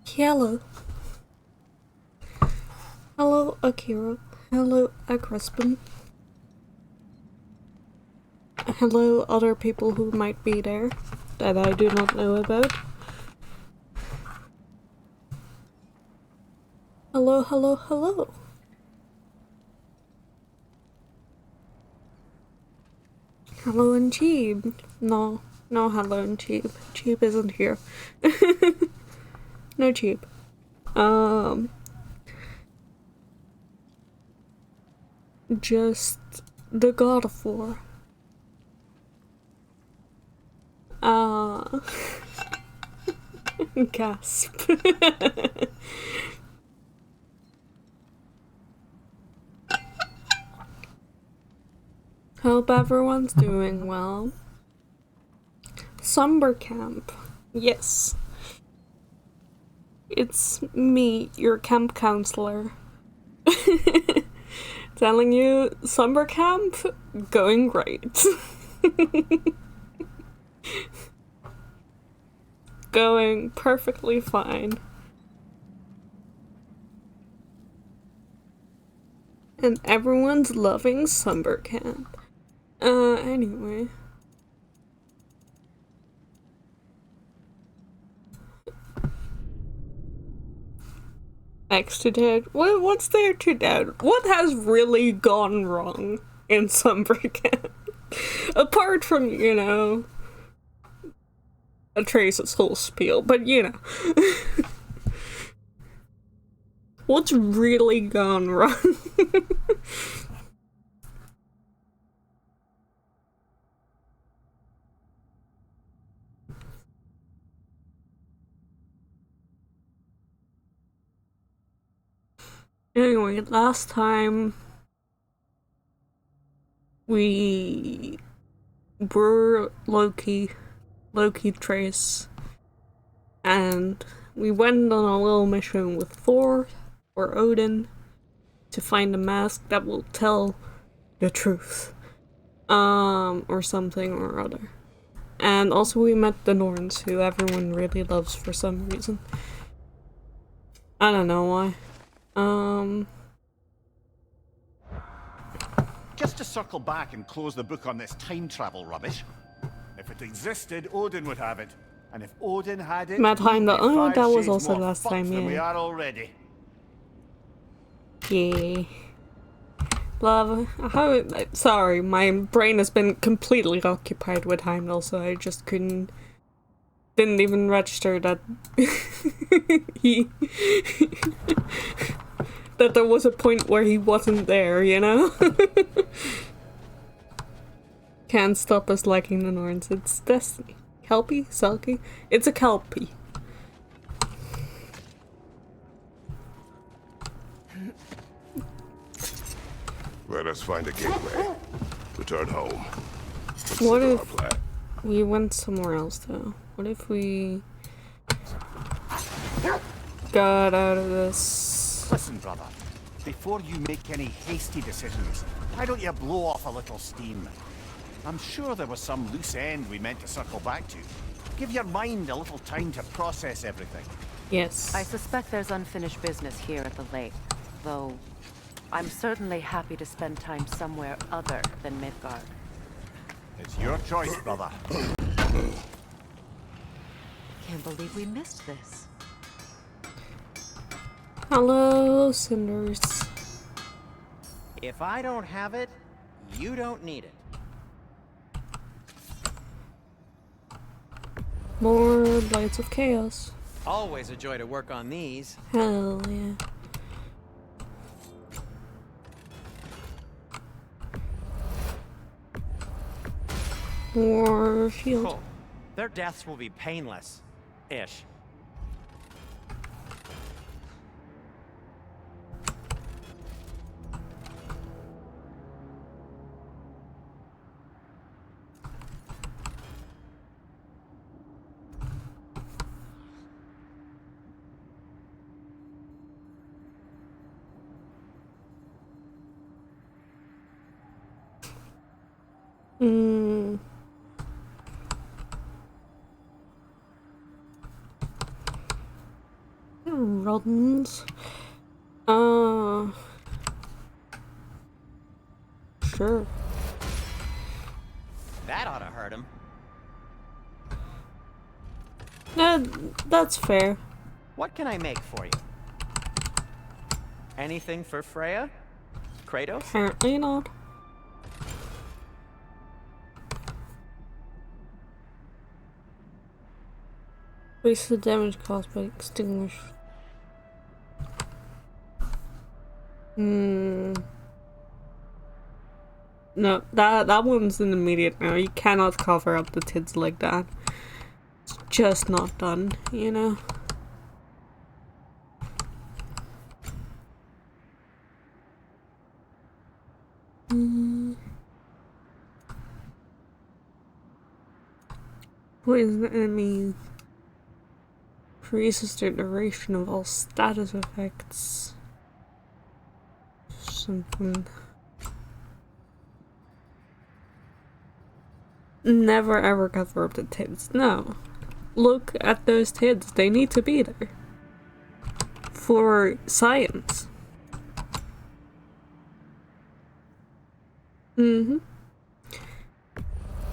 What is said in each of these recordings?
Hello. Hello, Akira. Hello, Crispin. Hello, other people who might be there that I do not know about. Hello, hello, hello. Hello and Cheeb. No, hello and Cheeb. Cheeb isn't here. No Cheeb. Just the God of War. Gasp. Hope everyone's doing well. Summer camp. Yes. It's me, your camp counselor. Telling you, summer camp, going great. Going perfectly fine. And everyone's loving summer camp. Anyway. Next to doubt. What's there to doubt? What has really gone wrong in summer camp? Apart from, you know, a Trace's whole spiel, but you know. What's really gone wrong? Anyway, last time we were Loki, Trace, and we went on a little mission with Thor or Odin to find a mask that will tell the truth, or something or other. And also we met the Norns, who everyone really loves for some reason. I don't know why. Just to circle back and close the book on this time travel rubbish. If it existed, Odin would have it. And if Odin had it, Matt Heimdall. Oh, that was also more last fucked time, than yeah. we are already. Yeah. Love. Sorry, my brain has been completely occupied with Heimdall, so I just didn't even register that that there was a point where he wasn't there, you know? Can't stop us liking the Norns. It's destiny. Kelpie? Selkie? It's a Kelpie. Let us find a gateway. Return home. What if we went somewhere else, though? What if we got out of this? Listen, brother. Before you make any hasty decisions, why don't you blow off a little steam? I'm sure there was some loose end we meant to circle back to. Give your mind a little time to process everything. Yes. I suspect there's unfinished business here at the lake, though I'm certainly happy to spend time somewhere other than Midgard. It's your choice, brother. Can't believe we missed this. Hello, Cinders. If I don't have it, you don't need it. More Blades of Chaos. Always a joy to work on these. Hell yeah. More shield. Cool. Their deaths will be painless. Ish. buttons. Sure. That ought to hurt him. That's fair. What can I make for you? Anything for Freya? Kratos? Apparently not. Waste the damage caused by extinguish. No, that one's an immediate no. You cannot cover up the tits like that. It's just not done, you know? Poison enemy increases the duration of all status effects. Something. Never ever cover up the tits. No. Look at those tits. They need to be there. For science.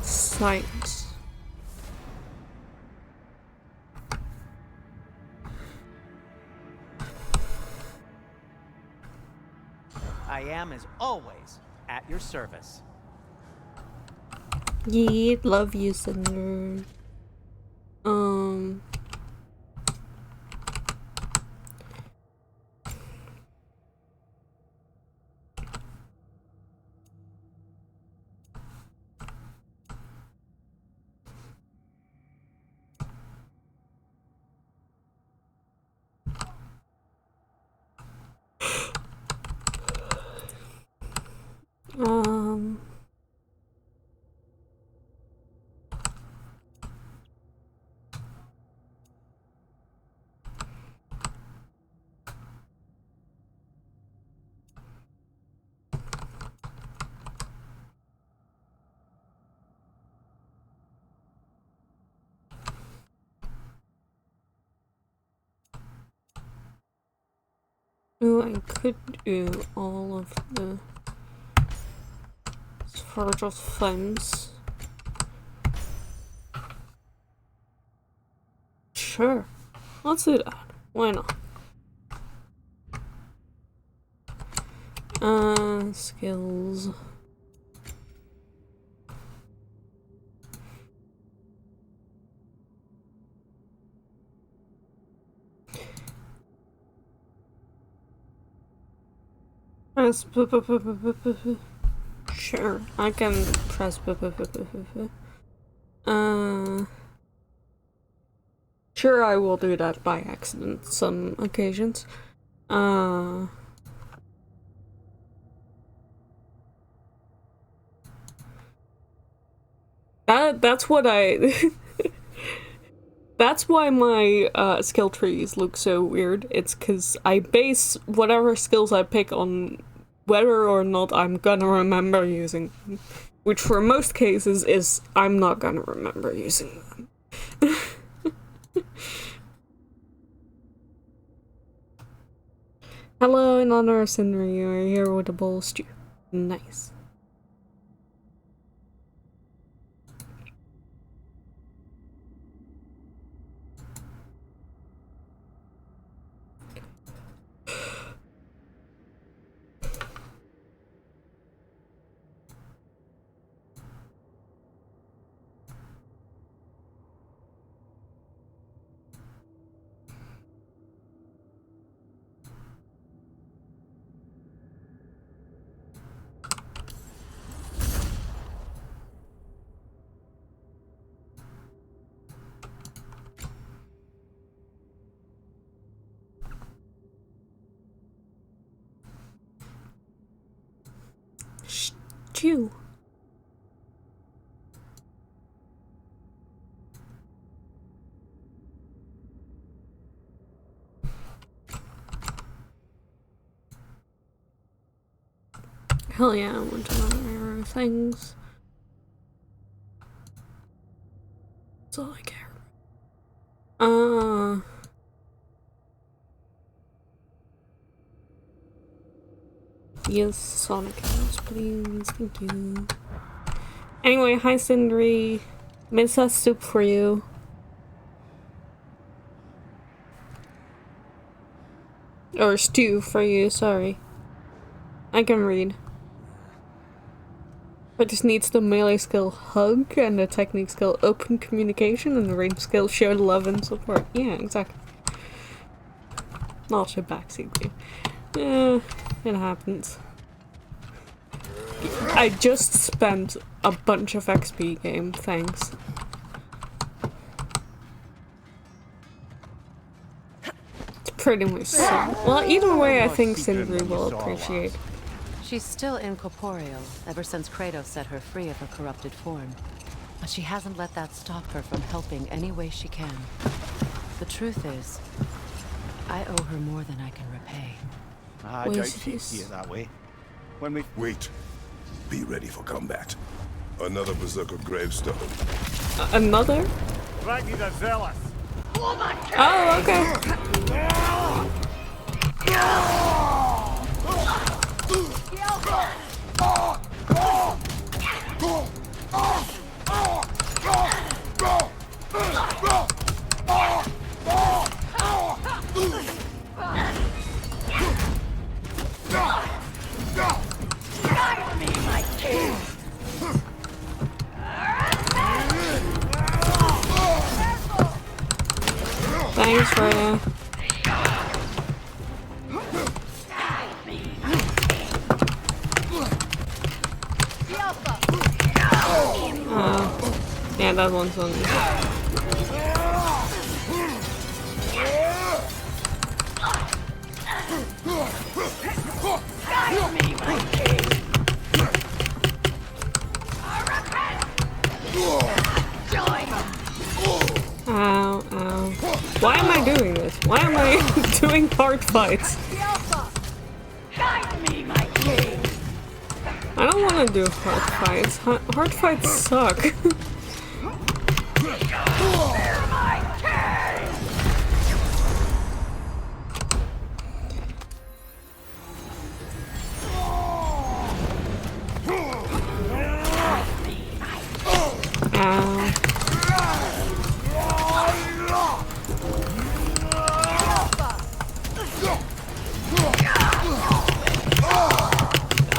Science. I am, as always, at your service. Yeah, love you, Cinder. Oh, I could do all of the Forge of Flames. Sure, let's do that. Why not? Skills. Press. Sure, I can press. Sure, I will do that by accident some occasions. That's what I. That's why my skill trees look so weird. It's because I base whatever skills I pick on whether or not I'm gonna remember using them. Which for most cases is I'm not gonna remember using them. Hello, in honor of Cinder, you are here with a bowl of stew. Nice. Stew. Hell yeah, I want to know things. That's all I care. Yes, Sonic House, please. Thank you. Anyway, hi Sindri. Mince soup for you. Or stew for you, sorry. I can read. But this needs the melee skill hug and the technique skill open communication and the range skill show love and support. Yeah, exactly. Also backseat game. Yeah, it happens. I just spent a bunch of XP game, thanks. It's pretty much so. Well, either way I think Sindri will appreciate. She's still incorporeal, ever since Kratos set her free of her corrupted form. But she hasn't let that stop her from helping any way she can. The truth is, I owe her more than I can repay. I doubt she'd see it that way. When we... Wait. Be ready for combat. Another Berserker gravestone. Another? Ragni the Zealous! Oh, okay. Thanks, Freya. Oh. Yeah, that one's on me. Ow, ow. Why am I doing this? Why am I doing hard fights? I don't want to do hard fights. Hard fights suck. Ow.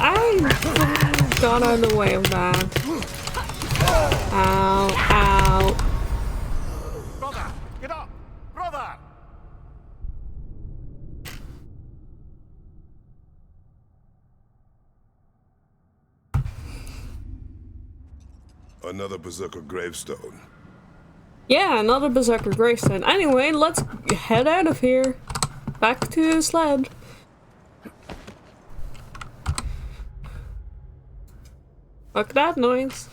I got out of the way of that. Ow, ow. Brother! Get up! Brother! Another Berserker gravestone. Yeah, another Berserker gravestone. Anyway, let's head out of here. Back to the sled. Fuck that noise.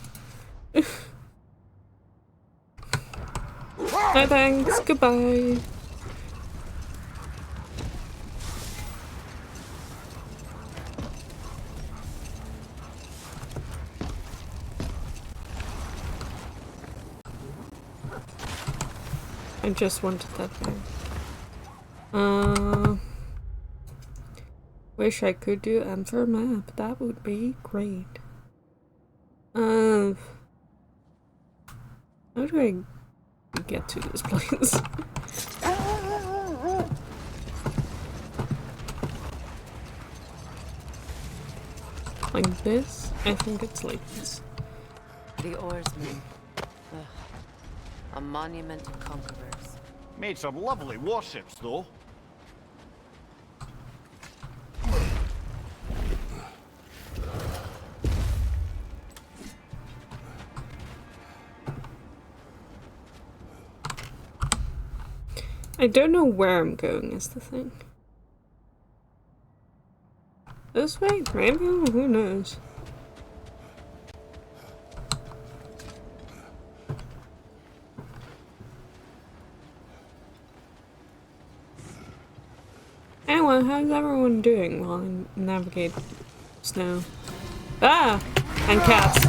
No thanks, goodbye. I just wanted that thing. Wish I could do Emperor map. That would be great. How do I get to this place? Like this? I think it's like this. The oarsmen. Ugh. A monument to conquerors. Made some lovely warships, though. I don't know where I'm going is the thing. This way? Maybe? Who knows? Anyway, how's everyone doing while I navigate snow? Ah! And cats.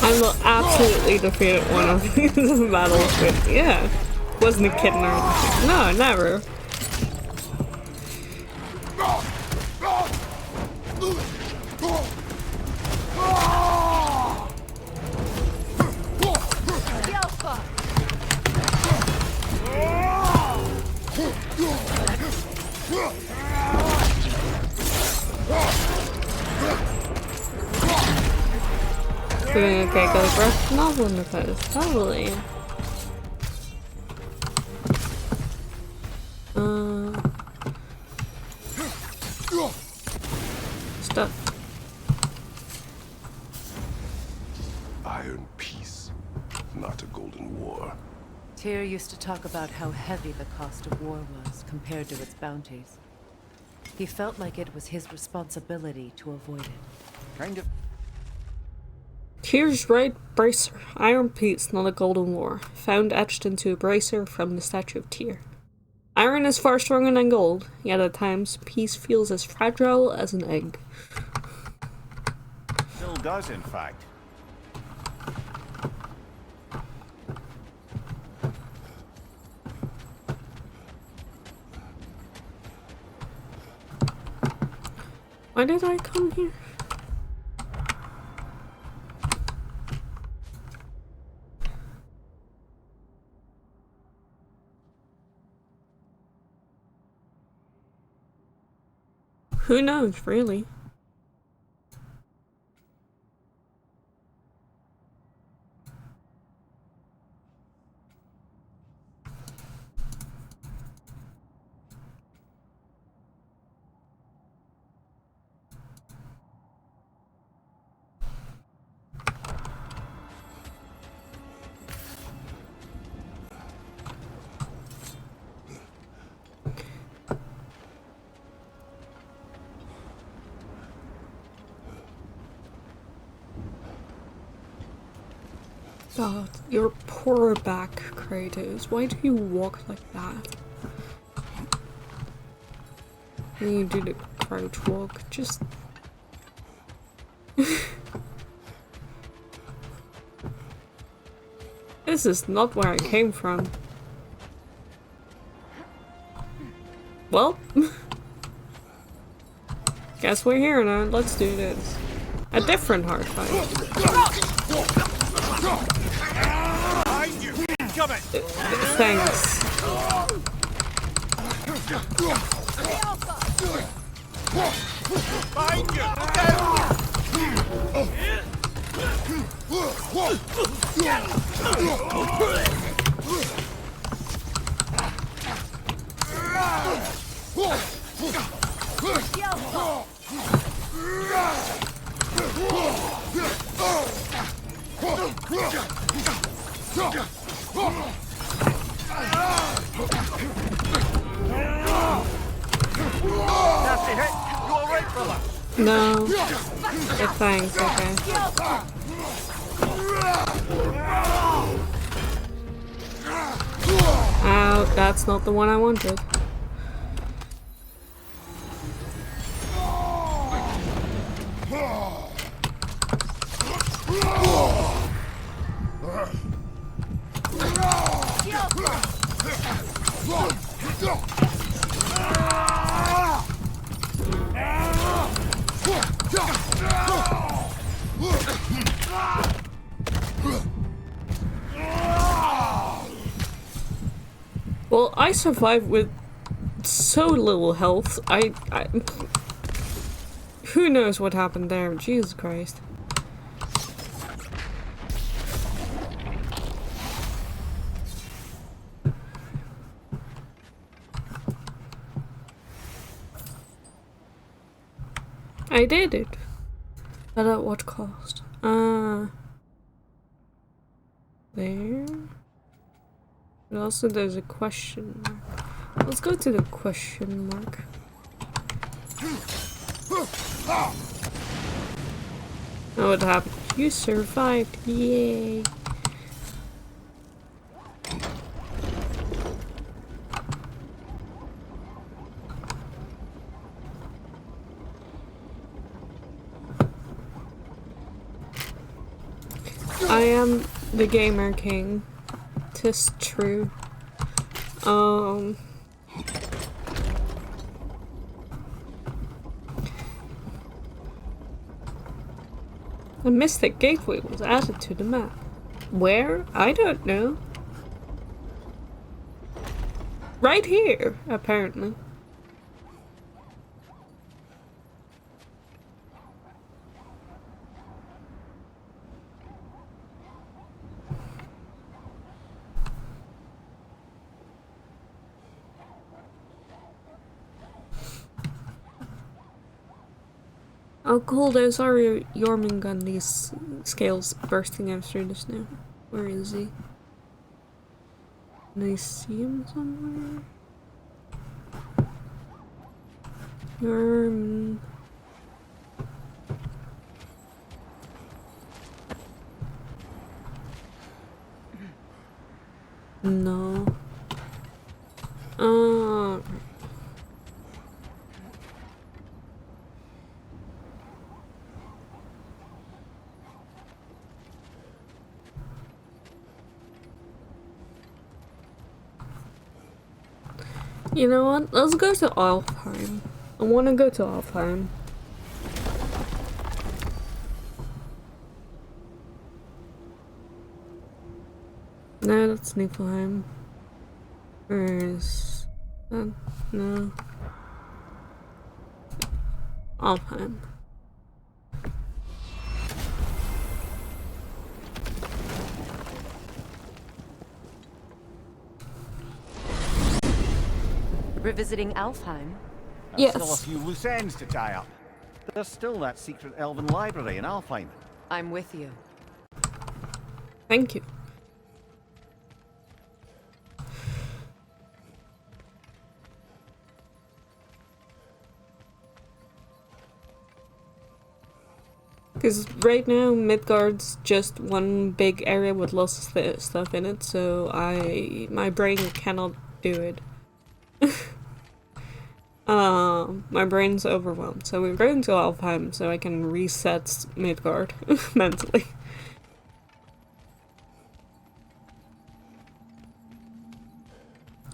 I will absolutely defeat one of these battles, but yeah. Wasn't a kid or anything. No, never. Doing okay, go brush novel in the post, totally. Stuff. Iron peace, not a golden war. Tyr used to talk about how heavy the cost of war was compared to its bounties. He felt like it was his responsibility to avoid it. Kind of. Tyr's right bracer. Iron peace, not a golden war. Found etched into a bracer from the statue of Tyr. Iron is far stronger than gold, yet at times peace feels as fragile as an egg. Still does, in fact. Why did I come here? Who knows, really? God, your poor back, Kratos. Why do you walk like that? When you do the crouch walk, just... This is not where I came from. Well, guess we're here now. Let's do this. A different hard fight. Thanks. No. Yeah, thanks, okay. Ow, that's not the one I wanted. Well, I survived with so little health. Who knows what happened there? Jesus Christ. I did it. But at what cost? There. But also there's a question mark. Let's go to the question mark. Oh, what happened? You survived. Yay. I am the gamer king. 'Tis true. A mystic gateway was added to the map. Where? I don't know. Right here, apparently. Oh cool, there's our Jormungand's scales bursting out through the snow. Where is he? Can I see him somewhere? Jormung. No. You know what? Let's go to Alfheim. I want to go to Alfheim. No, that's Niflheim. Where is that? No. Alfheim. Revisiting Alfheim? There's still a Yes. few loose ends to tie up. There's still that secret elven library in Alfheim. I'm with you. Thank you. Because right now Midgard's just one big area with lots of stuff in it, so my brain cannot do it. My brain's overwhelmed, so we're going to Alfheim so I can reset Midgard mentally.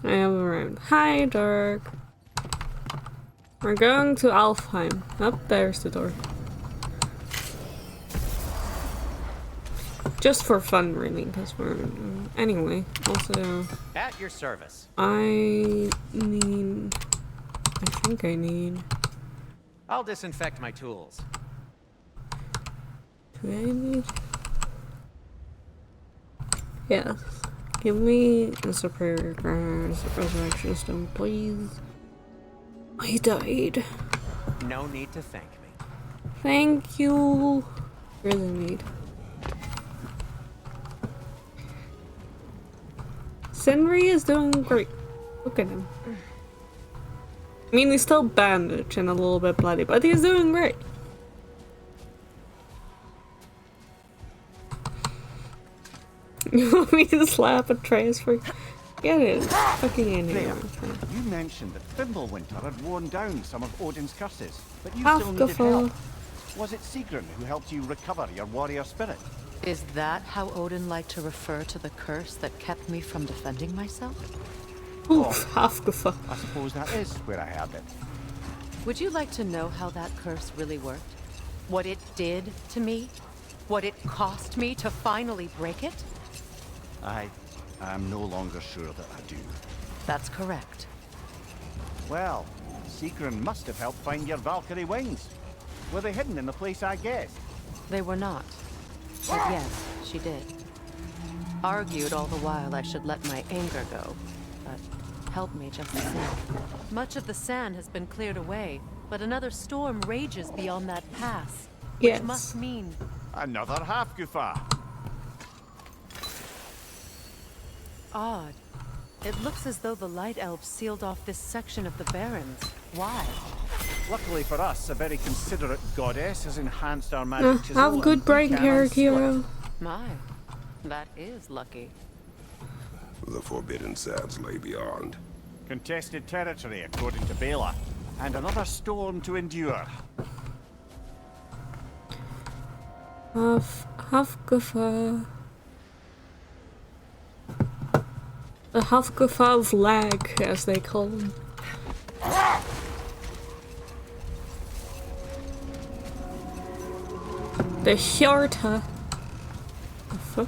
I am around. Hi, Dark. We're going to Alfheim. Oh, there's the door. Just for fun, really, because we're... Anyway, also... At your service. I think I need... I'll disinfect my tools. Do I need... Yes. Give me a superior grass resurrection stone, please. I died. No need to thank me. Thank you. Really need. Senri is doing great. Look at him. I mean, he's still bandaged and a little bit bloody, but he's doing great. You want me to slap a trace for? Get it. Fucking in here. You mentioned that Fimbulwinter had worn down some of Odin's curses, but you Half still the needed full. help. Was it Sigrun who helped you recover your warrior spirit? Is that how Odin liked to refer to the curse that kept me from defending myself? Oof, half the fuck. I suppose that is where I heard it. Would you like to know how that curse really worked? What it did to me? What it cost me to finally break it? I'm no longer sure that I do. That's correct. Well, Sigrun must have helped find your Valkyrie wings. Were they hidden in the place I guessed? They were not. But yes, she did. Argued all the while I should let my anger go, but help me just the same. Much of the sand has been cleared away, but another storm rages beyond that pass. Which Yes. must mean Another half-goofa. odd. It looks as though the Light Elves sealed off this section of the Barrens. Why? Luckily for us, a very considerate goddess has enhanced our magic chisel. Have a good and we brain can care, unsplit. Kiro. My, that is lucky. The forbidden sands lay beyond. Contested territory, according to Bela, and another storm to endure. Hafgufa. The Hafgufa of Lag, as they call them. The Hjarta. The fuck?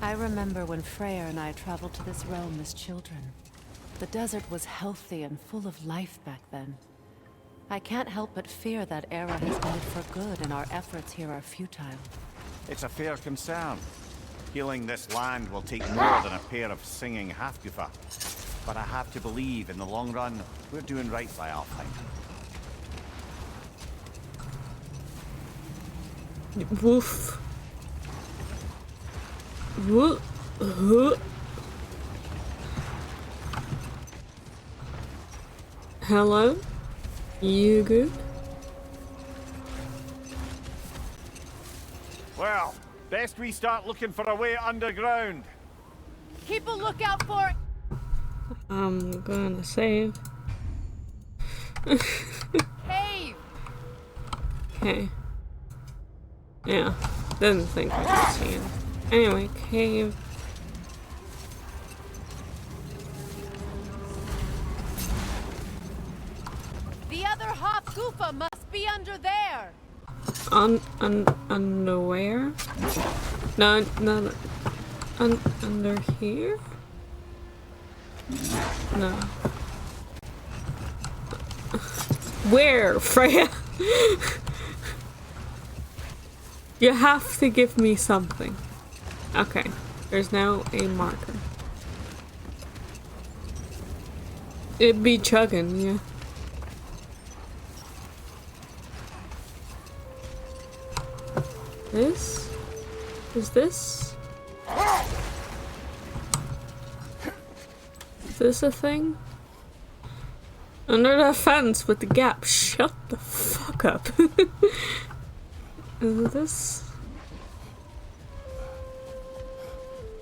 I remember when Freyr and I traveled to this realm as children. The desert was healthy and full of life back then. I can't help but fear that era has ended for good and our efforts here are futile. It's a fair concern. Healing this land will take more than a pair of singing Hafgufa. But I have to believe in the long run, we're doing right by Alfheim. Woof. Woof. Hello? You good? Well, best we start looking for a way underground. Keep a lookout for it! I'm gonna save. Cave! Okay. Yeah. Didn't think I could see it. Anyway, cave. The other Hafgufa must be under there! Underwear? No. Under here? No. Where, Freya? You have to give me something. Okay, there's now a marker. It'd be chugging, yeah. This? Is this? Is this a thing? Under the fence with the gap. Shut the fuck up. Is this?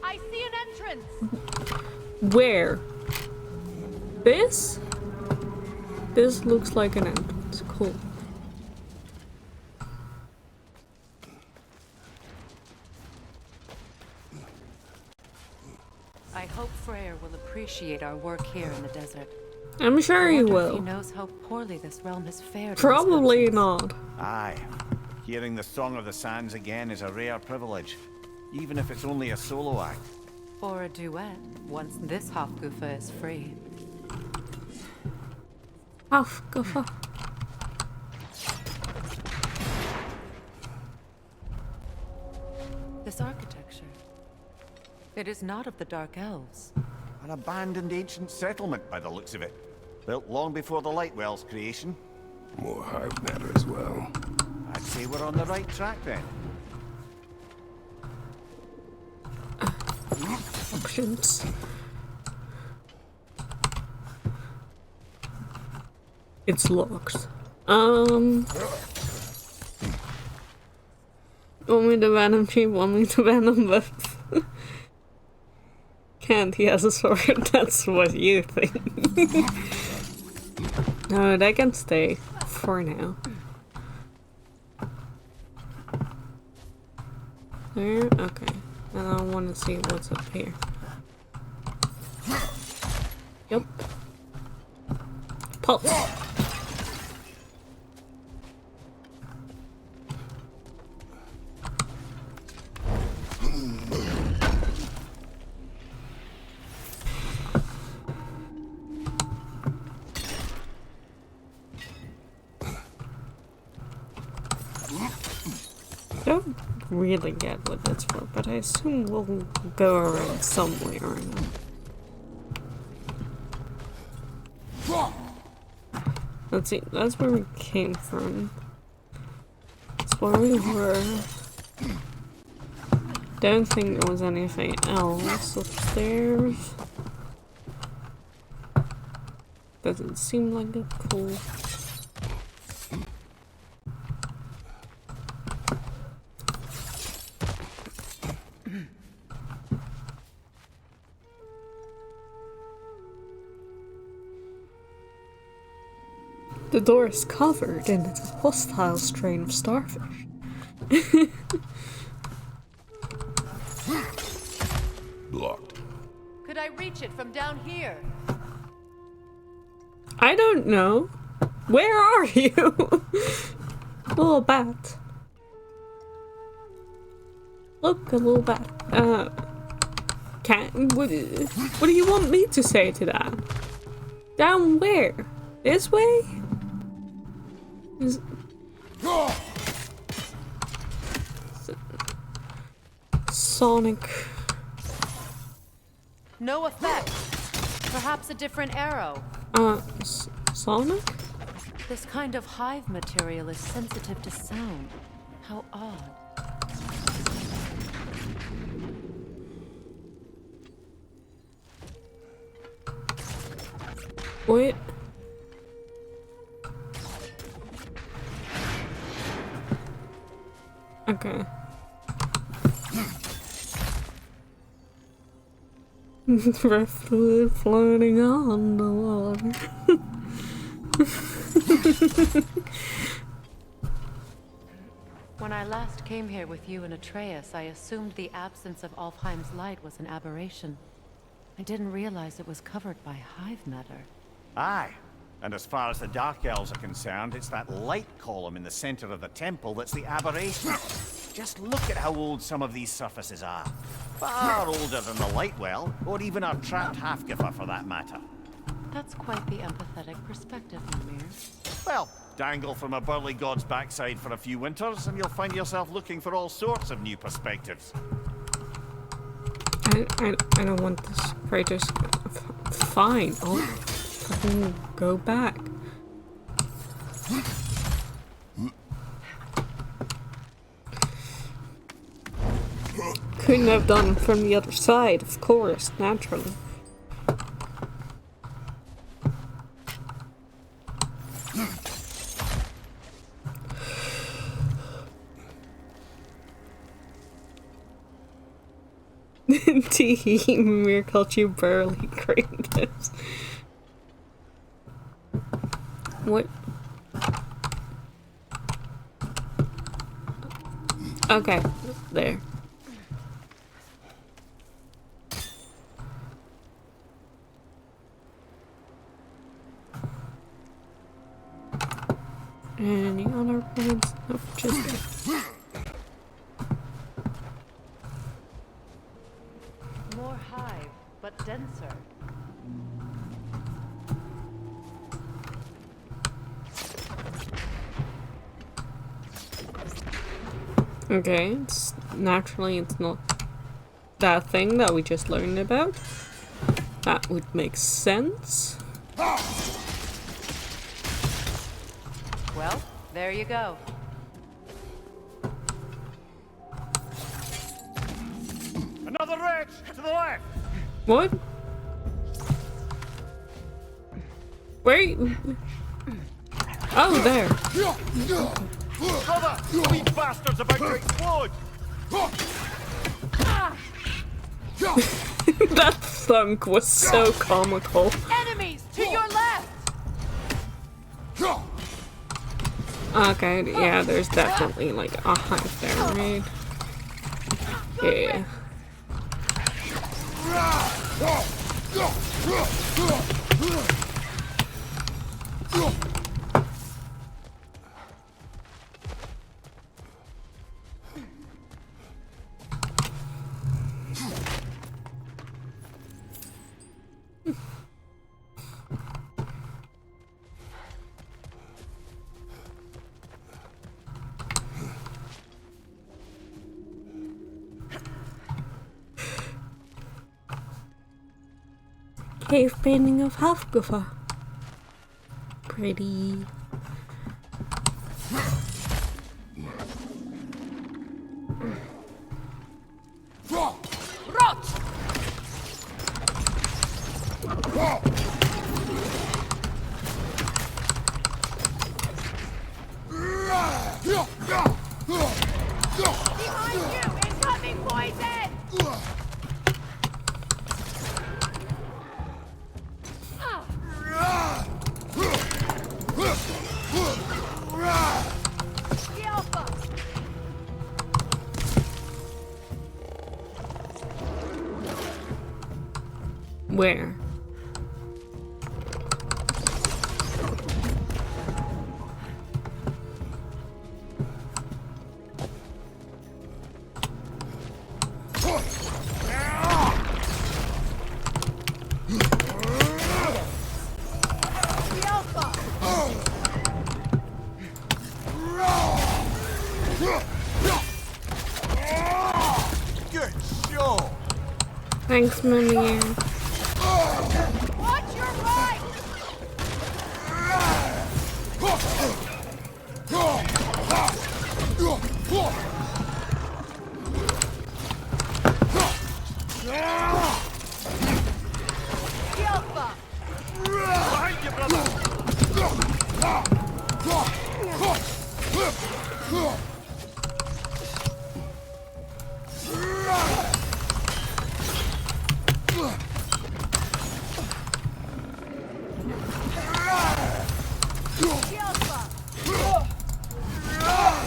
I see an entrance! Where? This? This looks like an entrance. Cool. I hope Freyr will appreciate our work here in the desert. I'm sure he I wonder if will. he knows how poorly this realm has fared. in his Probably absence. not. Aye. Hearing the Song of the Sands again is a rare privilege, even if it's only a solo act. Or a duet, once this Hafgufa is free. Hafgufa. This architecture. It is not of the Dark Elves. An abandoned ancient settlement by the looks of it. Built long before the Lightwell's creation. More hive matter as well. I'd say we're on the right track then. Options. It's locked. Want me to ban him cheap? Want me to ban him both? Can't, he has a sword. That's what you think. No, they can stay for now. There? Okay. And I want to see what's up here. Yep. Pulse. Don't really get what that's for, but I assume we'll go around somewhere or not. Let's see, that's where we came from. That's where we were. Don't think there was anything else upstairs. Doesn't seem like a cool. The door is covered and it's a hostile strain of starfish. Blocked. Could I reach it from down here? I don't know. Where are you? Little bat. Look, a little bat. What do you want me to say to that? Down where? This way? Sonic. No effect. Perhaps a different arrow. Sonic? This kind of hive material is sensitive to sound. How odd. Wait. Okay. Driftwood floating on the water. When I last came here with you and Atreus, I assumed the absence of Alfheim's light was an aberration. I didn't realize it was covered by hive matter. Aye. And as far as the Dark Elves are concerned, it's that light column in the center of the temple that's the aberration. Just look at how old some of these surfaces are. Far older than the light well, or even our trapped Halfgiffer for that matter. That's quite the empathetic perspective, Mimir. Well, dangle from a burly god's backside for a few winters, and you'll find yourself looking for all sorts of new perspectives. I don't want this. Kratos. Fine. I'll fucking go back. Couldn't have done it from the other side, of course, naturally. Tee, Mimir called you burly Kratos. What? Okay, there. Any other points? Nope, just there. More hive, but denser. Okay, it's not that thing that we just learned about. That would make sense. Well, there you go. Another wretch to the left! What? Where? Oh, there. Brother! These bastards about to explode! That thunk was so comical. Enemies to your left! Okay, yeah, there's definitely like a hive there, right? Yeah. Cave painting of Halfgiffer. Pretty. Where? Good show! Thanks, Mimir. Watch your right! Alpha! Behind you, brother!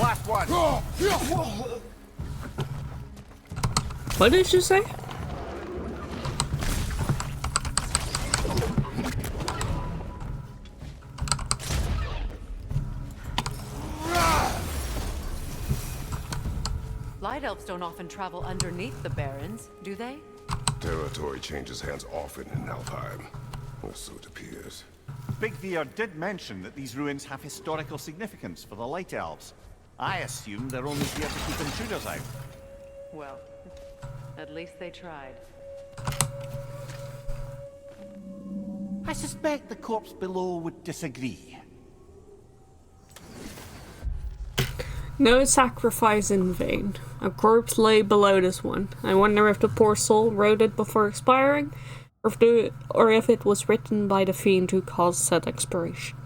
Last one! What did you say? Light elves don't often travel underneath the barrens, do they? Territory changes hands often in Alfheim. Or so it appears. Big Veer did mention that these ruins have historical significance for the Light Elves. I assume they're only here to keep intruders out. Well, at least they tried. I suspect the corpse below would disagree. No sacrifice in vain. A corpse lay below this one. I wonder if the poor soul wrote it before expiring, or if it was written by the fiend who caused said expiration.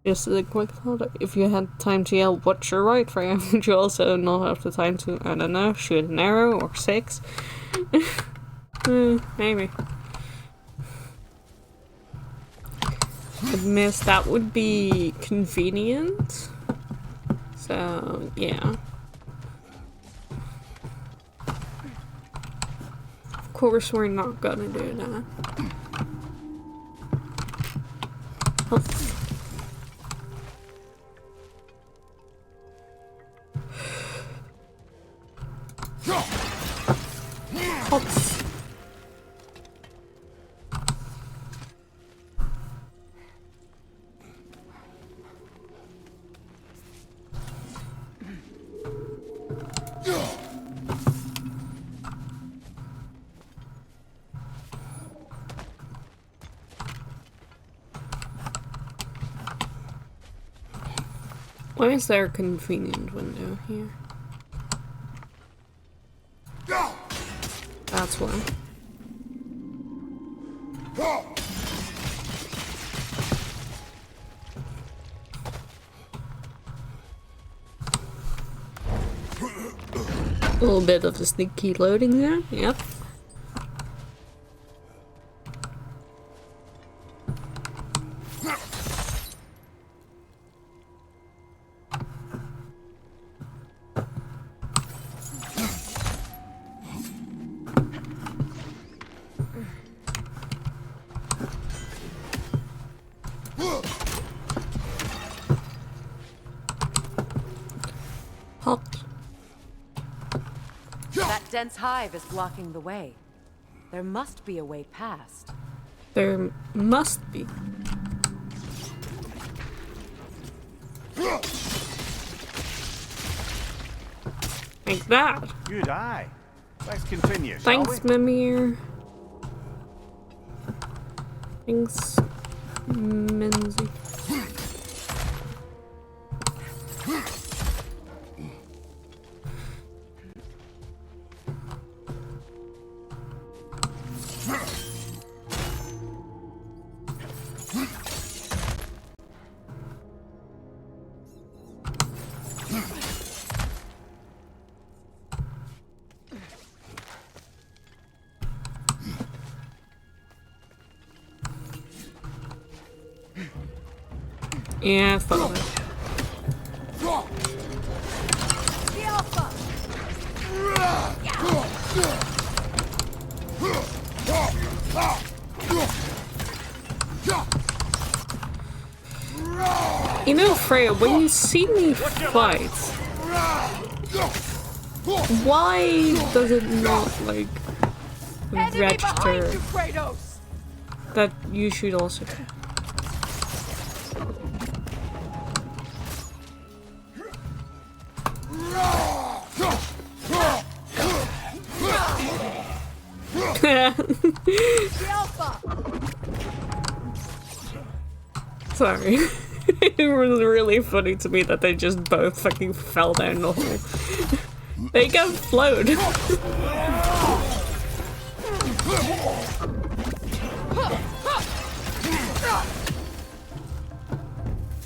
Just a quick thought, if you had time to yell, "What's your right for him?" would you also not have the time to, I don't know, shoot an arrow or 6? Maybe. Admit that would be convenient. So, yeah. Of course we're not gonna do that. Health. Health. Why is there a convenient window here? That's why. A little bit of the sneaky loading there, yep. Hot. That dense hive is blocking the way. There must be a way past. There must be. Like that. Good eye. Let's continue, shall Thanks, we? Mimir. Thanks, Minzy. Yeah, follow it. The Alpha! You know, Freya, when you see me fight, why does it not, like, Enemy behind register you, Kratos! that you should also do? The Alpha! Sorry. It was really funny to me that they just both fucking fell down the hole. They can float.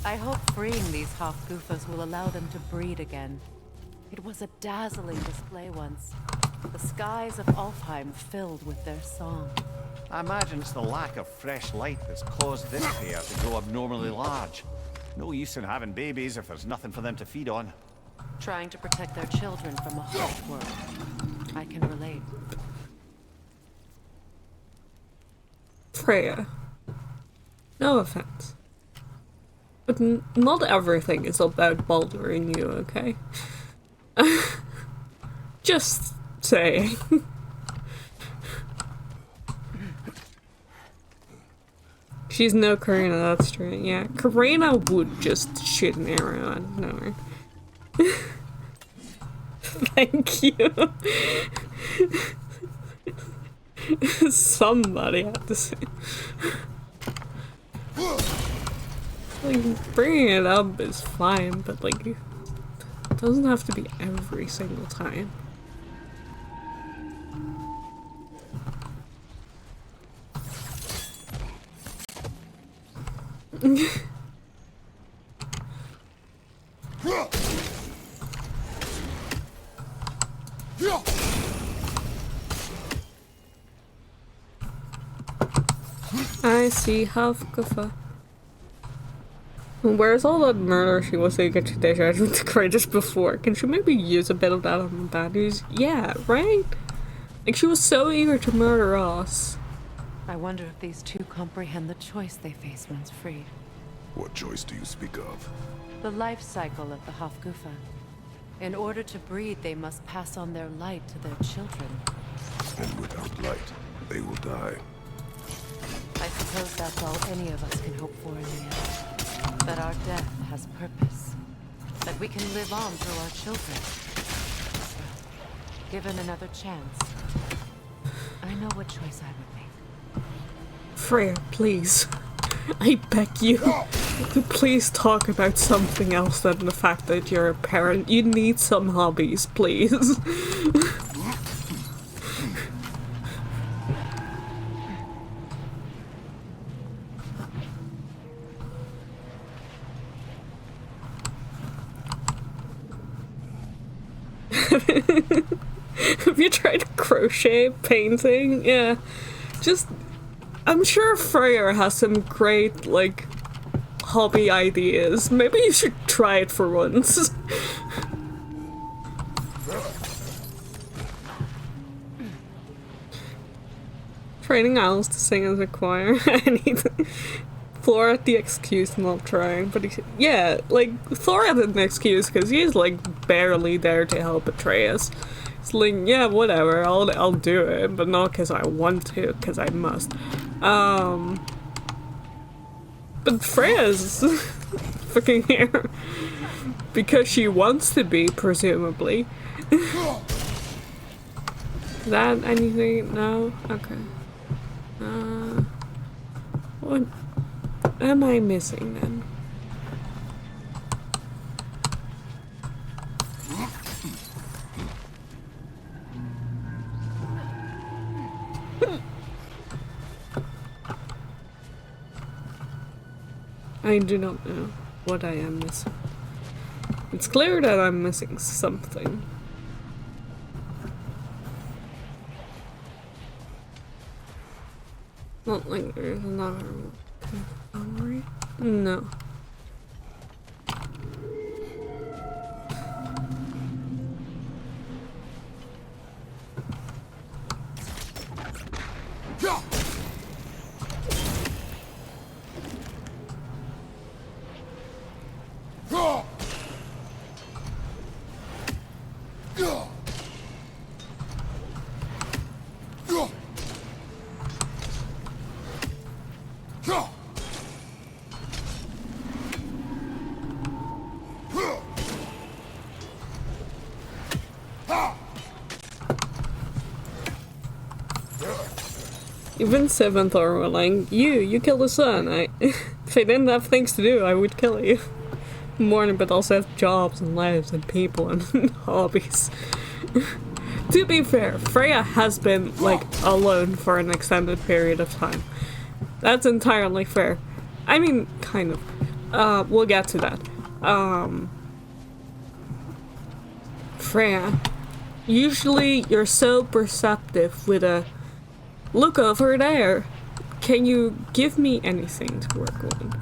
I hope freeing these Hofgufas will allow them to breed again. It was a dazzling display once. The skies of Alfheim filled with their song. I imagine it's the lack of fresh light that's caused this pair to grow abnormally large. No use in having babies if there's nothing for them to feed on. Trying to protect their children from a harsh world. I can relate. Freya. No offense. But not everything is about Baldur and you, okay? Just saying. She's no Karina, that's true. Yeah, Karina would just shoot an arrow out of nowhere. Thank you. Somebody had to say. Like, bringing it up is fine, but like, it doesn't have to be every single time. I see Hafgufa. Where's all that murder she was eager to dish out with the Kratos before? Can she maybe use a bit of that on the baddies? Yeah, right? Like, she was so eager to murder us. I wonder if these two comprehend the choice they face once freed. What choice do you speak of? The life cycle of the Hofgufa. In order to breed, they must pass on their light to their children. And without light, they will die. I suppose that's all any of us can hope for in the end. That our death has purpose. That we can live on through our children. Given another chance, I know what choice I would make. Freya, please. I beg you to please talk about something else than the fact that you're a parent. You need some hobbies, please. Have you tried crochet painting? Yeah. Just, I'm sure Freya has some great, like, hobby ideas. Maybe you should try it for once. Training owls to sing as a choir. I need Thor had the excuse not trying, but yeah, like, Thor had an excuse because he's, like, barely there to help Atreus. It's like, yeah, whatever, I'll do it, but not because I want to, because I must. But Freya's fucking here because she wants to be, presumably. That anything? No? Okay. What am I missing then? I do not know what I am missing. It's clear that I'm missing something. Not like there's another memory. No. Even Seventh were like, you kill the sun. If I didn't have things to do, I would kill you. More, but also have jobs and lives and people and hobbies. To be fair, Freya has been, like, alone for an extended period of time. That's entirely fair. I mean, kind of. We'll get to that. Freya, usually you're so perceptive with a look over there. Can you give me anything to work with?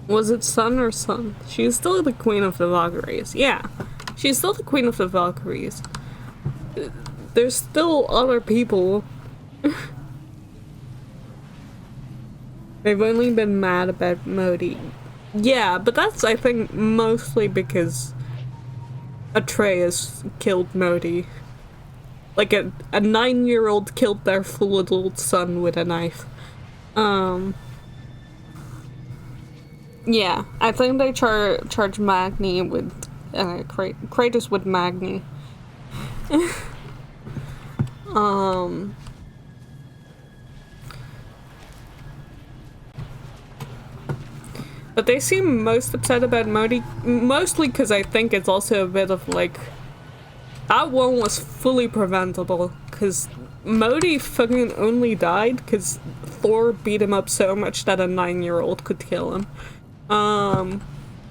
Was it sun or sun? She's still the queen of the Valkyries. Yeah, she's still the queen of the Valkyries. There's still other people. They've only been mad about Modi. Yeah, but that's, I think, mostly because Atreus killed Modi. Like, a 9-year-old killed their full adult son with a knife. Yeah, I think they charge Magni with, Kratos with Magni. But they seem most upset about Modi, mostly because I think it's also a bit of like, that one was fully preventable, because Modi fucking only died because Thor beat him up so much that a 9-year-old could kill him.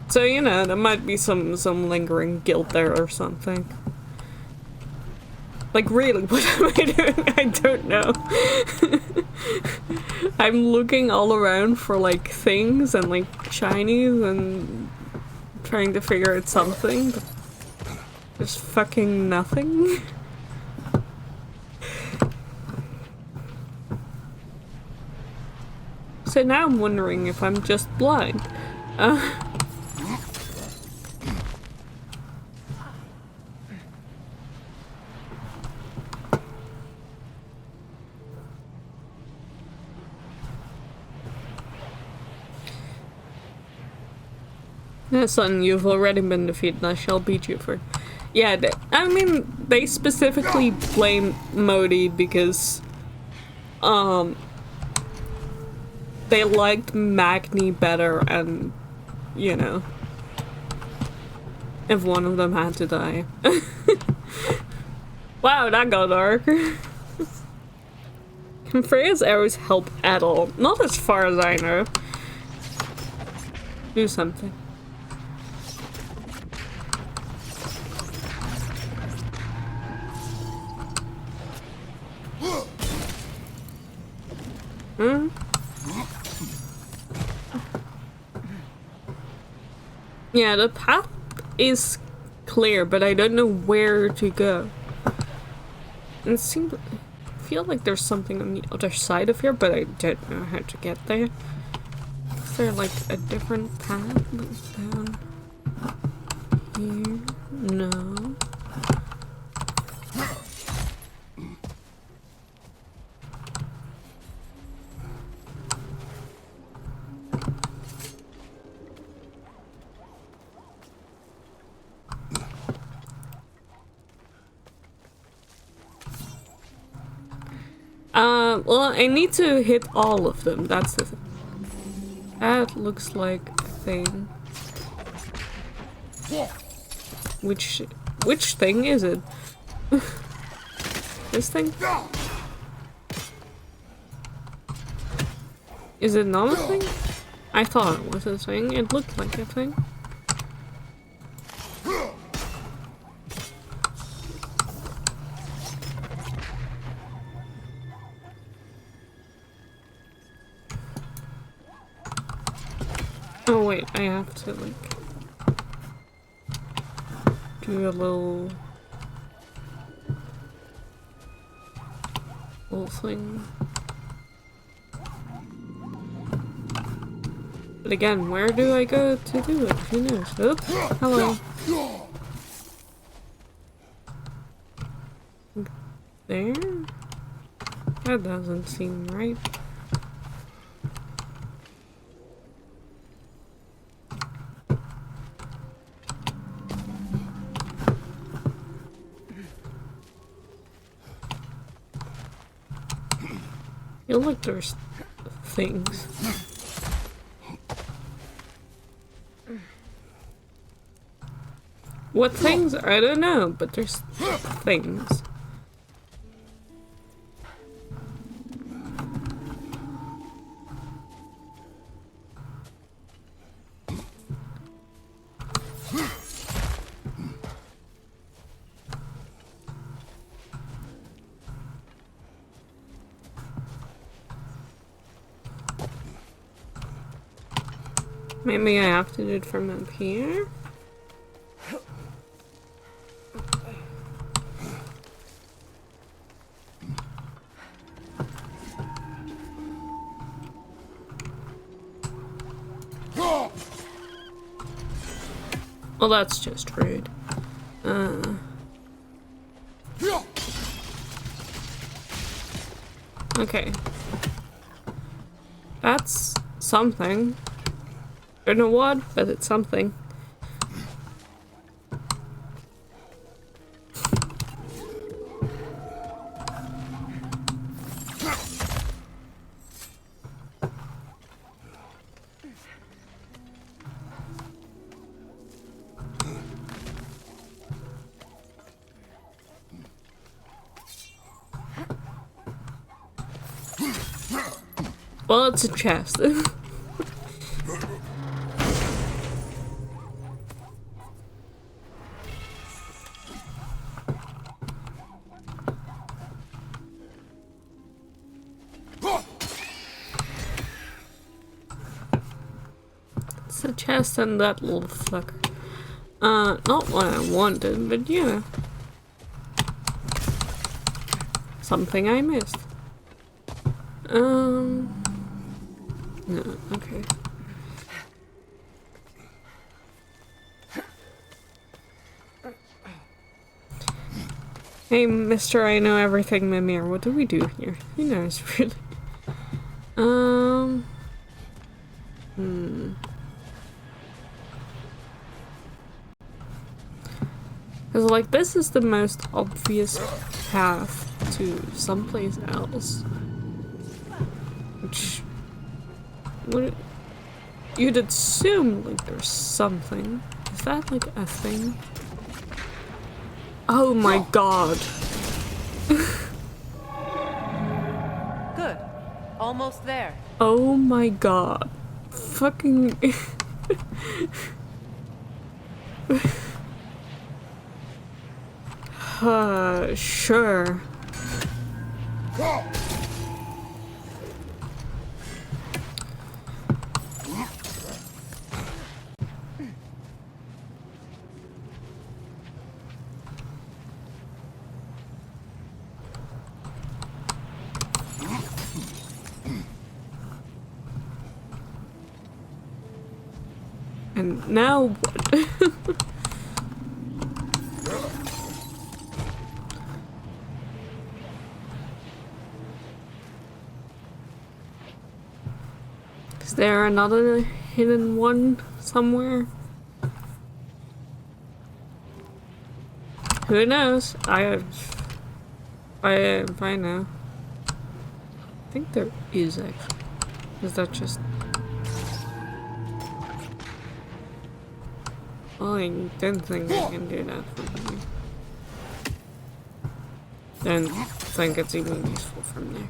So, you know, there might be some lingering guilt there or something. Like, really, what am I doing? I don't know. I'm looking all around for, like, things and, like, shinies and trying to figure out something, but there's fucking nothing. So now I'm wondering if I'm just blind. Yeah, son, you've already been defeated. I shall beat you for... Yeah, I mean, they specifically blame Modi because, they liked Magni better, and, you know, if one of them had to die. Wow, that got dark. Can Freya's arrows help at all? Not as far as I know. Do something. Hmm? Yeah, the path is clear, but I don't know where to go. And I feel like there's something on the other side of here, but I don't know how to get there. Is there like a different path down here? No. Well, I need to hit all of them, that's the thing. That looks like a thing. Which thing is it? This thing? Is it not a thing? I thought it was a thing, it looked like a thing. Oh wait, I have to like do a little thing. But again, where do I go to do it? Who knows? Oops. Hello. There? That doesn't seem right. Feel like there's things. What things? I don't know, but there's things. Maybe I have to do it from up here? Well, that's just rude. Okay. That's something. Don't know what, but it's something. Well, it's a chest. It's a chest and that little fucker. Not what I wanted, but yeah. Something I missed. No, okay. Hey, Mr. I know everything, Mimir. What do we do here? Who knows, really? Cause like this is the most obvious path to someplace else. Which would you'd assume like there's something. Is that like a thing? Oh my god. Good. Almost there. Oh my god. Fucking sure. And now what? Is there another hidden one somewhere? Who knows? I know. I think there is actually. Is that just? Oh, I don't think I can do that from here. Don't think it's even useful from there.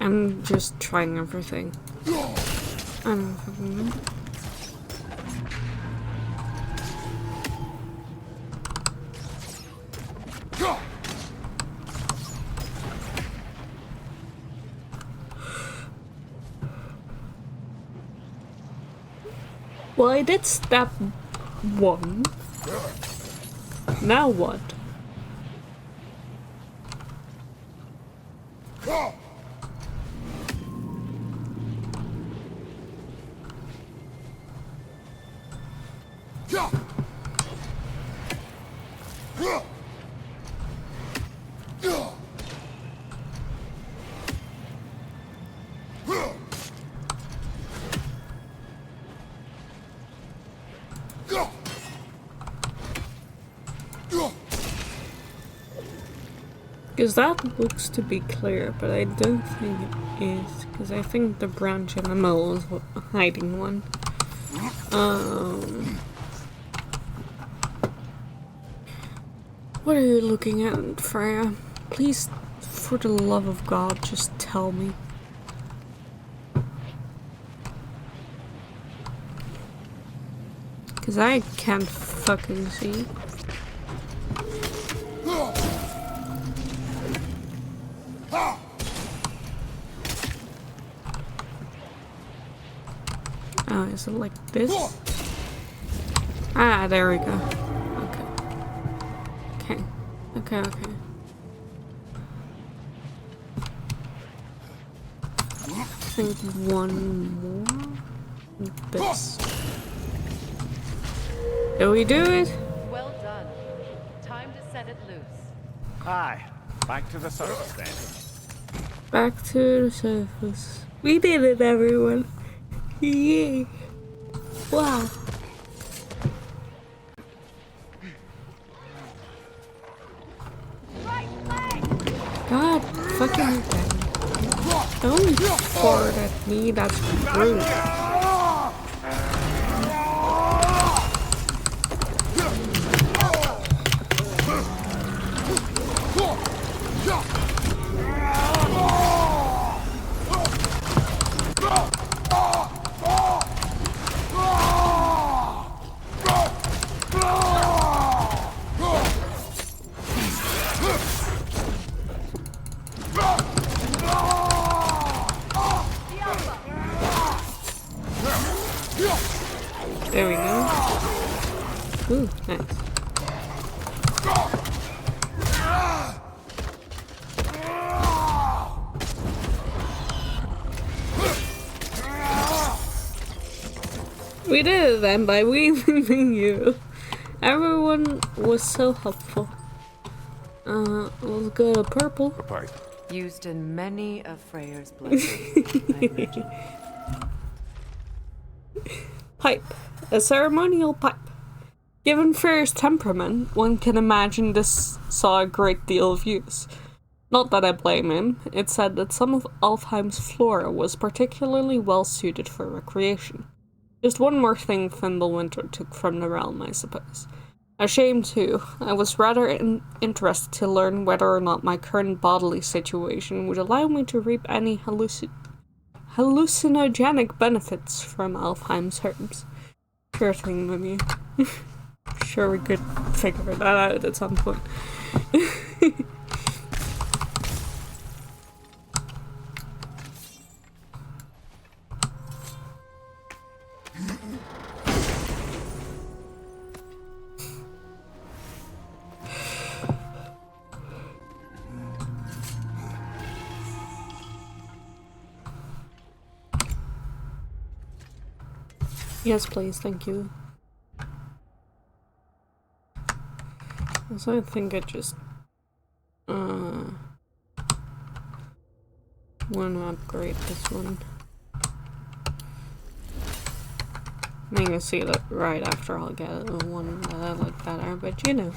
I'm just trying everything. I don't fucking know. Well, I did stab one. Now what? Because that looks to be clear, but I don't think it is. Because I think the branch in the middle is hiding one. What are you looking at, Freya? Please, for the love of God, just tell me. Because I can't fucking see. Oh, is it like this? Ah, there we go. Okay. Okay. Okay, okay. I think one more. This. Did we do it? Well done. Time to set it loose. Aye, back to the surface then. Back to the surface. We did it, everyone. Yay. Wow. God fucking damn it. Don't fart at me, that's rude. There we go. Ooh, nice. We did it then by weaving you. Everyone was so helpful. Let's go to purple. Pipe. Used in many of Freyr's blessings, I imagine. Pipe. A ceremonial pipe. Given Freyr's temperament, one can imagine this saw a great deal of use. Not that I blame him. It's said that some of Alfheim's flora was particularly well suited for recreation. Just one more thing Fimbulwinter took from the realm, I suppose. A shame too. I was rather interested to learn whether or not my current bodily situation would allow me to reap any hallucinogenic benefits from Alfheim's herbs. Sure thing, Mummy. Sure we could figure that out at some point. Yes, please, thank you. So I think I just want to upgrade this one. I'm gonna see that right after I'll get the one that I like better, but you know.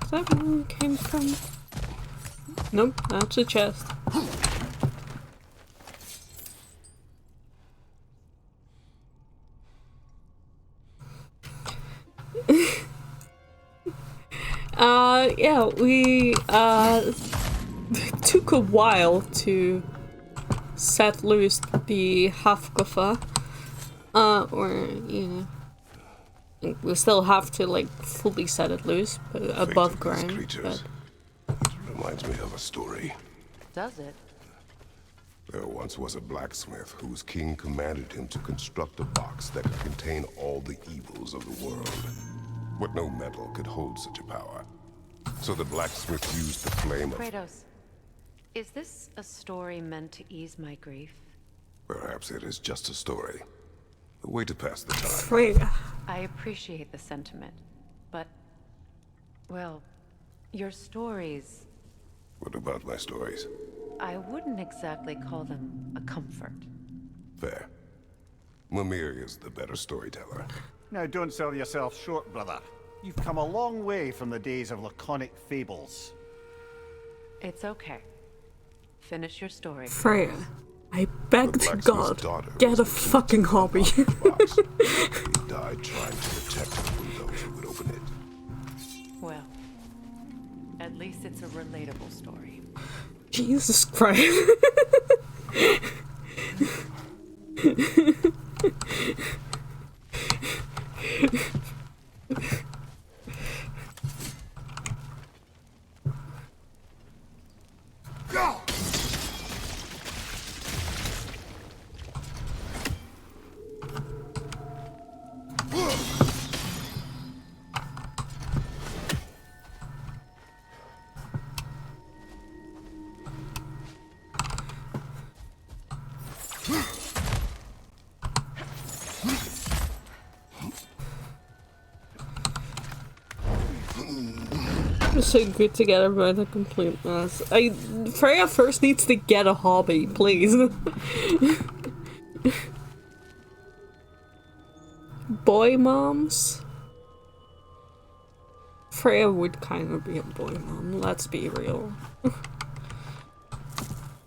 Is that where we came from? Nope, that's a chest. Yeah, we, took a while to set loose the Hafgaffa. Or, you know, we still have to, like, fully set it loose, but above ground. But... It reminds me of a story. Does it? There once was a blacksmith whose king commanded him to construct a box that could contain all the evils of the world. But no metal could hold such a power. So the blacksmith used the flame of... Kratos, is this a story meant to ease my grief? Perhaps it is just a story. A way to pass the time. Freya. I appreciate the sentiment, but... well, your stories... What about my stories? I wouldn't exactly call them a comfort. Fair. Mimir is the better storyteller. Now don't sell yourself short, brother. You've come a long way from the days of laconic fables. It's okay. Finish your story. Freya, I beg The to blacksmith's God, daughter get was a the king's fucking hobby. box. He died trying to protect her from those who would open it. Well, at least it's a relatable story. Jesus Christ. So good together, but a complete mess. Freya first needs to get a hobby, please. Boy moms? Freya would kind of be a boy mom, let's be real.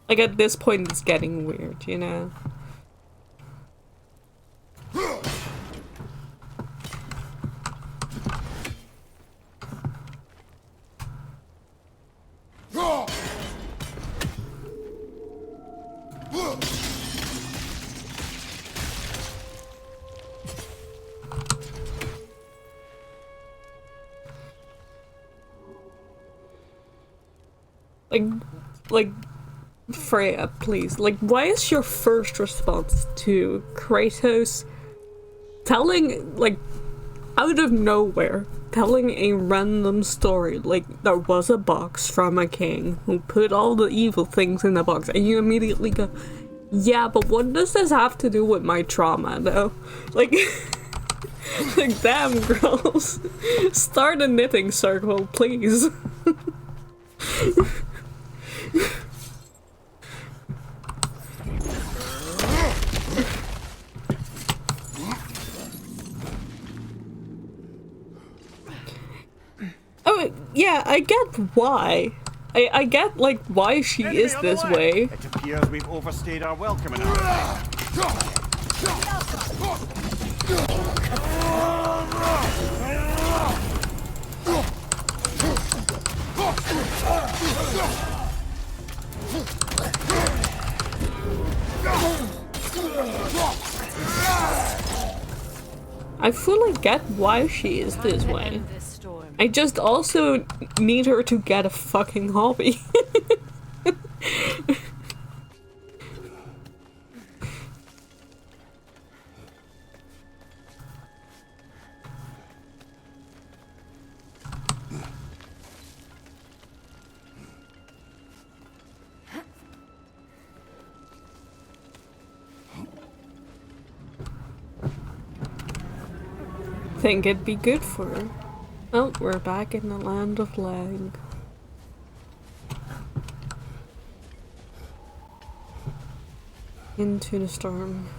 Like, at this point it's getting weird, you know? Like, Freya, please. Like, why is your first response to Kratos telling, like, out of nowhere, telling a random story, like, there was a box from a king who put all the evil things in the box, and you immediately go, yeah, but what does this have to do with my trauma, though? Like, like, damn, girls. Start a knitting circle, please. Oh, yeah, I get why. I get, like, why she is this way. It appears we've overstayed our welcome in our I fully get why she is this way. I just also need her to get a fucking hobby. Think it'd be good for her. Oh, we're back in the land of lag. Into the storm.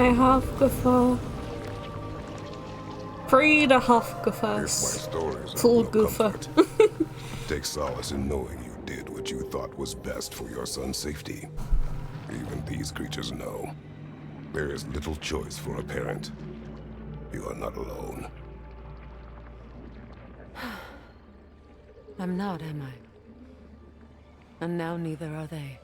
my Hafgufa. Free the If my Hafgufas. stories are Full no goofa. comfort, take solace in knowing you did what you thought was best for your son's safety. Even these creatures know. There is little choice for a parent. You are not alone. I'm not, am I? And now neither are they.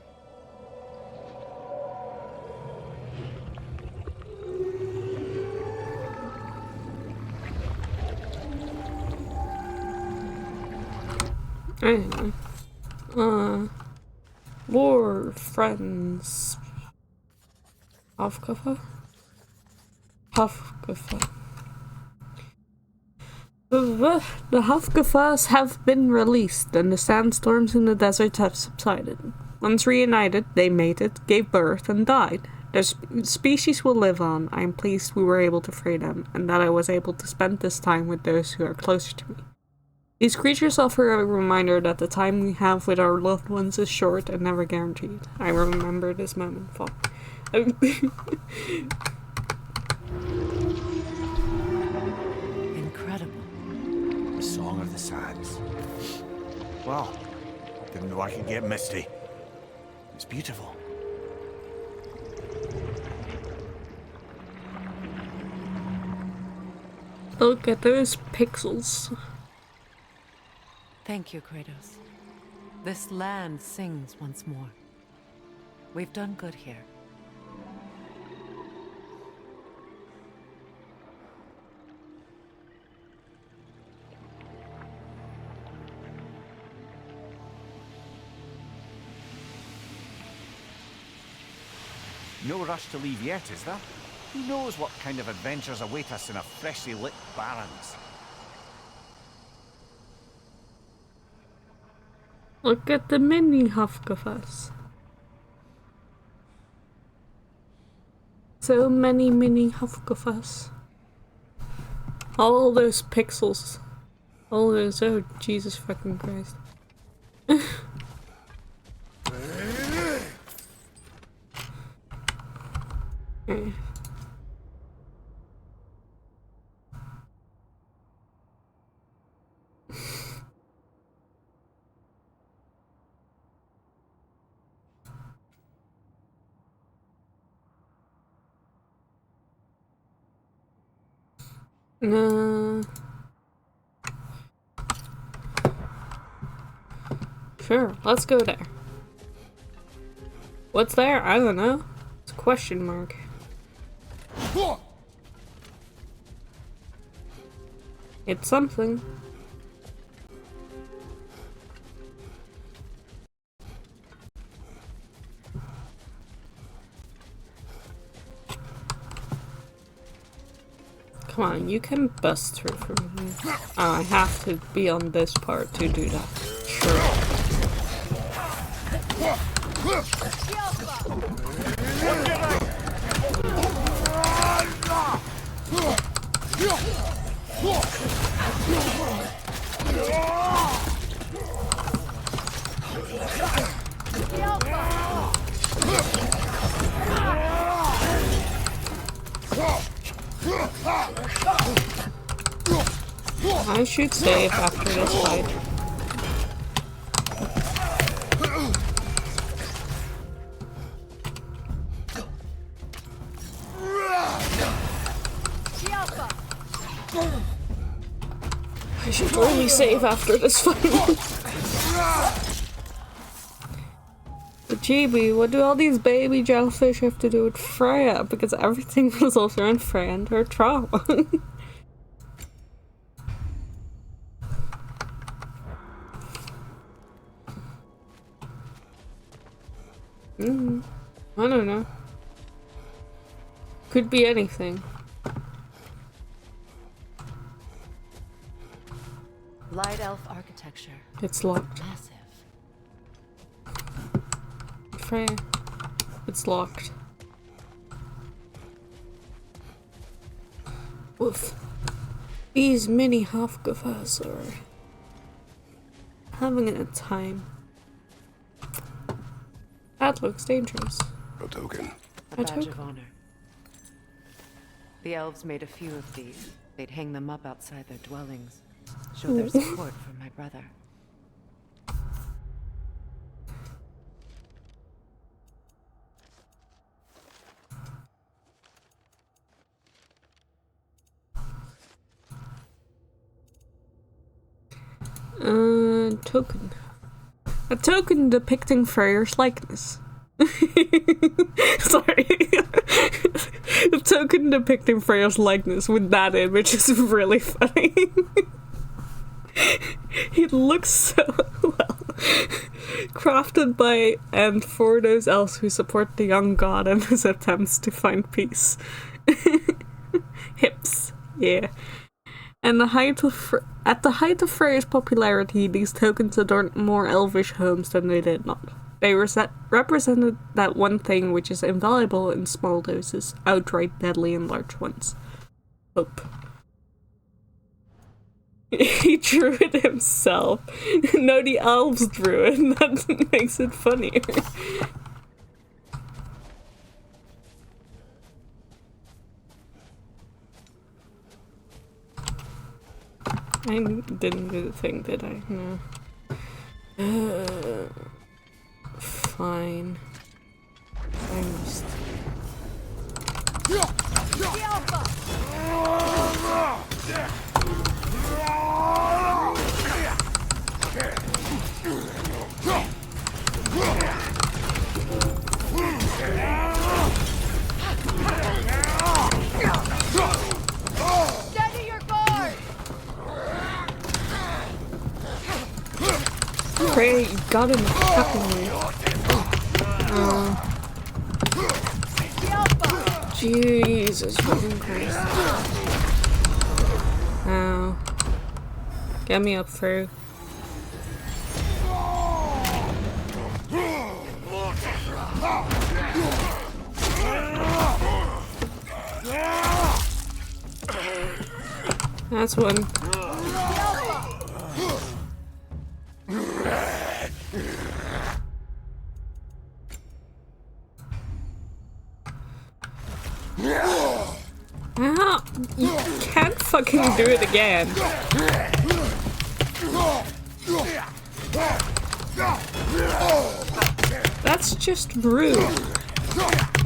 Anyway. War friends. Hafgufa? Hafgufa. The Hafgufas have been released, and the sandstorms in the desert have subsided. Once reunited, they mated, gave birth, and died. Their species will live on. I am pleased we were able to free them, and that I was able to spend this time with those who are closer to me. These creatures offer a reminder that the time we have with our loved ones is short and never guaranteed. I remember this moment for. Incredible. The Song of the Sands. Wow. Didn't know I could get misty. It's beautiful. Look at those pixels. Thank you, Kratos. This land sings once more. We've done good here. No rush to leave yet, is there? Who knows what kind of adventures await us in a freshly lit barrens? Look at the mini Hafgufas. So many mini Hafgufas. All those pixels. All those, oh Jesus fucking Christ. Okay. Sure, let's go there. What's there? I don't know. It's a question mark. It's something. Come on, you can bust through from here. Oh, I have to be on this part to do that. Sure. I should save after this fight. I should only save after this fight. But Chibi, what do all these baby jellyfish have to do with Freya? Because everything was also in Freya and her trauma. I don't know. Could be anything. Light elf architecture. It's locked. Massive. Freya. It's locked. Woof. These mini Hafgufas are having a time. That looks dangerous. A token. A badge of honor. The elves made a few of these. They'd hang them up outside their dwellings. Show their support for my brother. Token. A token depicting Freyr's likeness. Sorry. A token depicting Freyr's likeness with that image is really funny. It looks so well. Crafted by and for those elves who support the young god and his attempts to find peace. Hips. Yeah. And at the height of Freyr's popularity, these tokens adorned more elvish homes than they did not. They represented that one thing which is invaluable in small doses, outright deadly in large ones. Hope. He drew it himself. No, the elves drew it, and that makes it funnier. I didn't do the thing, did I? No. Fine. I must. The Alpha! Steady your guard! Pray, you got in the fucking way. The Alpha! Jesus fucking Christ. Ow. Get me up through. That's one. Ah, you can't fucking do it again. That's just rude.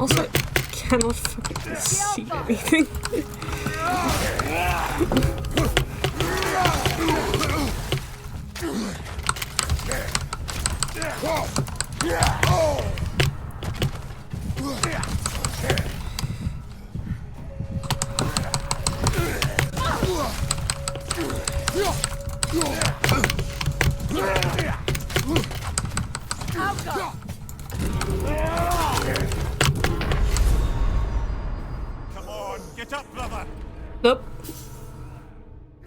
Also, cannot fucking see anything. Come on, get up, brother! Nope.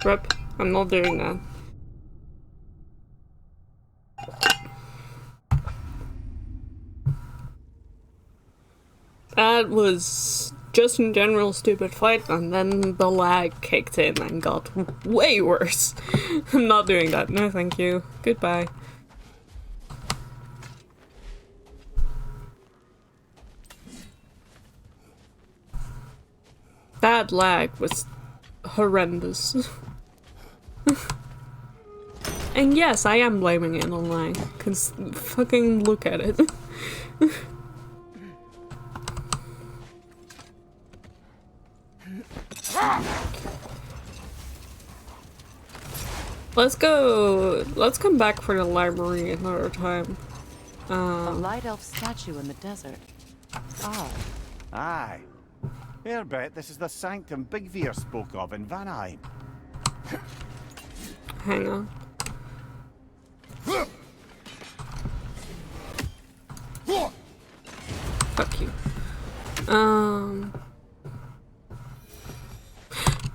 Rip. I'm not doing that. That was just in general stupid fight, and then the lag kicked in and got way worse. I'm not doing that. No, thank you. Goodbye. That lag was horrendous. And yes, I am blaming it on lag, cause fucking look at it. Let's come back for the library another time. A light elf statue in the desert. Ah, Aye. Here, bet this is the sanctum Bigveer spoke of in Vanheim. Hang on. Fuck you.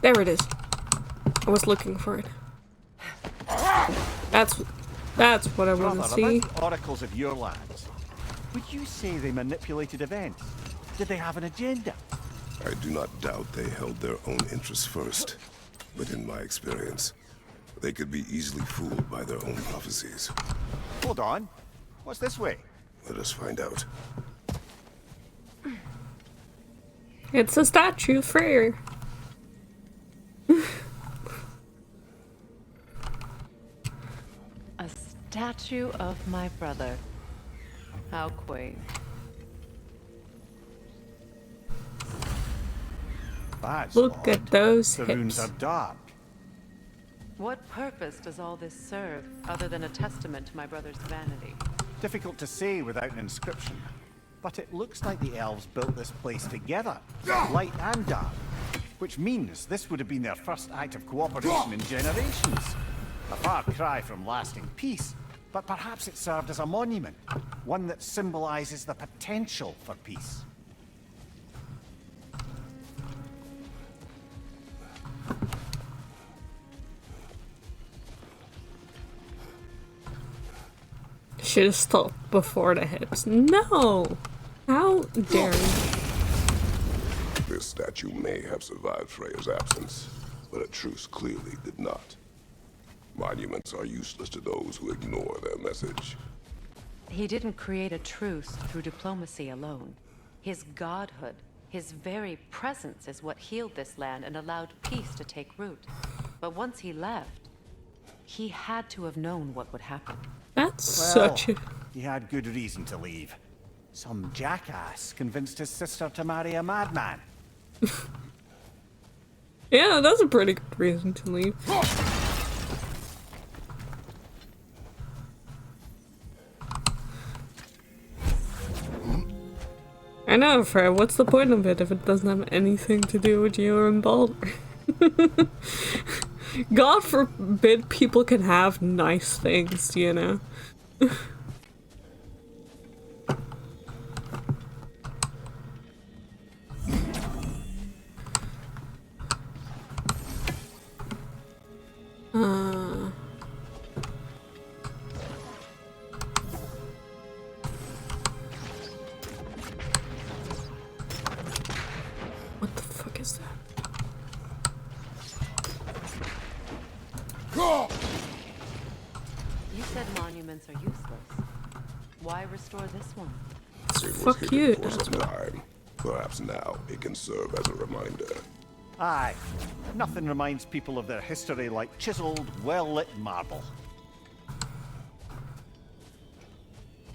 There it is. I was looking for it. That's what I want to Brother, see. about the oracles of your lands, would you say they manipulated events? Did they have an agenda? I do not doubt they held their own interests first. But in my experience, they could be easily fooled by their own prophecies. Hold on. What's this way? Let us find out. It's a statue of Freyr. A statue of my brother. How quaint. That's Look odd. at those The runes hips. are dark. What purpose does all this serve, other than a testament to my brother's vanity? Difficult to say without an inscription. But it looks like the elves built this place together, light and dark. Which means this would have been their first act of cooperation in generations. A far cry from lasting peace, but perhaps it served as a monument. One that symbolizes the potential for peace. Should have stopped before the hips. No! How dare you? This statue may have survived Freya's absence, but a truce clearly did not. Monuments are useless to those who ignore their message. He didn't create a truce through diplomacy alone. His godhood, his very presence is what healed this land and allowed peace to take root. But once he left, he had to have known what would happen. That's Well, such a... he had good reason to leave. Some jackass convinced his sister to marry a madman. Yeah, that's a pretty good reason to leave. I know, Fred, what's the point of it if it doesn't have anything to do with you and Baldur? God forbid people can have nice things, you know? What the fuck is that? You said monuments are useless. Why restore this one? It was Fuck hidden you, for some Desmond. time. Perhaps now it can serve as a reminder. Aye, nothing reminds people of their history like chiseled, well-lit marble.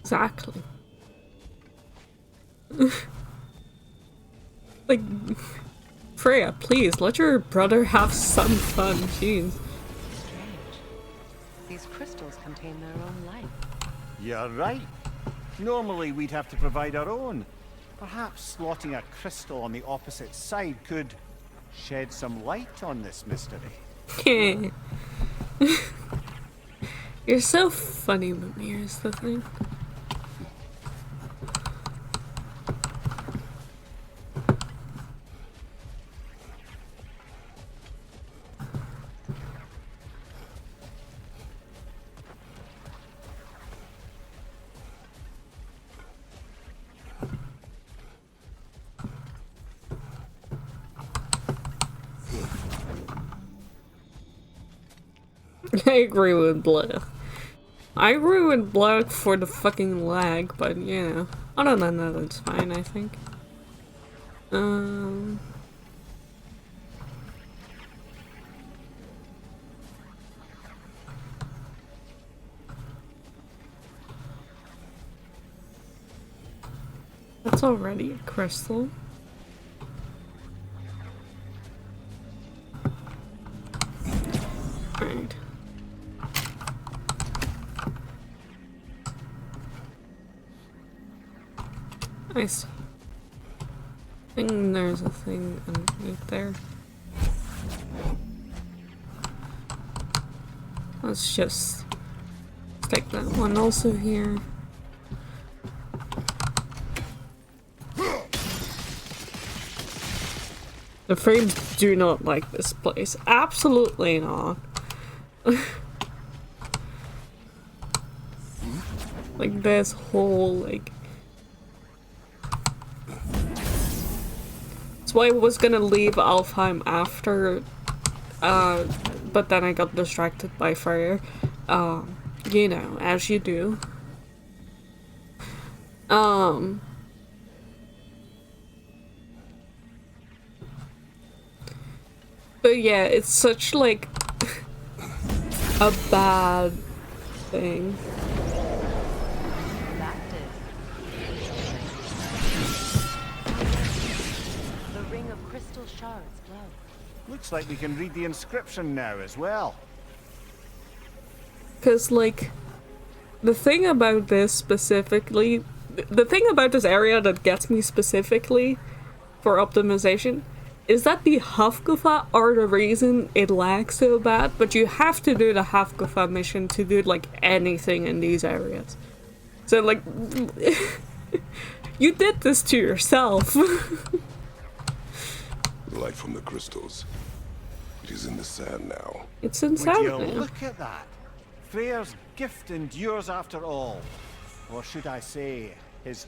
Exactly. Like, Freya, please, let your brother have some fun, jeez. Strange. These crystals contain their own life. You're right. Normally we'd have to provide our own. Perhaps slotting a crystal on the opposite side could shed some light on this mystery. You're so funny, Mimir, is the thing. I agree with Black. I agree with Black for the fucking lag, but you know, other than that, it's fine, I think. That's already a crystal. Right. I see. I think there's a thing underneath there. Let's just take that one also here. The frames do not like this place. Absolutely not. Like this whole, like... That's why I was gonna leave Alfheim after, but then I got distracted by fire. You know, as you do. But yeah, it's such like a bad thing. That did. The ring of crystal shards glow. Looks like we can read the inscription now as well. Because, like, the thing about this specifically, the thing about this area that gets me specifically for optimization is that the Hafgufa are the reason it lags so bad, but you have to do the Hafgufa mission to do, like, anything in these areas. So, like, you did this to yourself. Light from the crystals. It is in the sand now. It's Would insane. you look at that? Freyr's gift endures after all. Or should I say, his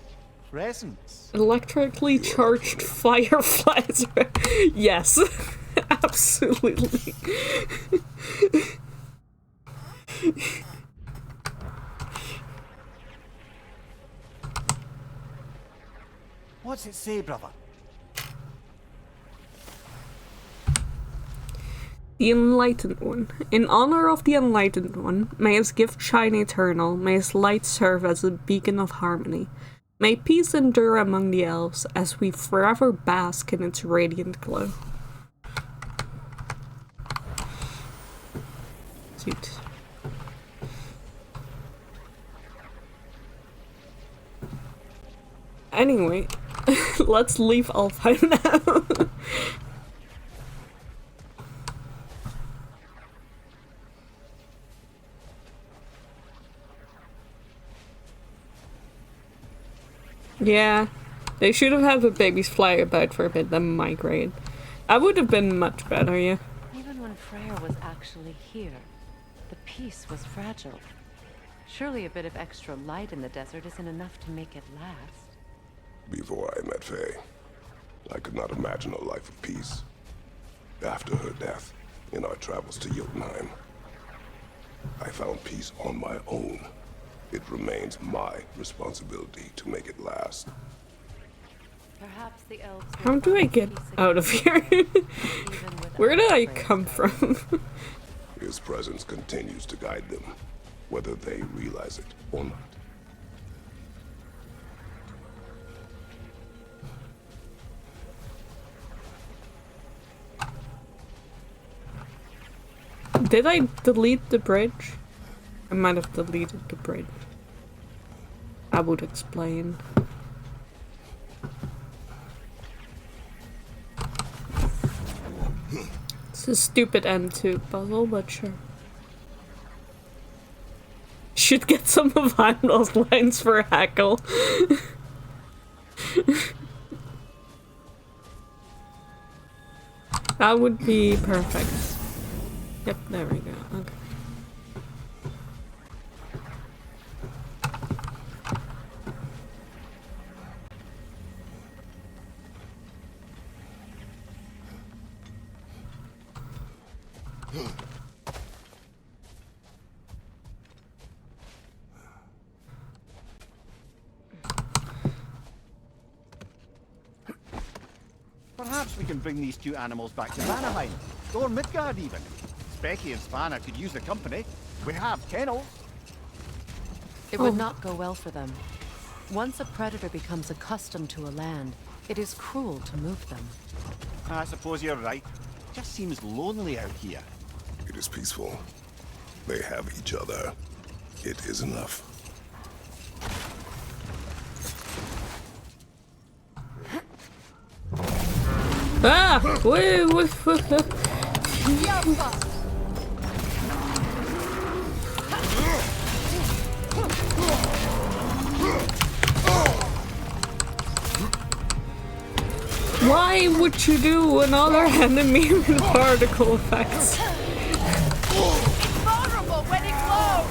presence? Electrically charged fireflies. Yes, absolutely. What's it say, brother? The Enlightened One. In honor of the Enlightened One, may his gift shine eternal, may his light serve as a beacon of harmony. May peace endure among the elves as we forever bask in its radiant glow. Sweet. Anyway, let's leave Alfheim now. Yeah, they should have had the babies fly about for a bit, then migrate. That would have been much better, yeah. Even when Freyr was actually here, the peace was fragile. Surely a bit of extra light in the desert isn't enough to make it last. Before I met Faye, I could not imagine a life of peace. After her death, in our travels to Jotunheim, I found peace on my own. It remains my responsibility to make it last. Perhaps the elves will How do I find get peace out of again, here? even Where did without I Freyr's come guidance. from? His presence continues to guide them, whether they realize it or not. Did I delete the bridge? I might have deleted the bridge. I would explain. It's a stupid end to a puzzle, but sure. Should get some of Heimdall's lines for Hackle. That would be perfect. Yep, there we go. Okay. Perhaps we can bring these two animals back to Vanaheim, or Midgard even. Becky and Svanna could use the company. We have kennels. It would not go well for them. Once a predator becomes accustomed to a land, it is cruel to move them. I suppose you're right. Just seems lonely out here. It is peaceful. They have each other. It is enough. Ah! Woo! Yappa! Why would you do another enemy with particle effects? Vulnerable when it glows!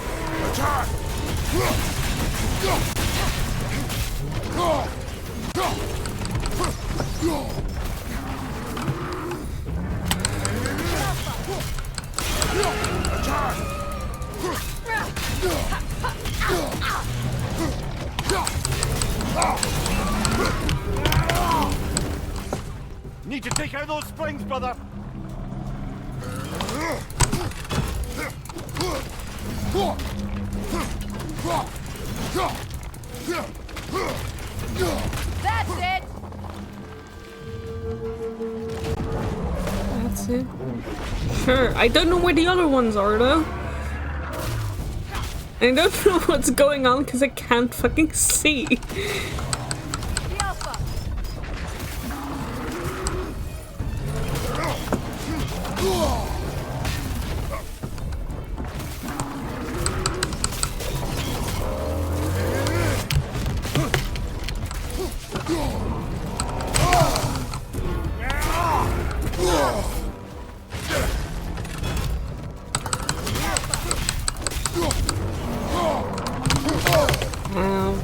Need to take out those springs, brother. That's it! That's it. Sure. I don't know where the other ones are though. I don't know what's going on because I can't fucking see. The Alpha! Ow.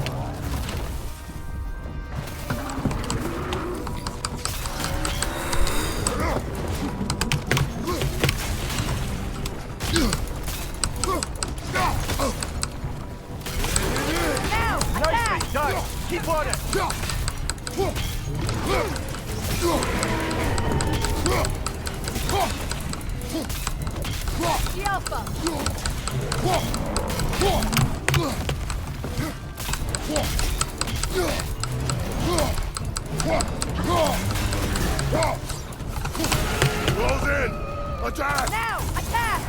Now! Attack! Nicely done! Keep on it! The Alpha! Close in! Attack! Now! Attack!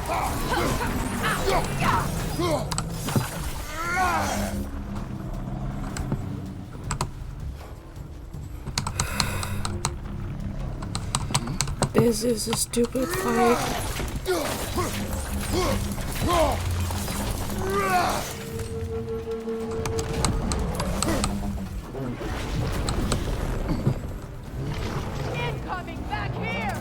This is a stupid fight. Incoming! Back here!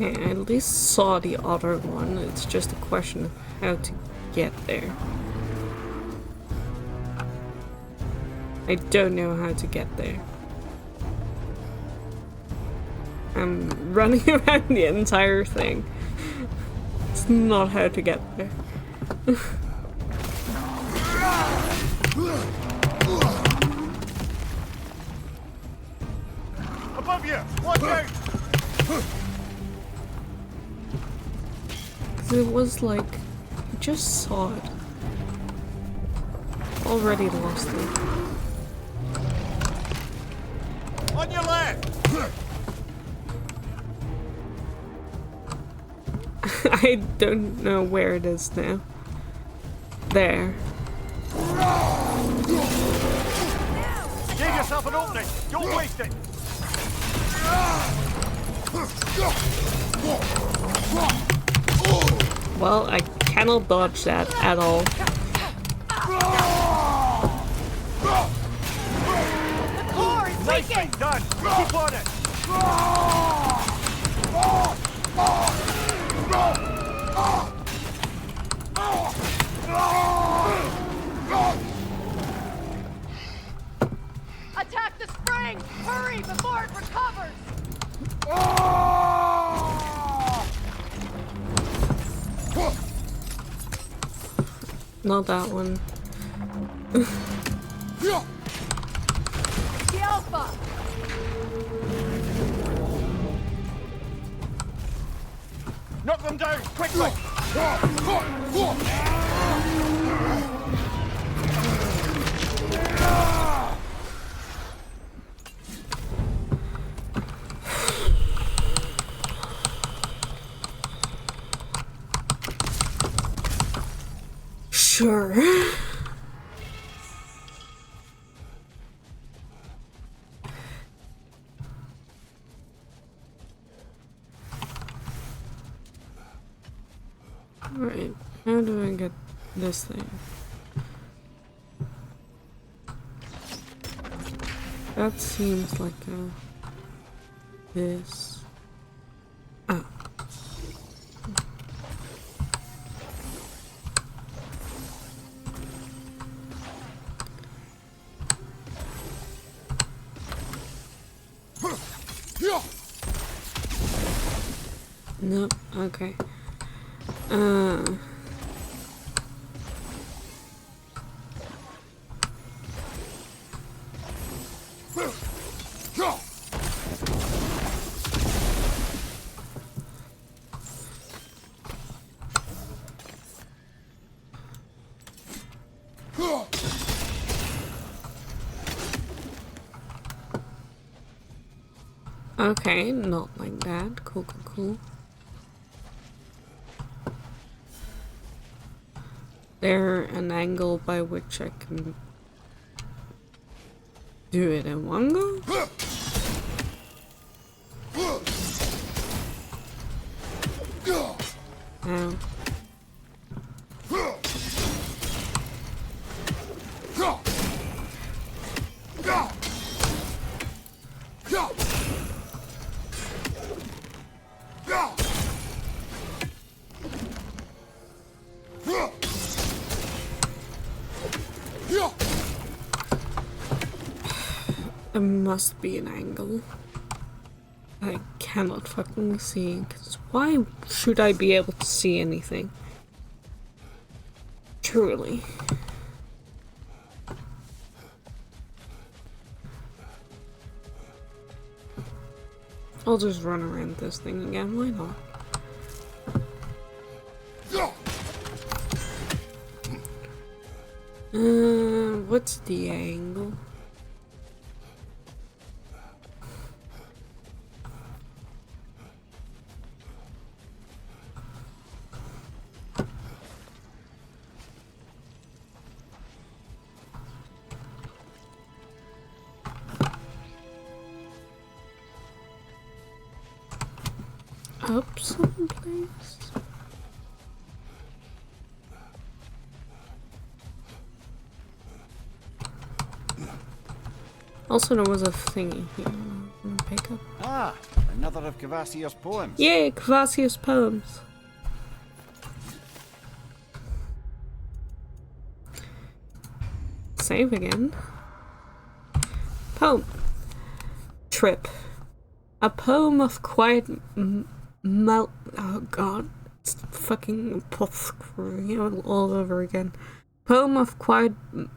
Okay, I at least saw the other one. It's just a question of how to get there. I don't know how to get there. I'm running around the entire thing. It's not how to get there. Above you! Watch out! 'Cause it was like, I just saw it. Already lost it. On your left! I don't know where it is now. There. Give yourself an opening! Don't waste it! Well, I cannot dodge that at all. The core is Nicely weakened! done! Keep on it! Attack the spring! Hurry before it recovers! Not that one. The Alpha! Knock them down! Quickly! Sure. Alright, how do I get this thing? That seems like this. Oh. Nope, okay. Okay, not like that. Cool, cool, cool. There an angle by which I can do it in one go? Ow. There must be an angle I cannot fucking see, because why should I be able to see anything? Truly. I'll just run around this thing again, why not? What's the angle? Up someplace? Also, there was a thingy here I'm gonna pick up. Ah, another of Kvasir's poems. Yay, Kvasir's poems. Save again. Poem. Trip. A poem of quiet oh god. It's fucking all over again. Poem of quiet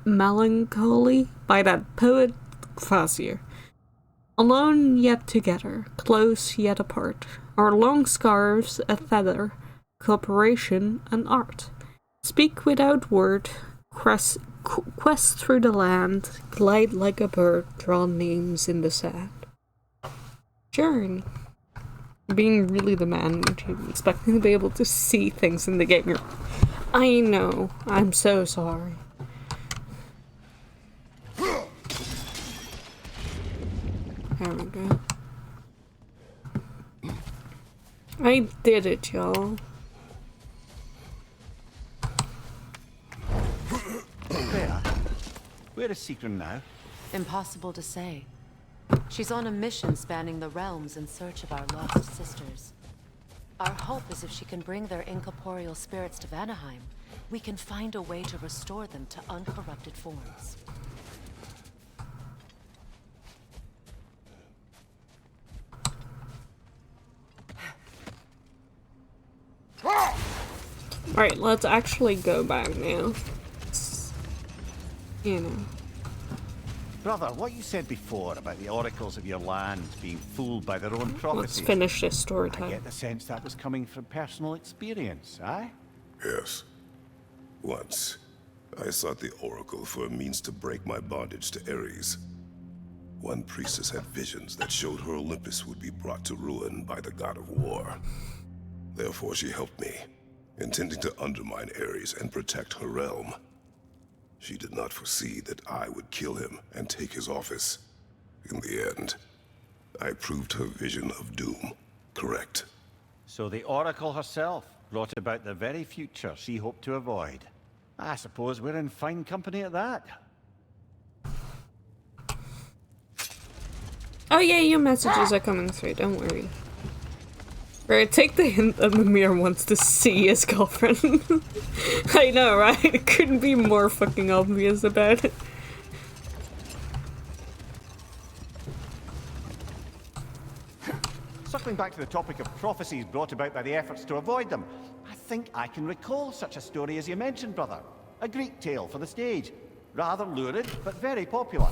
melancholy by that poet Kvasir. Alone yet together, close yet apart, our long scarves a feather, cooperation an art. Speak without word, quest through the land, glide like a bird, draw names in the sand. Journey. Being really the man to expecting to be able to see things in the game. I know. I'm so sorry. There we go. I did it, y'all. Where is Secret now? Impossible to say. She's on a mission spanning the realms in search of our lost sisters. Our hope is if she can bring their incorporeal spirits to Vanaheim, we can find a way to restore them to uncorrupted forms. Alright, let's actually go back now. You know. Brother, what you said before about the oracles of your land being fooled by their own Let's prophecies. finish this story I time. get the sense that was coming from personal experience, aye? Yes. Once, I sought the Oracle for a means to break my bondage to Ares. One priestess had visions that showed her Olympus would be brought to ruin by the god of war. Therefore she helped me, intending to undermine Ares and protect her realm. She did not foresee that I would kill him and take his office. In the end, I proved her vision of doom correct. So the Oracle herself brought about the very future she hoped to avoid. I suppose we're in fine company at that. Oh yeah, your messages are coming through, don't worry. Right, take the hint that Mimir wants to see his girlfriend. I know, right? It couldn't be more fucking obvious about it. Circling back to the topic of prophecies brought about by the efforts to avoid them, I think I can recall such a story as you mentioned, brother. A Greek tale for the stage. Rather lurid, but very popular.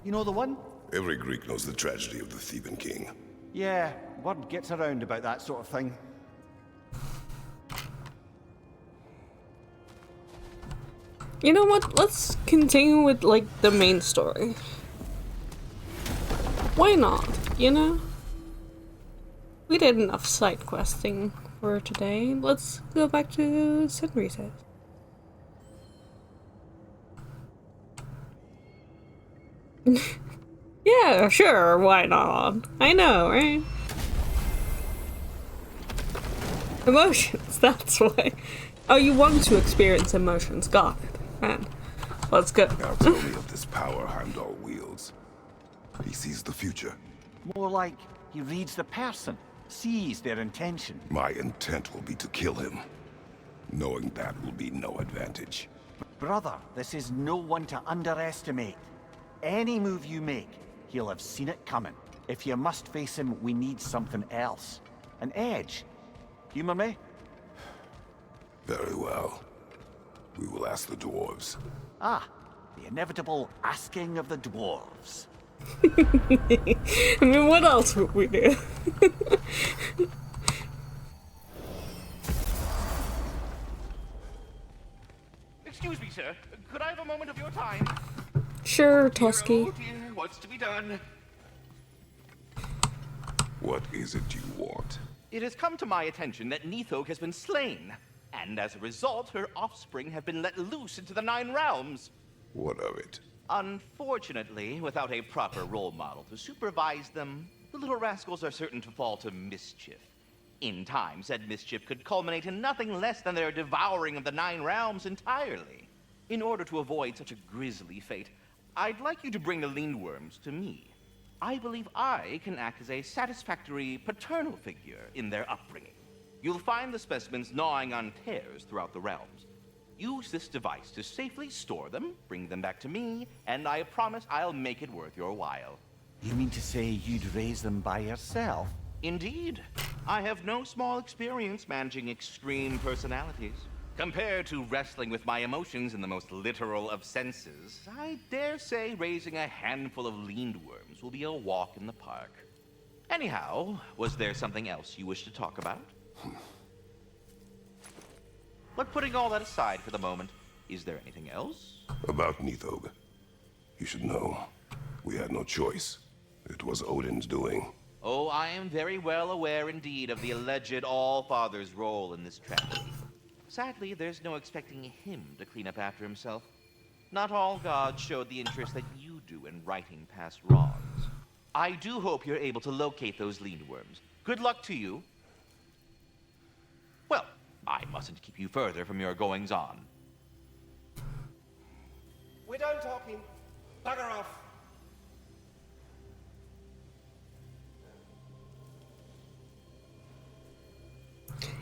You know the one? Every Greek knows the tragedy of the Theban king. Yeah, word gets around about that sort of thing. You know what? Let's continue with, like, the main story. Why not, you know? We did enough side questing for today. Let's go back to Sindri's house. Yeah, sure, why not? I know, right? Emotions, that's why. Oh, you want to experience emotions. Got it. Man, let's go. Now tell me of this power Heimdall wields. He sees the future. More like he reads the person, sees their intention. My intent will be to kill him. Knowing that will be no advantage. Brother, this is no one to underestimate. Any move you make, he'll have seen it coming. If you must face him, we need something else. An edge. Humor me? Very well. We will ask the dwarves. Ah, the inevitable asking of the dwarves. I mean, what else would we do? Excuse me, sir. Could I have a moment of your time? Sure, Dear, Toski. oh dear, what's to be done? What is it you want? It has come to my attention that Nithog has been slain, and as a result, her offspring have been let loose into the Nine Realms. What of it? Unfortunately, without a proper role model to supervise them, the little rascals are certain to fall to mischief. In time, said mischief could culminate in nothing less than their devouring of the Nine Realms entirely. In order to avoid such a grisly fate, I'd like you to bring the Lindworms to me. I believe I can act as a satisfactory paternal figure in their upbringing. You'll find the specimens gnawing on tears throughout the realms. Use this device to safely store them, bring them back to me, and I promise I'll make it worth your while. You mean to say you'd raise them by yourself? Indeed. I have no small experience managing extreme personalities. Compared to wrestling with my emotions in the most literal of senses, I dare say raising a handful of Lindworms will be a walk in the park. Anyhow, was there something else you wish to talk about? But putting all that aside for the moment, is there anything else? About Nithog. You should know. We had no choice. It was Odin's doing. Oh, I am very well aware indeed of the alleged All-Father's role in this tragedy. Sadly, there's no expecting him to clean up after himself. Not all gods showed the interest that you do in righting past wrongs. I do hope you're able to locate those Lindworms. Good luck to you. Well, I mustn't keep you further from your goings-on. We're done talking. Bugger off.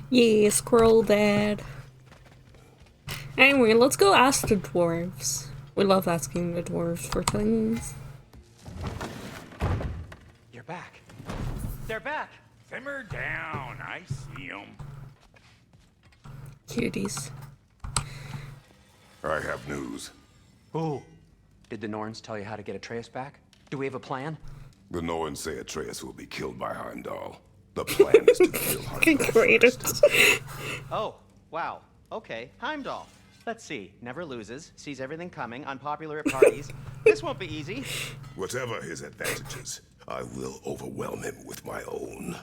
Yeah, Squirrel Dad. Anyway, let's go ask the dwarves. We love asking the dwarves for things. You're back. They're back. Simmer down. I see 'em. Cuties. I have news. Oh. Did the Norns tell you how to get Atreus back? Do we have a plan? The Norns say Atreus will be killed by Heimdall. The plan is to kill Heimdall Greatest. first. Oh, wow. Okay, Heimdall. Let's see. Never loses, sees everything coming, unpopular at parties. This won't be easy. Whatever his advantages, I will overwhelm him with my own.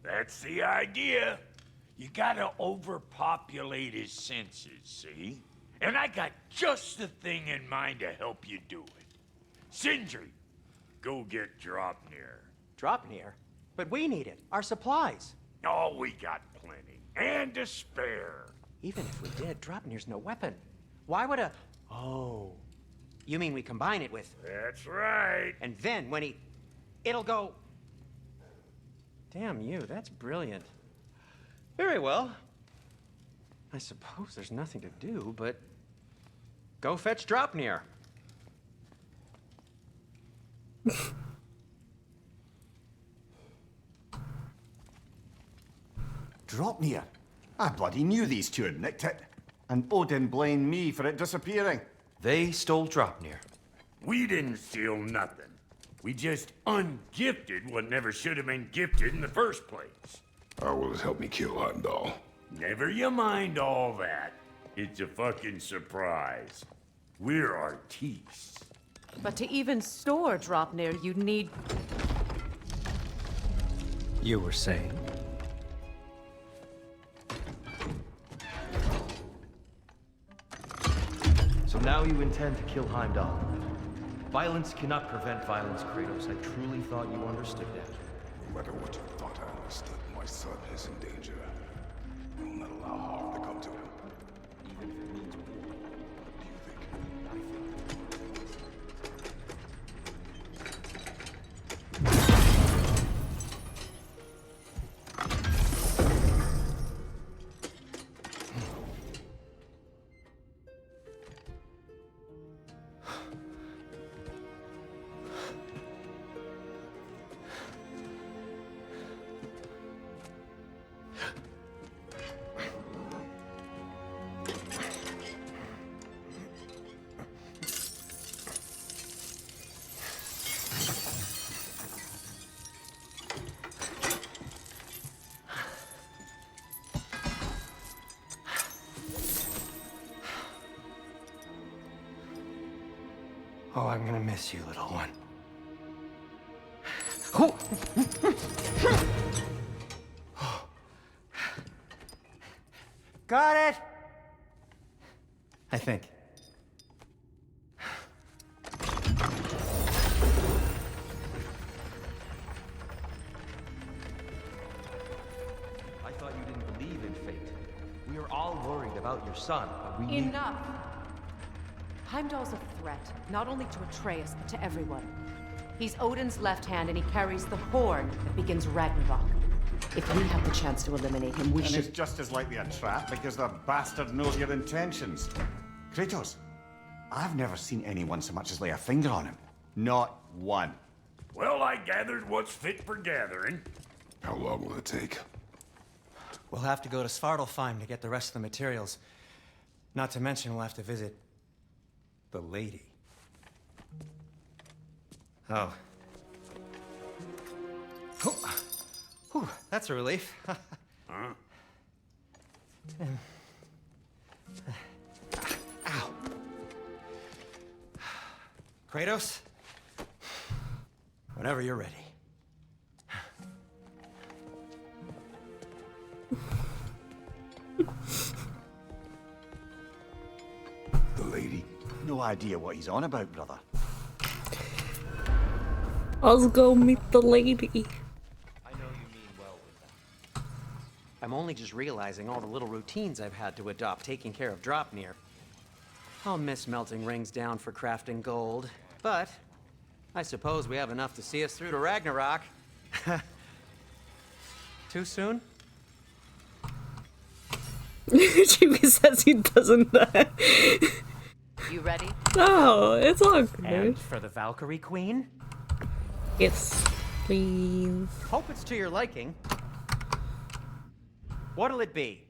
That's the idea. You gotta overpopulate his senses, see? And I got just the thing in mind to help you do it. Sindri, go get Dropnir. Dropnir? But we need it. Our supplies. Oh, we got plenty. And to spare. Even if we did, Dropnir's no weapon. Why would a... Oh. You mean we combine it with... That's right. And then when he... It'll go... Damn you, that's brilliant. Very well. I suppose there's nothing to do, but... Go fetch Dropnir. Dropnir? I bloody knew these two had nicked it. And Odin blamed me for it disappearing. They stole Dropnir. We didn't steal nothing. We just ungifted what never should have been gifted in the first place. How will it help me kill Heimdall? Never you mind all that. It's a fucking surprise. We're artistes. But to even store Dropnir, you'd need... You were saying? So now you intend to kill Heimdall. Violence cannot prevent violence, Kratos. I truly thought you understood that. No matter what you thought I understood, my son is in danger. I will not allow harm to come to him. Even if it means war. What do you think? Oh, I'm gonna miss you, little one. Got it! I think. I thought you didn't believe in fate. We are all worried about your son, but we need... Enough! Heimdall's a threat, not only to Atreus, but to everyone. He's Odin's left hand, and he carries the horn that begins Ragnarok. If we have the chance to eliminate him, we And should... it's just as likely a trap because the bastard knows your intentions. Kratos, I've never seen anyone so much as lay a finger on him. Not one. Well, I gathered what's fit for gathering. How long will it take? We'll have to go to Svartalfheim to get the rest of the materials. Not to mention we'll have to visit the lady. Oh. Whew, that's a relief. Huh? Ow. Kratos? Whenever you're ready. The lady? No idea what he's on about, brother. Let's go meet the lady. I know you mean well with them. I'm only just realizing all the little routines I've had to adopt taking care of Dropnir. I'll miss melting rings down for crafting gold, but I suppose we have enough to see us through to Ragnarok. Too soon? Jimmy says he doesn't know. You ready? No, it's all good. And for the Valkyrie Queen? Yes, please. Hope it's to your liking. What'll it be?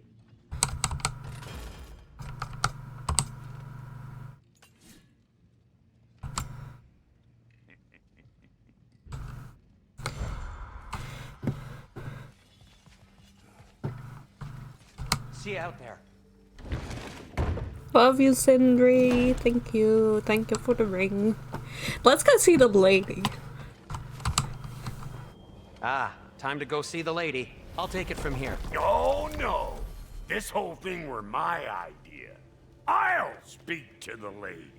See you out there. Love you, Sindri. Thank you. Thank you for the ring. Let's go see the lady. Ah, time to go see the lady. I'll take it from here. Oh, no. This whole thing were my idea. I'll speak to the lady.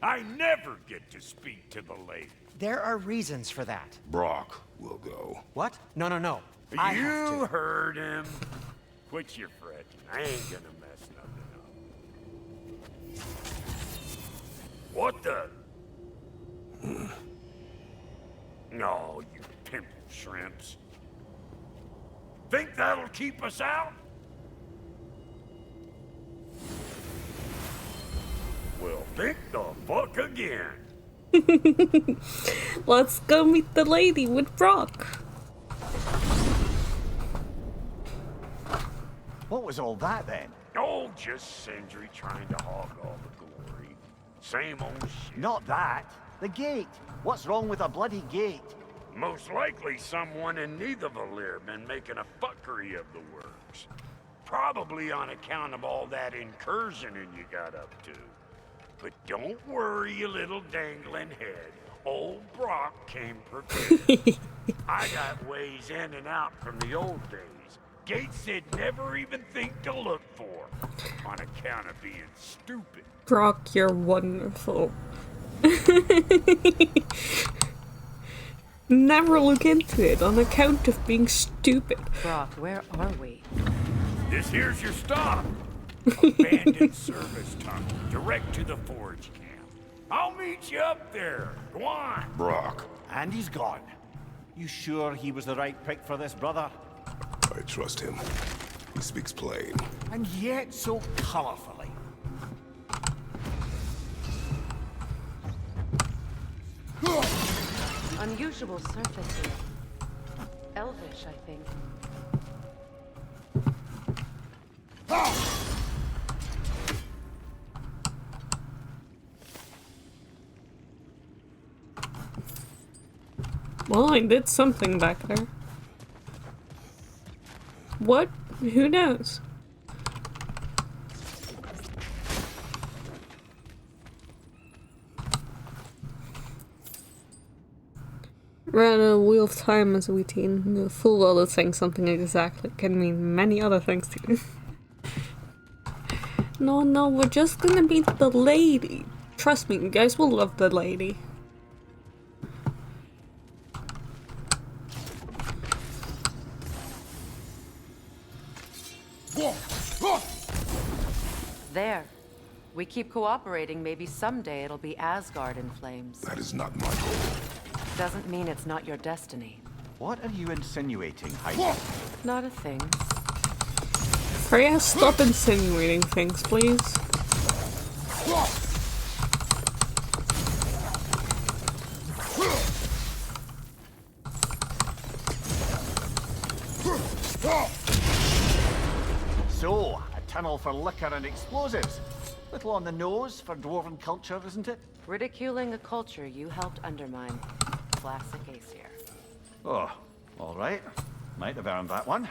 I never get to speak to the lady. There are reasons for that. Brock will go. What? No, no, no. I have You to. heard him. Quit your fretting. I ain't gonna mess nothing up. What the? No, you pimple shrimps. Think that'll keep us out? Well, think the fuck again. Let's go meet the lady with Brock. What was all that then? Oh, just Sindri trying to hog all the glory. Same old shit. Not that. The gate. What's wrong with a bloody gate? Most likely someone in Nidavellir been making a fuckery of the works. Probably on account of all that incursioning you got up to. But don't worry, you little dangling head. old Brock came prepared. I got ways in and out from the old days. Gates they'd never even think to look for, on account of being stupid. Brock, you're wonderful. Never look into it on account of being stupid. Brock, where are we? This here's your stop. Abandoned service tunnel, direct to the forge camp. I'll meet you up there. Go on. Brock, And he's gone. You sure he was the right pick for this, brother? I trust him. He speaks plain. And yet so colorfully. Unusual surface here. Elvish, I think. Well, I did something back there. What? Who knows? Rather, a wheel of time as a routine. The full well of saying something exactly can mean many other things too. No, we're just gonna beat the lady. Trust me, you guys will love the lady. There. We keep cooperating, maybe someday it'll be Asgard in flames. That is not my goal. Doesn't mean it's not your destiny. What are you insinuating, Heidi? Not a thing. Freya, stop insinuating things, please. So, a tunnel for liquor and explosives. Little on the nose for dwarven culture, isn't it? Ridiculing a culture you helped undermine. Classic Aesir. Oh, all right. Might have earned that one.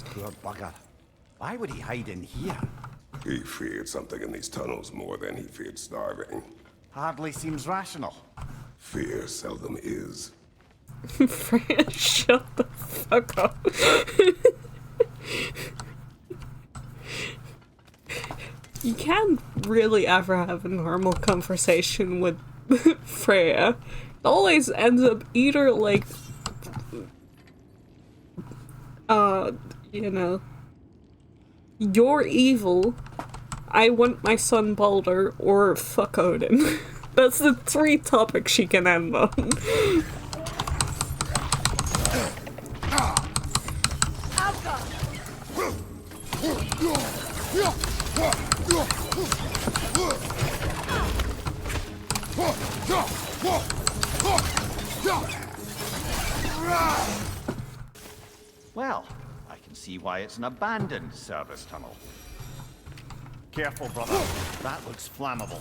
Poor bugger. Why would he hide in here? He feared something in these tunnels more than he feared starving. Hardly seems rational. Fear seldom is. Freya, shut the fuck up. You can't really ever have a normal conversation with Freya. It always ends up either like, you know, you're evil, I want my son Baldur, or fuck Odin. That's the three topics she can end on. Well, I can see why it's an abandoned service tunnel. Careful, brother. That looks flammable.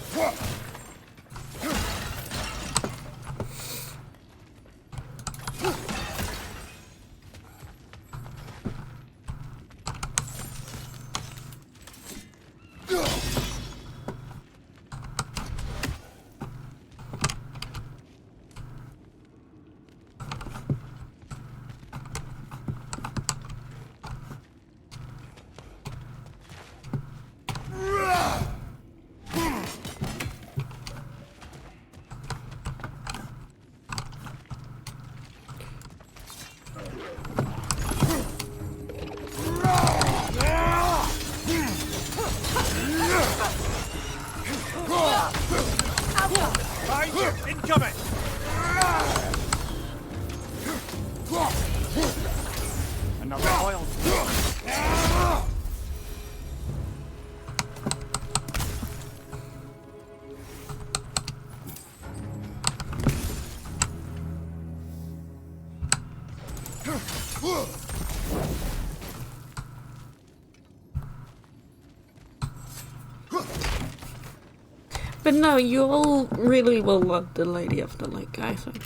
Incoming! Another oil spill. But no, you all really will love the Lady of the Lake, I think.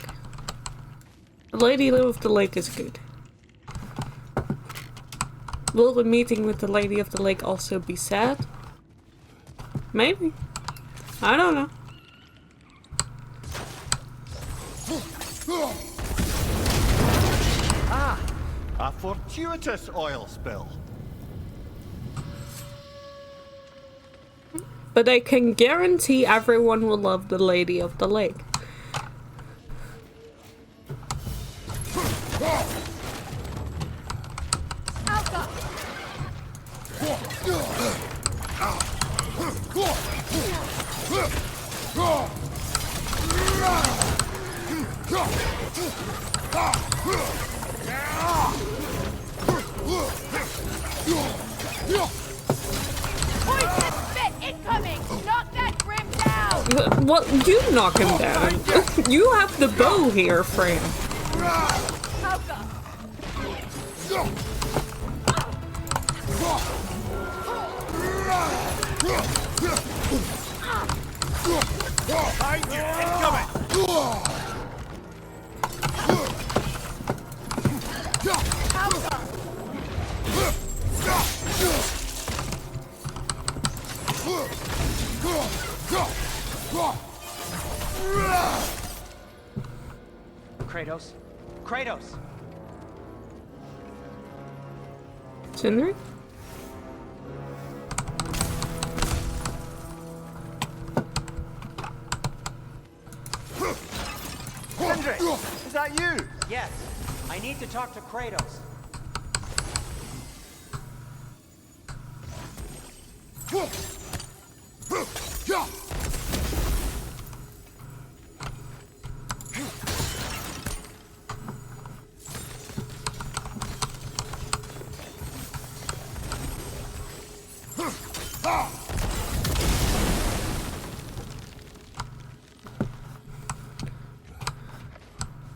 The Lady of the Lake is good. Will the meeting with the Lady of the Lake also be sad? Maybe. I don't know. Ah, a fortuitous oil spill. But I can guarantee everyone will love the Lady of the Lake. Poison spit incoming! Knock that grim down! What? You knock him down. You have the bow here, Fran. Hauka! Behind you, incoming! Kratos? Kratos! Sindri? Sindri, is that you? Yes, I need to talk to Kratos.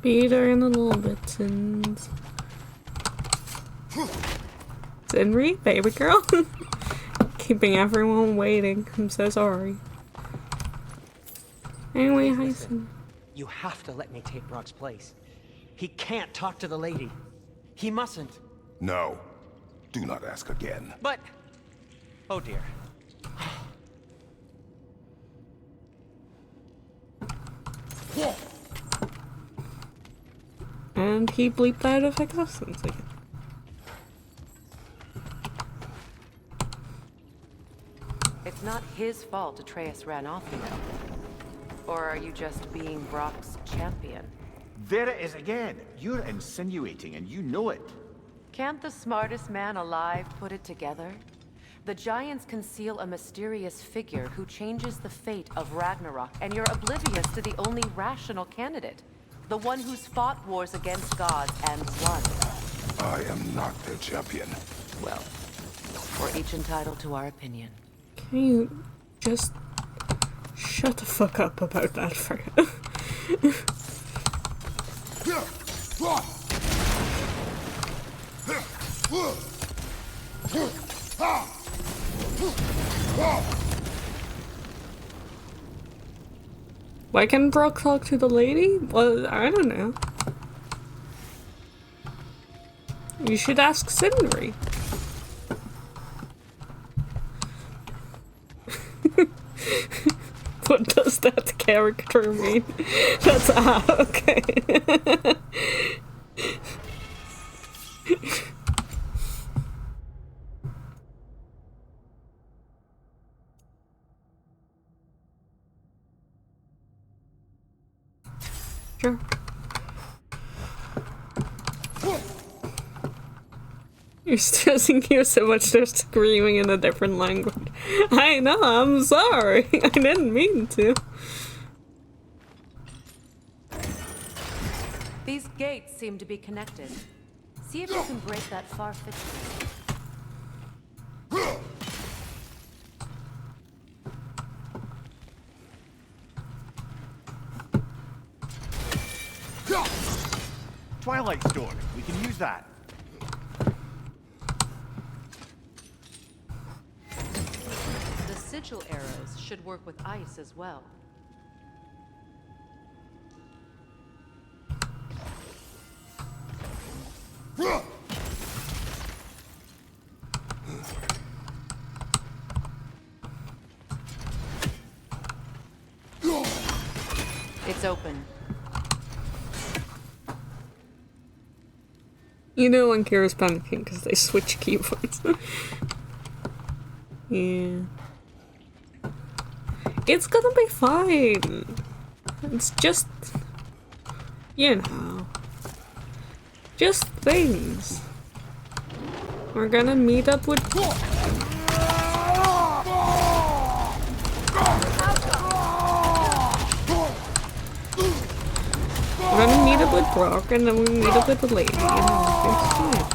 Peter in a little bit, Sins. Sindri, baby girl. Keeping everyone waiting. I'm so sorry. Anyway, hi, Sindri. You have to let me take Brock's place. He can't talk to the lady. He mustn't. No. Do not ask again. But... Oh dear. And he bleeped out of existence again. It's not his fault Atreus ran off, you know. Or are you just being Brock's champion? There it is again. You're insinuating and you know it. Can't the smartest man alive put it together? The Giants conceal a mysterious figure who changes the fate of Ragnarok, and you're oblivious to the only rational candidate. The one who's fought wars against gods and won. I am not their champion. Well, we're each entitled to our opinion. Can you just shut the fuck up about that for Why can't Brock talk to the lady? Well, I don't know. You should ask Sindri. What does that character mean? That's okay. Sure. You're stressing here so much they're screaming in a different language. I know, I'm sorry. I didn't mean to. These gates seem to be connected. See if you can break that far fixture. Twilight Stone. We can use that. The sigil arrows should work with ice as well. It's open. You know when Kira's panicking because they switch keyboards. Yeah. It's gonna be fine. It's just... you know. Just things. We're gonna meet up with... We're gonna meet up with Brock and then we meet up with the lady and everything's fine.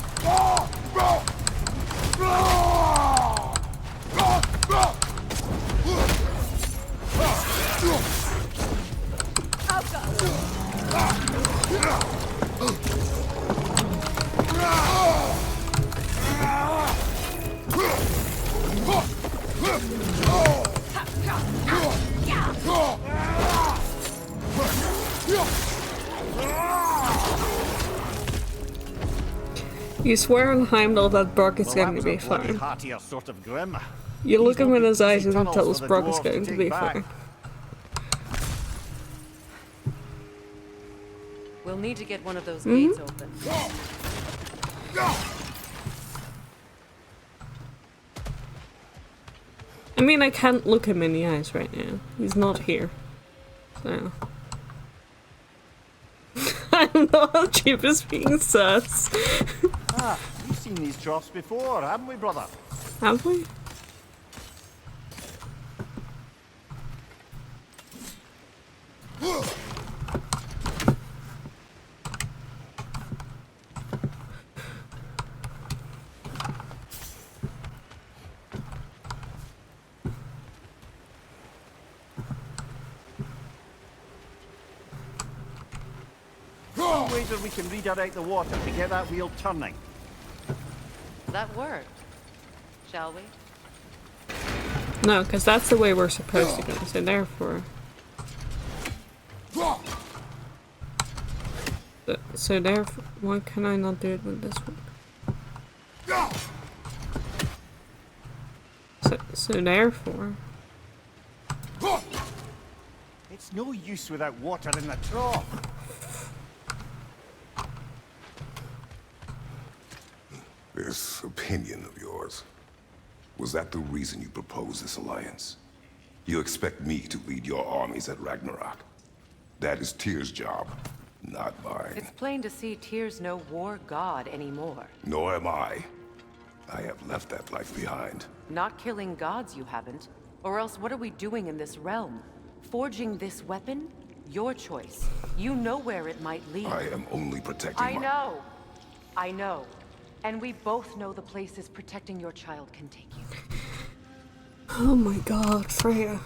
You swear on Heimdall that Brock is going to be fine. Sort of grim. You look him in his eyes and tell us Brock is going to be fine. We'll need to get one of those gates open. I mean, I can't look him in the eyes right now. He's not here. So... I'm not cheap as being sus. We've seen these troughs before, haven't we, brother? Have we? Ways that we can redirect the water to get that wheel turning. That worked. Shall we? No, because that's the way we're supposed to go, so therefore... So therefore... Why can I not do it with this one? So therefore... It's no use without water in the trough. This opinion of yours, was that the reason you proposed this alliance? You expect me to lead your armies at Ragnarok? That is Tyr's job, not mine. It's plain to see Tyr's no war god anymore. Nor am I. I have left that life behind. Not killing gods, you haven't. Or else what are we doing in this realm? Forging this weapon? Your choice. You know where it might lead. I am only protecting I know. I know. And we both know the places protecting your child can take you. Oh my god, Freya.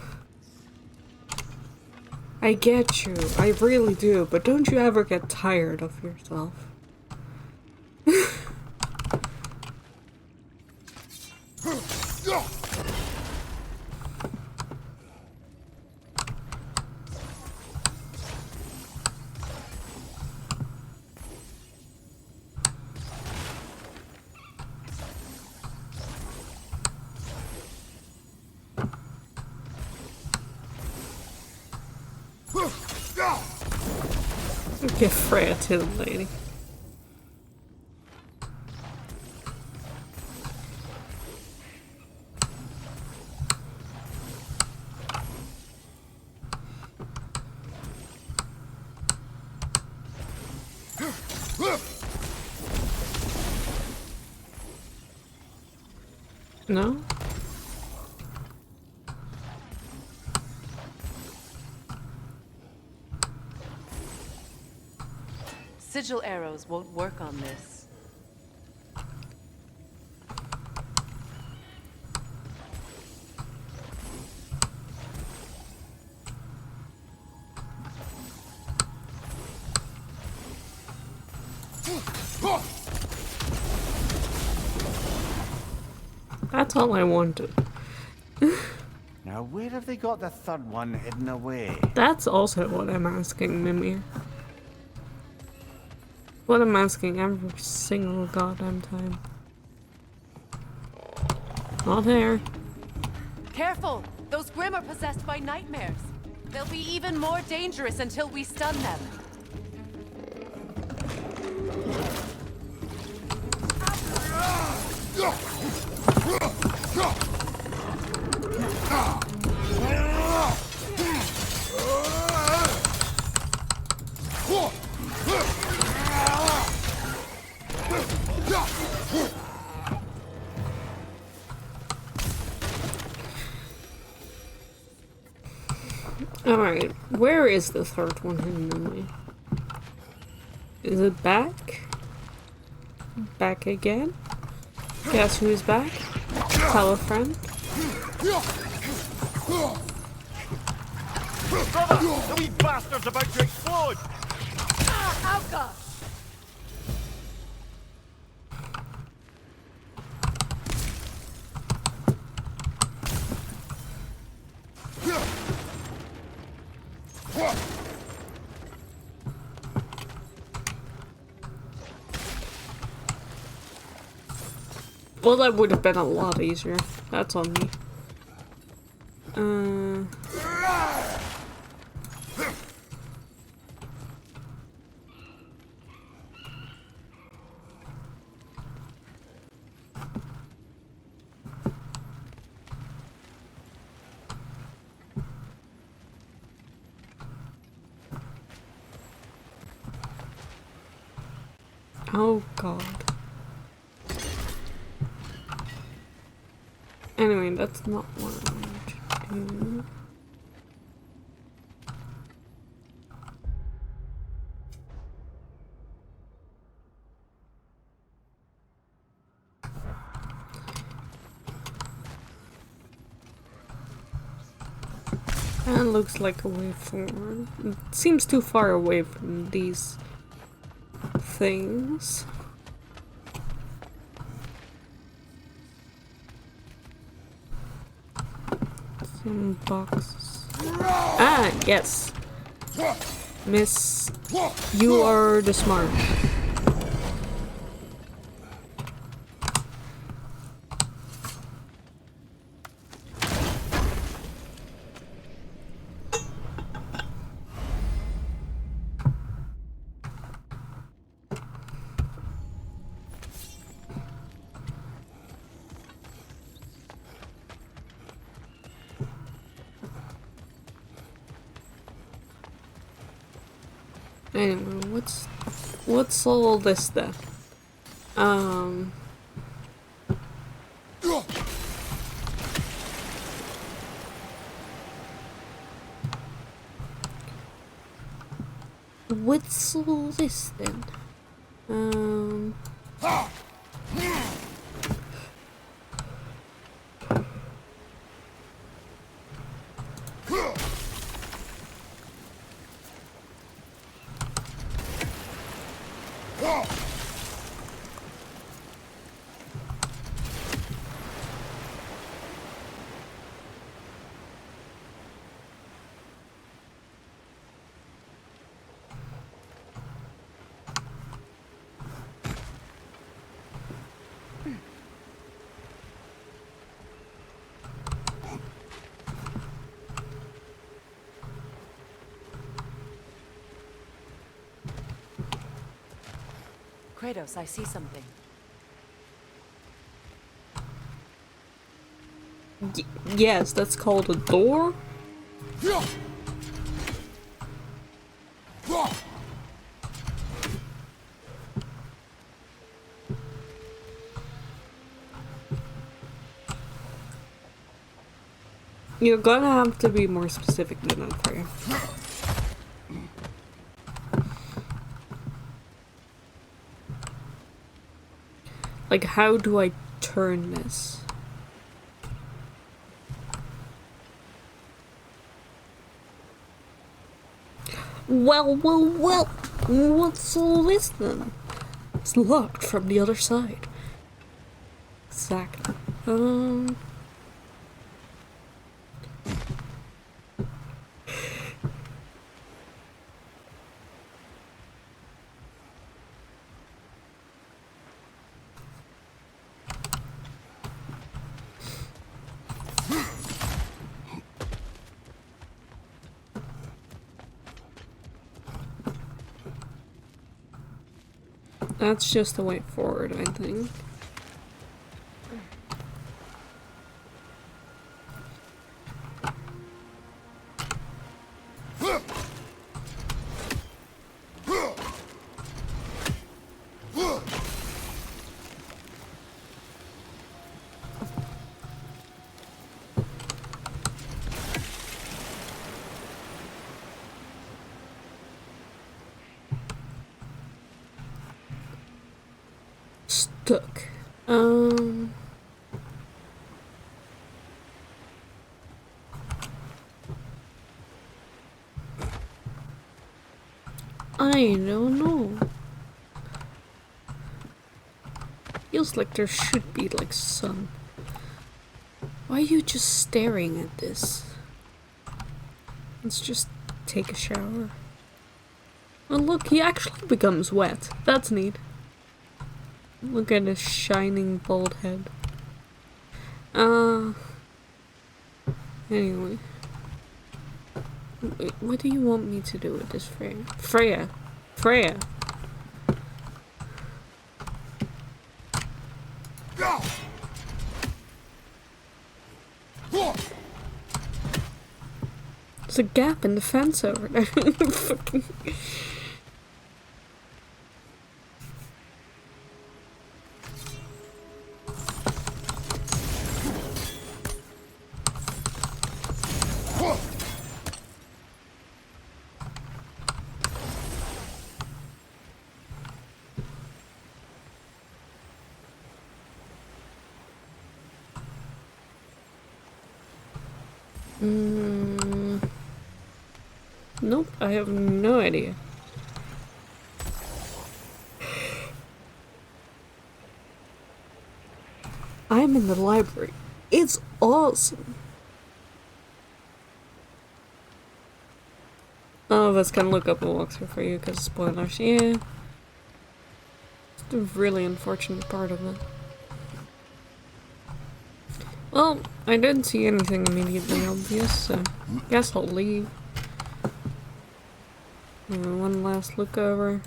I get you, I really do, but don't you ever get tired of yourself? Give Freya to the lady. No? Sigil arrows won't work on this. That's all I wanted. Now, where have they got the third one hidden away? That's also what I'm asking, Mimir. What I'm asking every single goddamn time. Not here. Careful! Those Grimm are possessed by nightmares. They'll be even more dangerous until we stun them. Alright, where is the third one hidden away? Is it back? Back again? Guess who is back? Tell a friend. Brother, the wee bastard's about to explode! Ah, Alka! Well, that would have been a lot easier. That's on me. Oh god. Anyway, that's not what I wanted to do. That looks like a way forward. It seems too far away from these things. Some boxes. Ah, yes. Miss, you are the smart. Anyway, what's all this then? What's all this then? Kratos, I see something. Yes, that's called a door? You're gonna have to be more specific than that, Freya. Like, how do I turn this? Well, what's all this then? It's locked from the other side. Exactly. That's just the way forward, I think. stuck. I don't know. Feels like there should be like sun. Why are you just staring at this? Let's just take a shower. Oh look, he actually becomes wet. That's neat. Look at his shining bald head. Anyway. Wait, what do you want me to do with this, Freya? Freya! Freya! There's a gap in the fence over there. Nope, I have no idea. I'm in the library. It's awesome. None of us can look up a walkthrough for you because of spoilers. Yeah. It's the really unfortunate part of it. Well, I didn't see anything immediately obvious, so guess I'll leave. One last look over.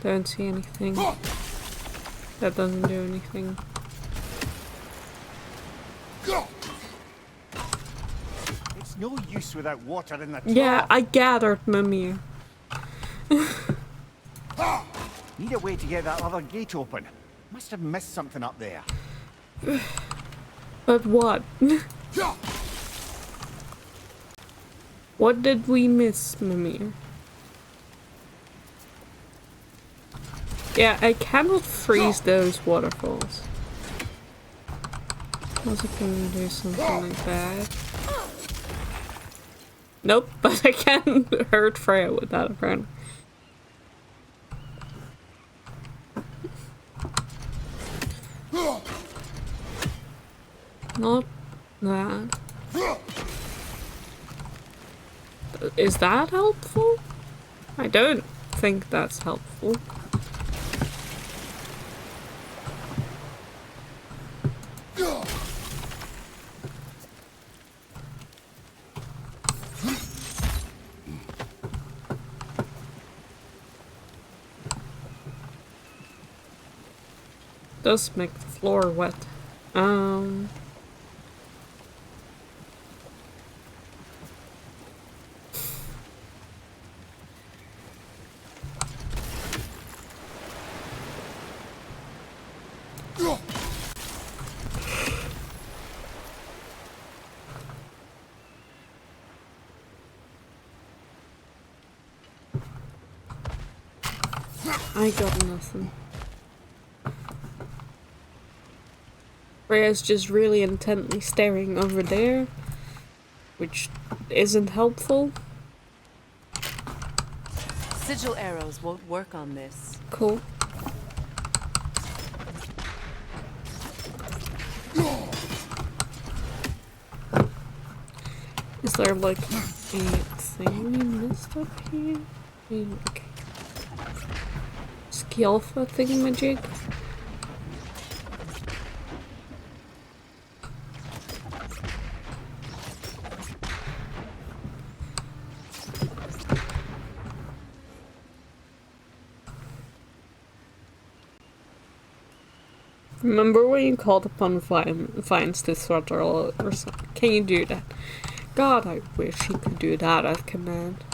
Don't see anything. That doesn't do anything. It's no use without water in the Yeah, trough. I gathered, Mummy. Need a way to get that other gate open. Must have missed something up there. But what? What did we miss, Mimir? Yeah, I cannot freeze those waterfalls. Was I gonna do something like that? Nope, but I can hurt Freya with that apparently. Not that. Is that helpful? I don't think that's helpful. Does make the floor wet. I got nothing. Freya's just really intently staring over there, which isn't helpful. Sigil arrows won't work on this. Cool. Is there like a thing we missed up here? Okay. Skilfa thingamajig? Remember when you called upon Vines to throttle or something? Can you do that? God, I wish he could do that at command.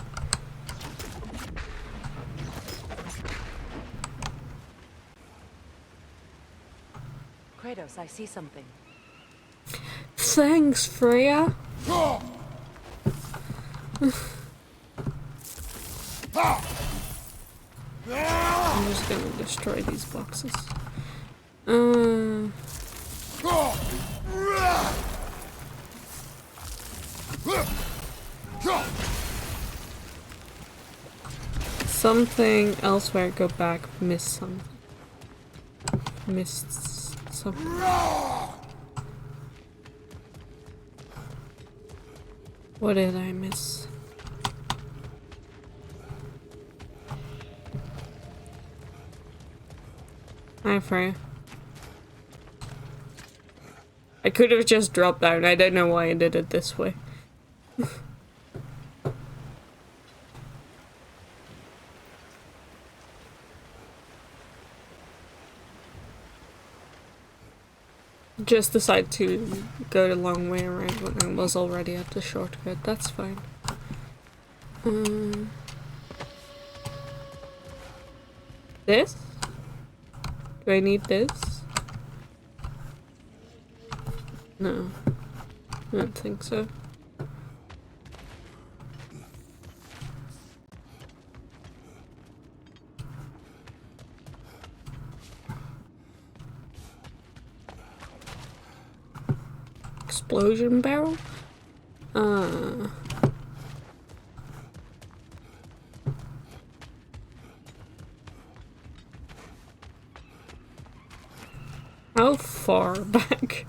Kratos, I see something. Thanks, Freya. I'm just gonna destroy these boxes. Something elsewhere, go back, miss something. Missed something. What did I miss? Hi, Freya. I could have just dropped down. I don't know why I did it this way. Just decided to go the long way around when I was already at the shortcut. That's fine. This? Do I need this? No. I don't think so. Explosion barrel? How far back?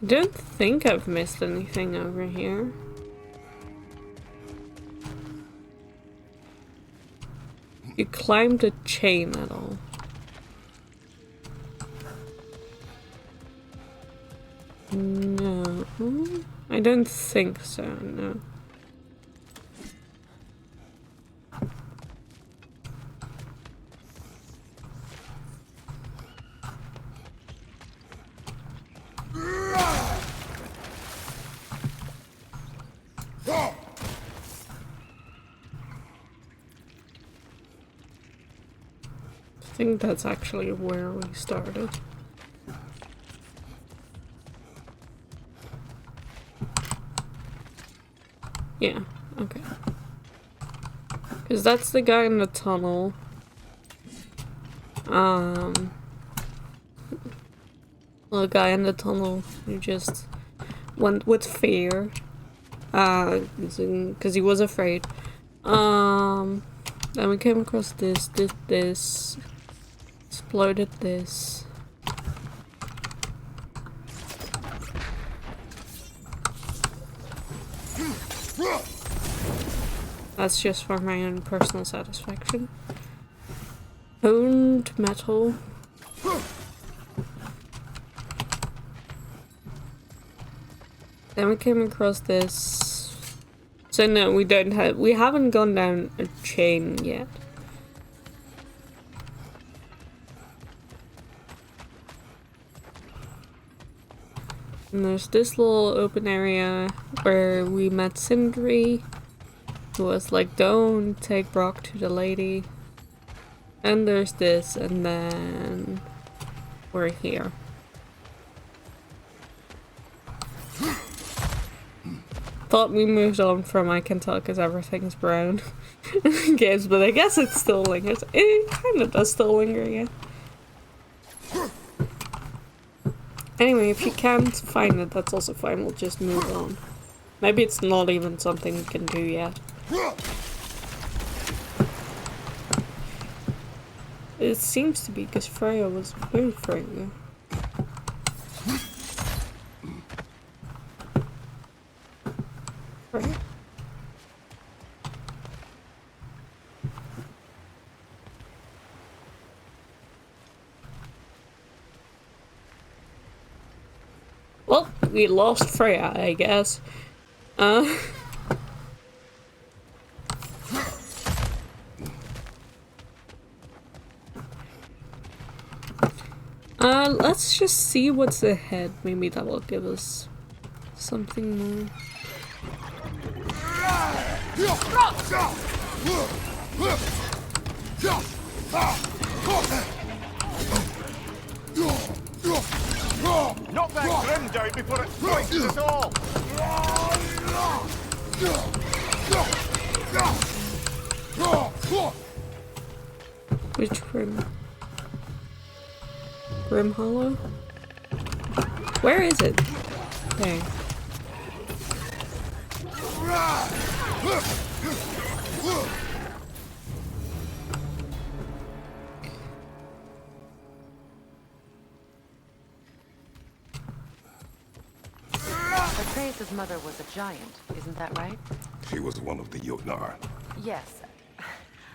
I don't think I've missed anything over here. You climbed a chain at all? No. I don't think so, no. I think that's actually where we started. Yeah, okay. Because that's the guy in the tunnel. The guy in the tunnel who just went with fear. Because he was afraid. Then we came across this, exploded this. That's just for my own personal satisfaction. Honed metal. Then we came across this. So no, we haven't gone down a chain yet. And there's this little open area where we met Sindri, who was like, don't take Brock to the lady. And there's this, and then we're here. Thought we moved on from I can tell because everything's brown games, but I guess it still lingers. It kind of does still linger, yeah. Anyway, if you can't find it, that's also fine. We'll just move on. Maybe it's not even something we can do yet. It seems to be because Freya was very Freya. Freya? Well, we lost Freya, I guess. Let's just see what's ahead. Maybe that will give us something more. Knock that grim down before it slices us all! Which Grim? Grim Hollow? Where is it? There. Atreus' mother was a giant, isn't that right? She was one of the Jotnar. Yes.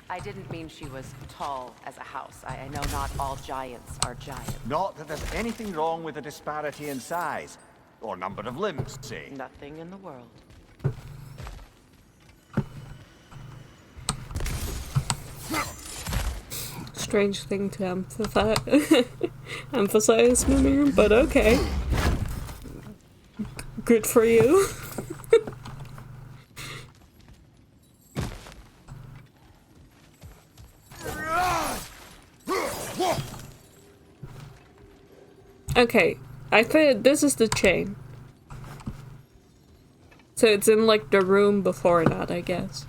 I didn't mean she was tall as a house. I know not all giants are giants. Not that there's anything wrong with the disparity in size. Or number of limbs, say. Nothing in the world. Strange thing to emphasize, Mimir, but okay. Good for you. Okay, I think this is the chain. So it's in like the room before that, I guess.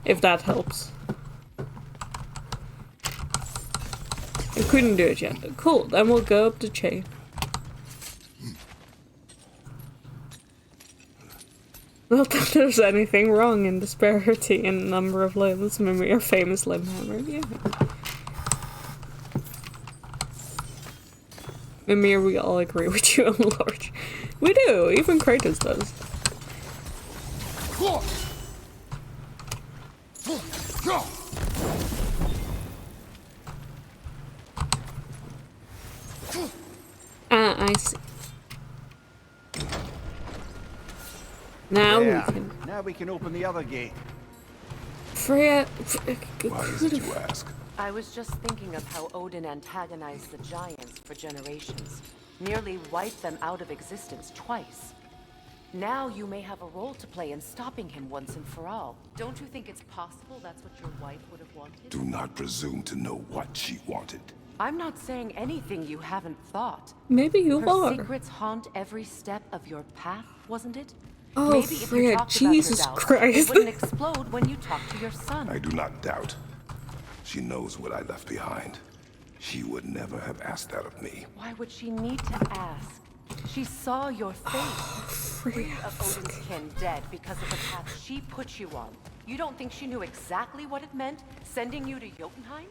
If that helps. I couldn't do it yet. Cool, then we'll go up the chain. Not that there's anything wrong in disparity in number of limbs. Mimir, famous limb hammer, yeah. Mimir, we all agree with you on large. We do, even Kratos does. I see. Now we can. Now we can open the other gate. Freya. Why is it you ask? I was just thinking of how Odin antagonized the giants for generations. Nearly wiped them out of existence twice. Now you may have a role to play in stopping him once and for all. Don't you think it's possible that's what your wife would have wanted? Do not presume to know what she wanted. I'm not saying anything you haven't thought. Maybe you Her are. secrets haunt every step of your path, wasn't it? Oh, Maybe if you Freya, talked Jesus about your doubts, Christ. it wouldn't explode when you talk to your son. I do not doubt. She knows what I left behind. She would never have asked that of me. Why would she need to ask? She saw your face. Three of Odin's kin dead because of the path she put you on. You don't think she knew exactly what it meant, sending you to Jotunheim?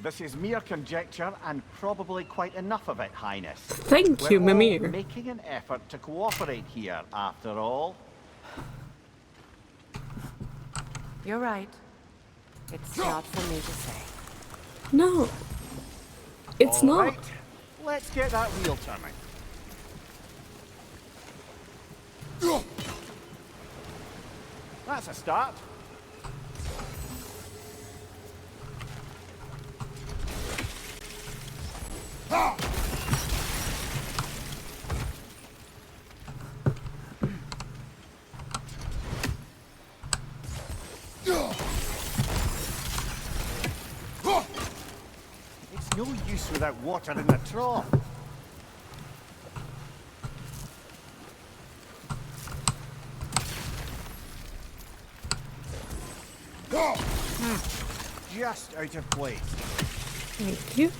This is mere conjecture, and probably quite enough of it, Highness. Thank you, We're all Mimir. making an effort to cooperate here, after all. You're right. It's not for me to say. No. It's not. Right, let's get that wheel turning. That's a start. It's no use without water in the trough. Just out of place. Thank you.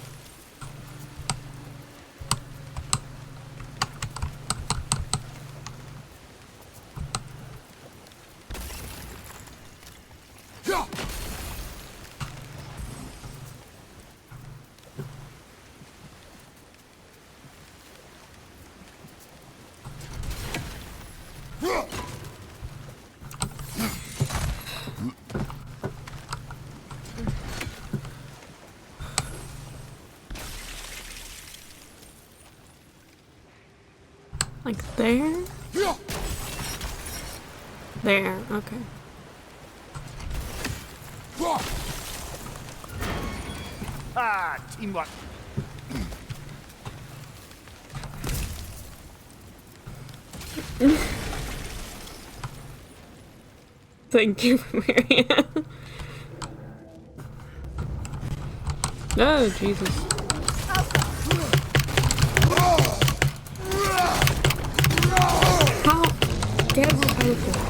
Like there? There, okay. Ah, teamwork. Thank you, Marianne. Oh, Jesus. How? Get out of there.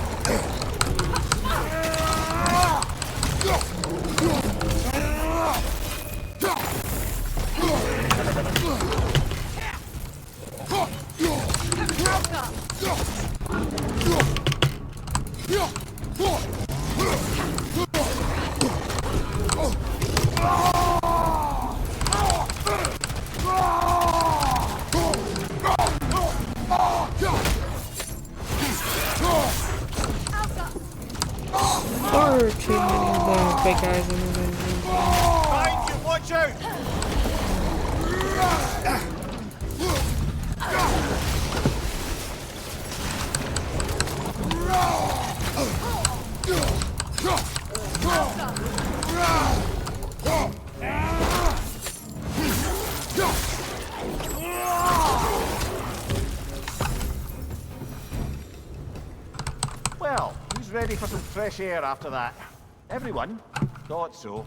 Or too many of the big guys in the dungeon. Behind you, watch out! Well, who's ready for some fresh air after that? Everyone? Thought so.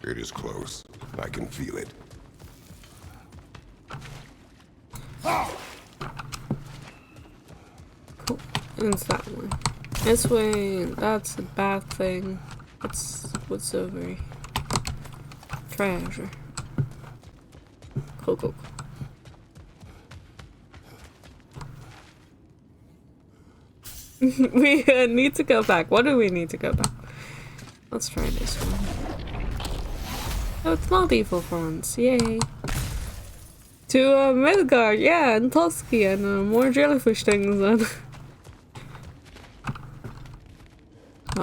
It is close. I can feel it. Cool. It's that one. This way, that's a bad thing. What's over here? Treasure. Cool, cool, cool. We need to go back. What do we need to go back? Let's try this one. Oh, it's not evil for once. Yay. To Midgard, yeah, and Tusky, and more jellyfish things then.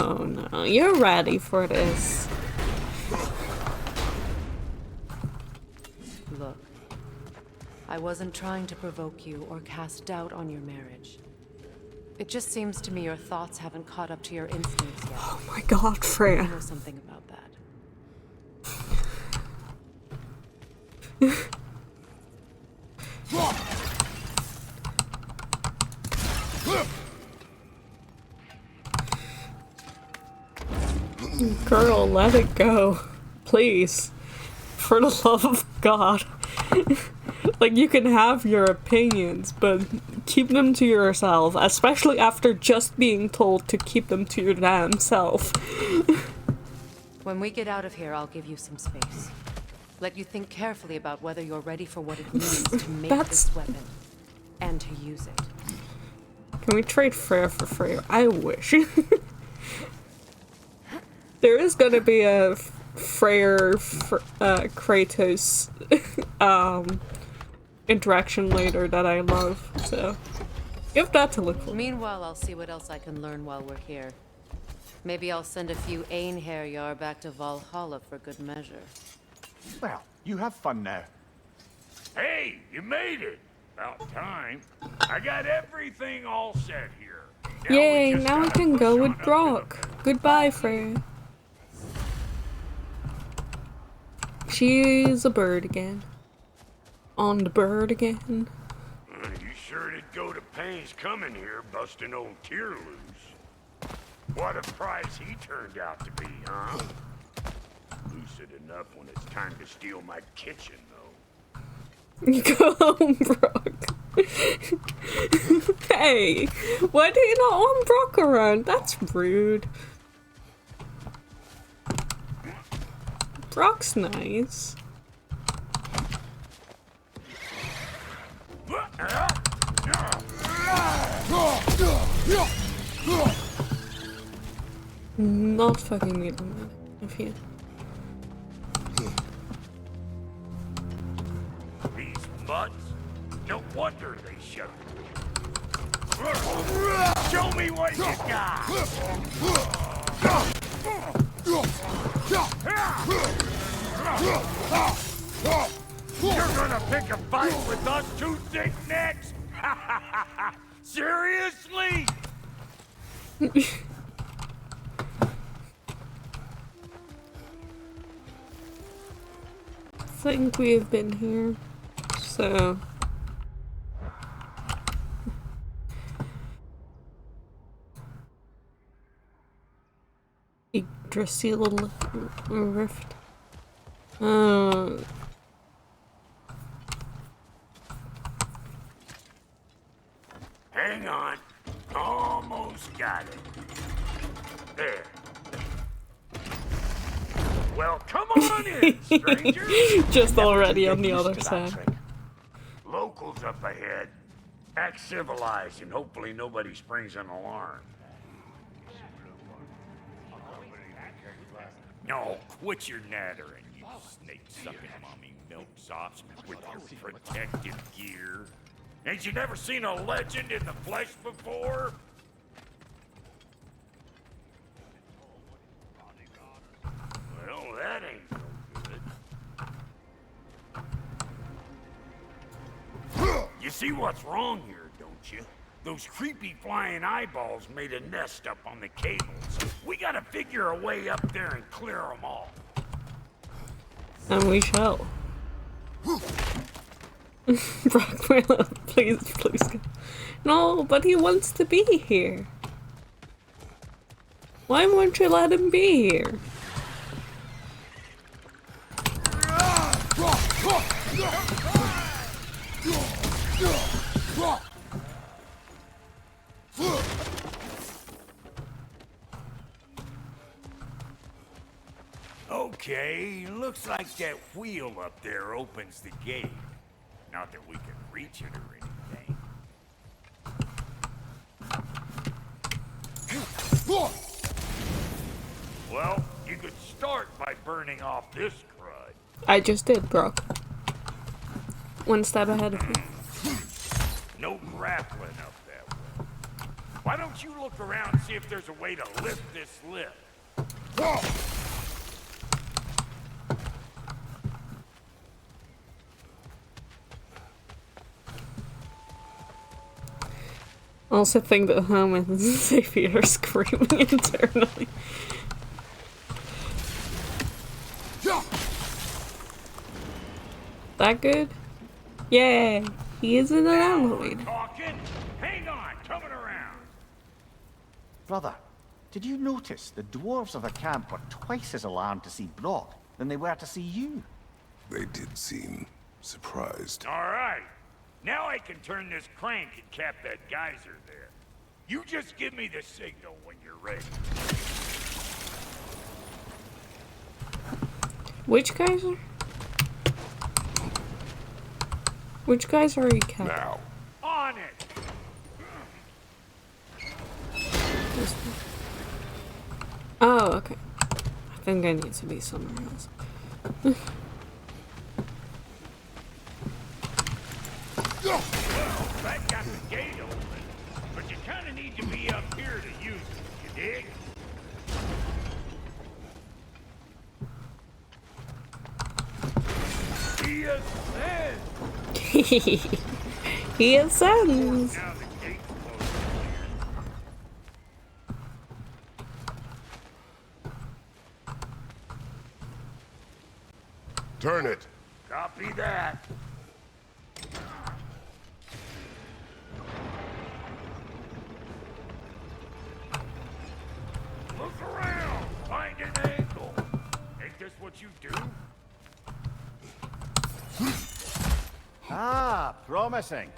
Oh no, you're ready for this. Look, I wasn't trying to provoke you or cast doubt on your marriage. It just seems to me your thoughts haven't caught up to your instincts yet. Oh my god, Freya. I know something about that. Girl, let it go. Please. For the love of God. Like, you can have your opinions, but keep them to yourself, especially after just being told to keep them to your damn self. When we get out of here, I'll give you some space. Let you think carefully about whether you're ready for what it means to make this weapon and to use it. Can we trade Freya for Freya? I wish. There is gonna be a Freyr Kratos interaction later that I love, so give that to look for. Meanwhile, I'll see what else I can learn while we're here. Maybe I'll send a few Einherjar back to Valhalla for good measure. Well, you have fun now. Hey, you made it! About time. I got everything all set here. Yay, now I can go with Brock. Goodbye, Freya. She's a bird again. On the bird again. You sure did go to pains coming here, busting old Tyr loose. What a prize he turned out to be, huh? Lucid enough when it's time to steal my kitchen, though. Go home, Brock. Hey, why do you not want Brock around? That's rude. Brock's nice. Not fucking me, man. If you. These mutts? No wonder they shut me. Show me what you got! You're gonna pick a fight with us two thick necks? Seriously? I think we've been here, so after a sealed rift. Hang on. Almost got it. There. Well, come on in, stranger. Just Never already do on get the used other to that side. trick. Locals up ahead. Act civilized and hopefully nobody springs an alarm. No, quit your nattering, you snake-sucking mommy milksops with your protective gear. Ain't you never seen a legend in the flesh before? Well, that ain't no good. You see what's wrong here, don't you? Those creepy flying eyeballs made a nest up on the cables. We gotta figure a way up there and clear them all. And we shall. Rockwell, please, please. No, but he wants to be here. Why won't you let him be here? Okay, looks like that wheel up there opens the gate. Not that we can reach it or anything. Well, you could start by burning off this crud. I just did, Brock. One step ahead of me. No grappling up that way. Why don't you look around and see if there's a way to lift this lift? I also think that Herman and Xavier are screaming internally. That good? Yeah, he is in an elevator. Talking? Hang on, coming around. Brother, did you notice the dwarves of the camp were twice as alarmed to see Brock than they were to see you? They did seem surprised. All right. Now I can turn this crank and cap that geyser there. You just give me the signal when you're ready. Which geyser? Which geyser are you capping? Now. On it! This one. Oh, okay. I think I need to be somewhere else. Well, that got the gate open, but you kind of need to be up here to use it, you dig? He ascends! He ascends! Now the gate's closed. Turn it. Copy that. Look around! Find an angle! Ain't this what you do? Ah, promising.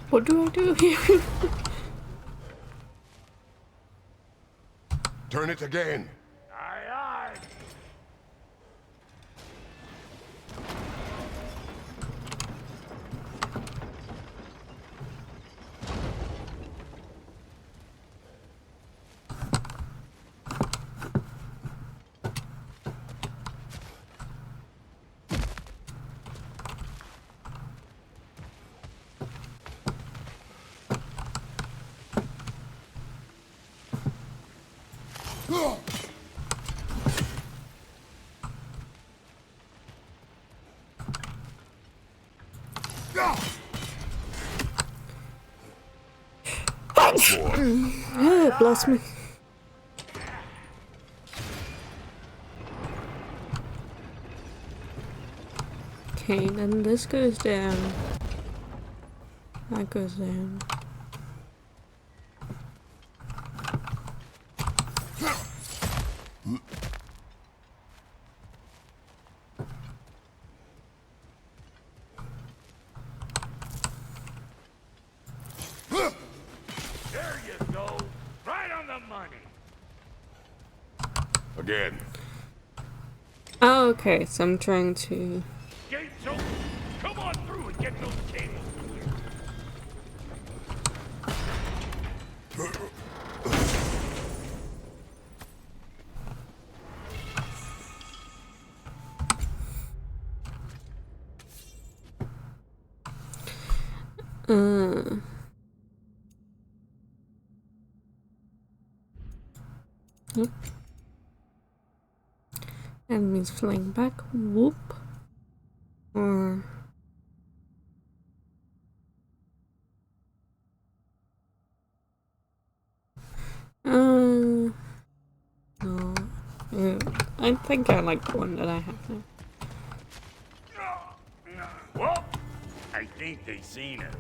What do I do here? Turn it again. Aye, aye. Oh, bless me. Okay, then this goes down. That goes down. There you go. Right on the money. Again. Oh, okay, so I'm trying to... Gates open. Come on through and get those cables. Yep. Enemies flying back. Whoop. Or... No. Yeah. I think I like the one that I have now. Well, I think they seen us.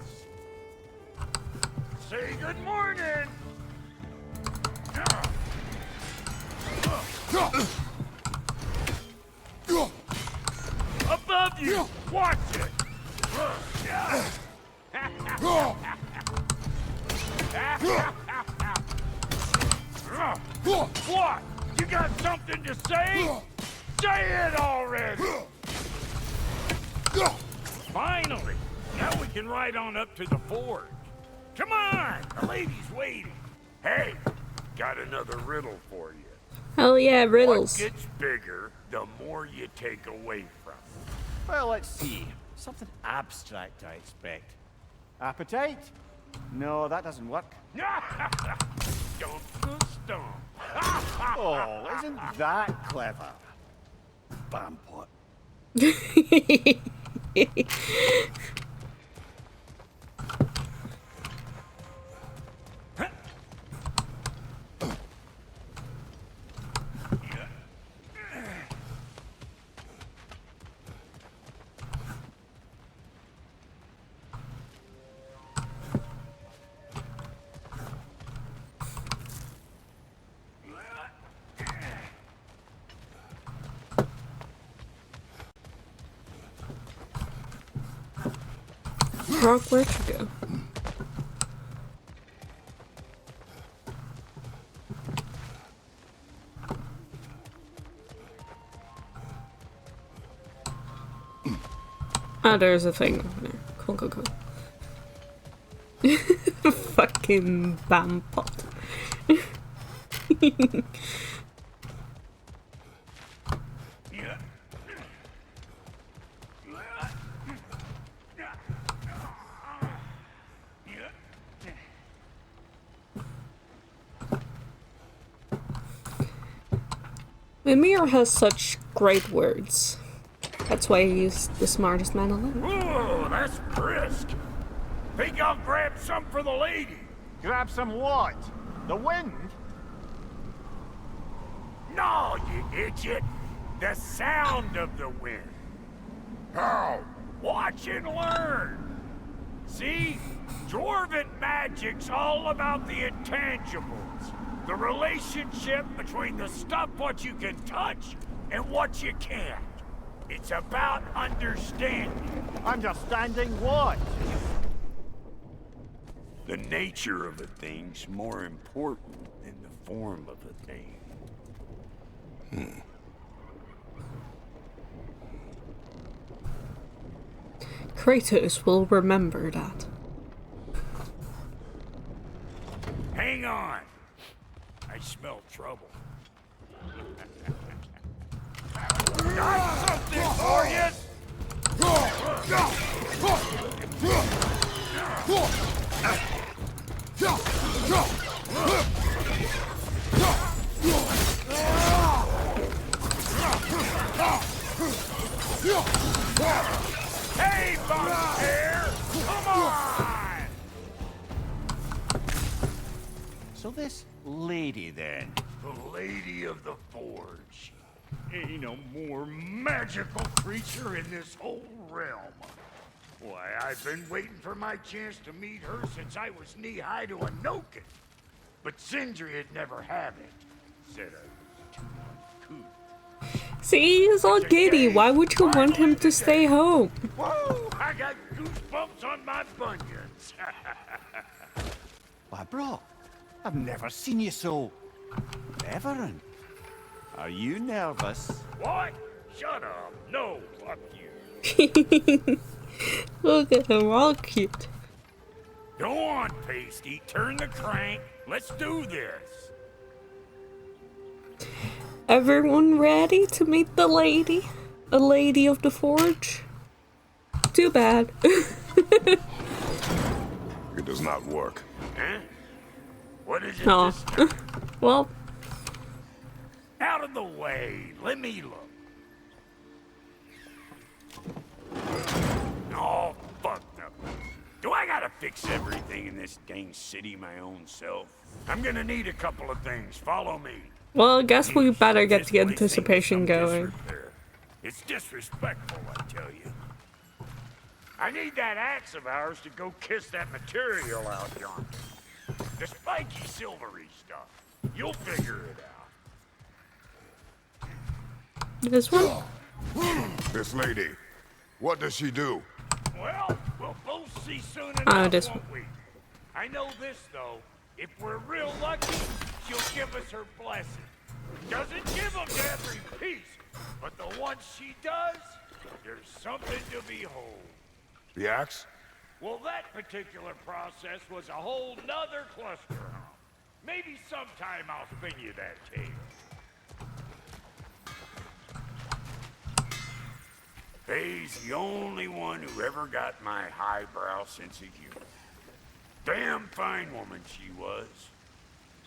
Say good morning. Above you. Watch it. What? You got something to say? Say it already! Finally! Now we can ride on up to the forge. Come on! The lady's waiting. Hey, got another riddle for you. Hell yeah, riddles. What gets bigger, the more you take away from it. Well, let's see. Something abstract, I expect. Appetite? No, that doesn't work. Stomp the stomp. Oh, isn't that clever? Bampot. Rock, where'd you go? Ah, there's a thing over there. Cool, cool, cool. Fucking Bampot. Mimir has such great words. That's why he's the smartest man alive. Whoa, that's brisk. Think I'll grab some for the lady. Grab some what? The wind? No, you idiot. The sound of the wind. How? Watch and learn. See? Dwarven magic's all about the intangibles. The relationship between the stuff what you can touch and what you can't. It's about understanding. Understanding what? The nature of a thing's more important than the form of a thing. Kratos will remember that. Hang on. I smell trouble. Got something for you! this lady, then? The Lady of the Forge. Ain't a more magical creature in this whole realm. Why, I've been waiting for my chance to meet her since I was knee-high to a Noken. But Sindri would never have it. Said I was too uncouth. See, he's all giddy. Why would you want him to stay home? Whoa! I got goosebumps on my bunions. Why, bro, I've never seen you so reverent. Are you nervous? What? Shut up. No, fuck you. Look at him, all cute. Go on, Pasty. Turn the crank. Let's do this. Everyone ready to meet the lady? A lady of the forge? Too bad. It does not work. Huh? What is it Oh. this time? Well, Out of the way. Let me look. Oh, fuck up. Do I gotta fix everything in this dang city my own self? I'm gonna need a couple of things. Follow me. well, I guess we better get This the place ain't anticipation some going. disrepair. It's disrespectful, I tell you. I need that axe of ours to go kiss that material out yonder. The spiky silvery stuff. You'll figure it out. This one? This lady, what does she do? Well, we'll both see soon Oh, enough, this won't we? I know this, though. If we're real lucky, she'll give us her blessing. Doesn't give them to every piece, but the ones she does, there's something to behold. The axe? Well, that particular process was a whole nother cluster hump. Maybe sometime I'll spin you that tale. Faye's the only one who ever got my highbrow sense of humor. Damn fine woman she was.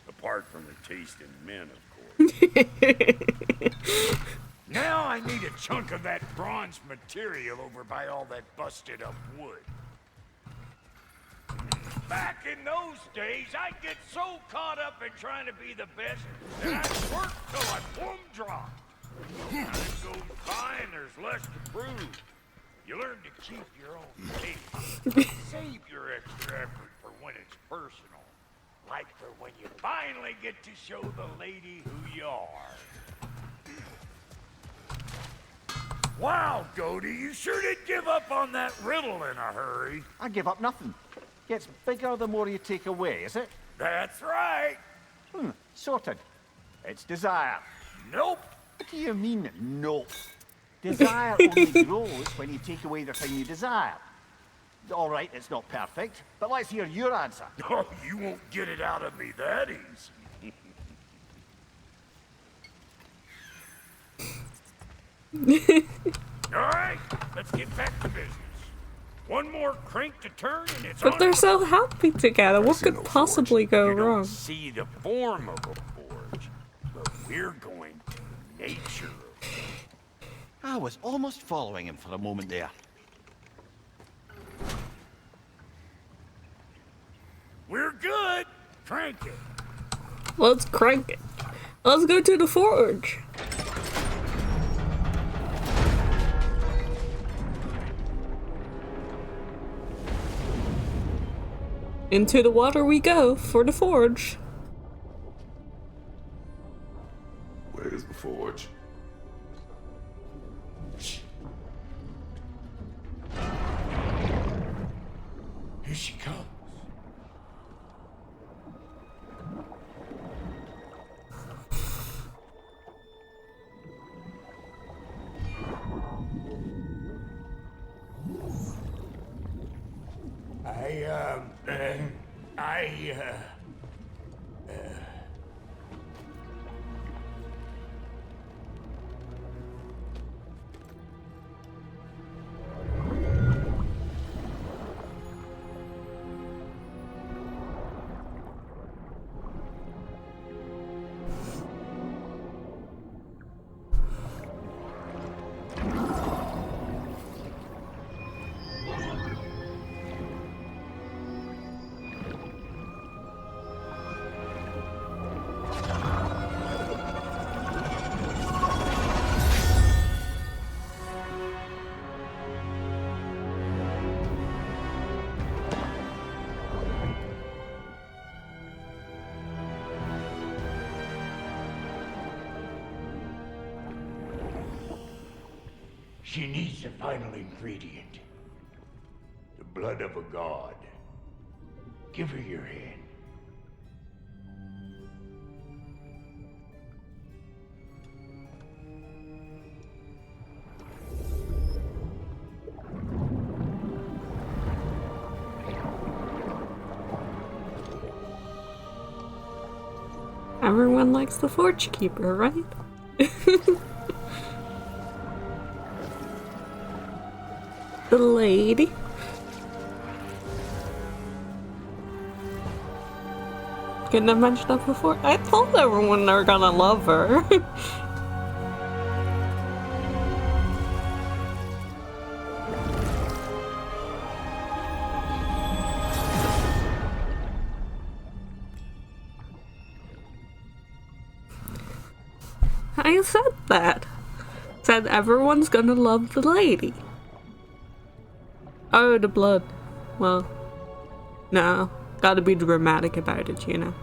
Apart from her taste in men, of course. Now I need a chunk of that bronze material over by all that busted up wood. Back in those days, I'd get so caught up in trying to be the best that I'd work till I plumb dropped. Time goes by and there's less to prove. You learn to keep your own pace. Save your extra effort for when it's personal. Like for when you finally get to show the lady who you are. Wow, Goldie, you sure did give up on that riddle in a hurry. I give up nothing. Gets bigger the more you take away, is it? That's right. Sorted. It's desire. Nope. What do you mean, no? Desire only grows when you take away the thing you desire. All right, it's not perfect, but let's hear your answer. Oh, you won't get it out of me that easy. All right, let's get back to business. One more crank to turn and it's But on. they're so happy together. What could possibly go You don't wrong? see the form of a forge, but we're going to nature. I was almost following him for a moment there. We're good. Crank it. Let's crank it. Let's go to the forge. Into the water we go for the forge. Where's the forge? Here she comes. She needs the final ingredient. The blood of a god. Give her your hand. Everyone likes the Forge Keeper, right? The lady. Couldn't have mentioned that before. I thought everyone were gonna love her. I said that. Said everyone's gonna love the lady. Oh, the blood. Well, no. Gotta be dramatic about it, you know.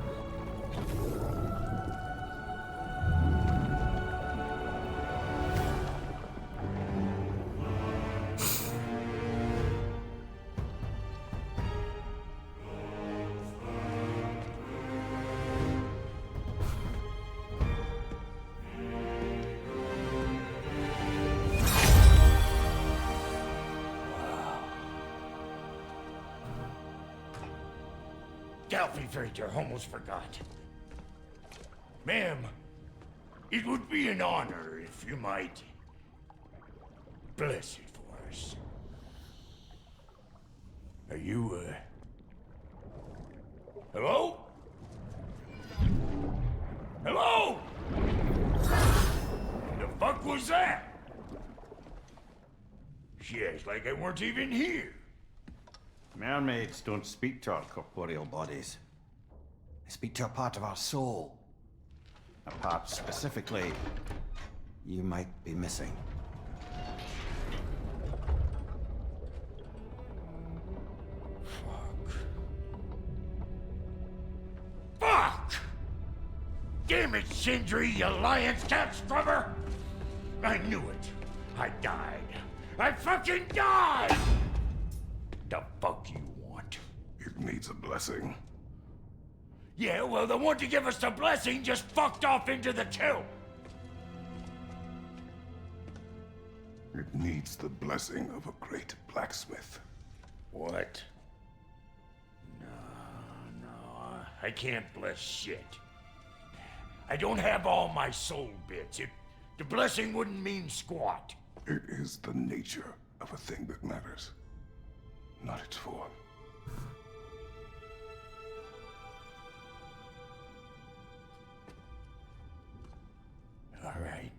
Freighter, almost forgot. Ma'am, it would be an honor if you might bless it for us. Are you, hello? Hello? The fuck was that? She acts like I weren't even here. Mermaids don't speak to our corporeal bodies. They speak to a part of our soul. A part specifically you might be missing. Fuck! Damn it, Sindri, you lion's cat scrubber! I knew it. I died. I fucking died! The fuck you want? It needs a blessing. Yeah, well, the one to give us the blessing just fucked off into the tomb. It needs the blessing of a great blacksmith. What? No, I can't bless shit. I don't have all my soul bits. The blessing wouldn't mean squat. It is the nature of a thing that matters, not its form. All right.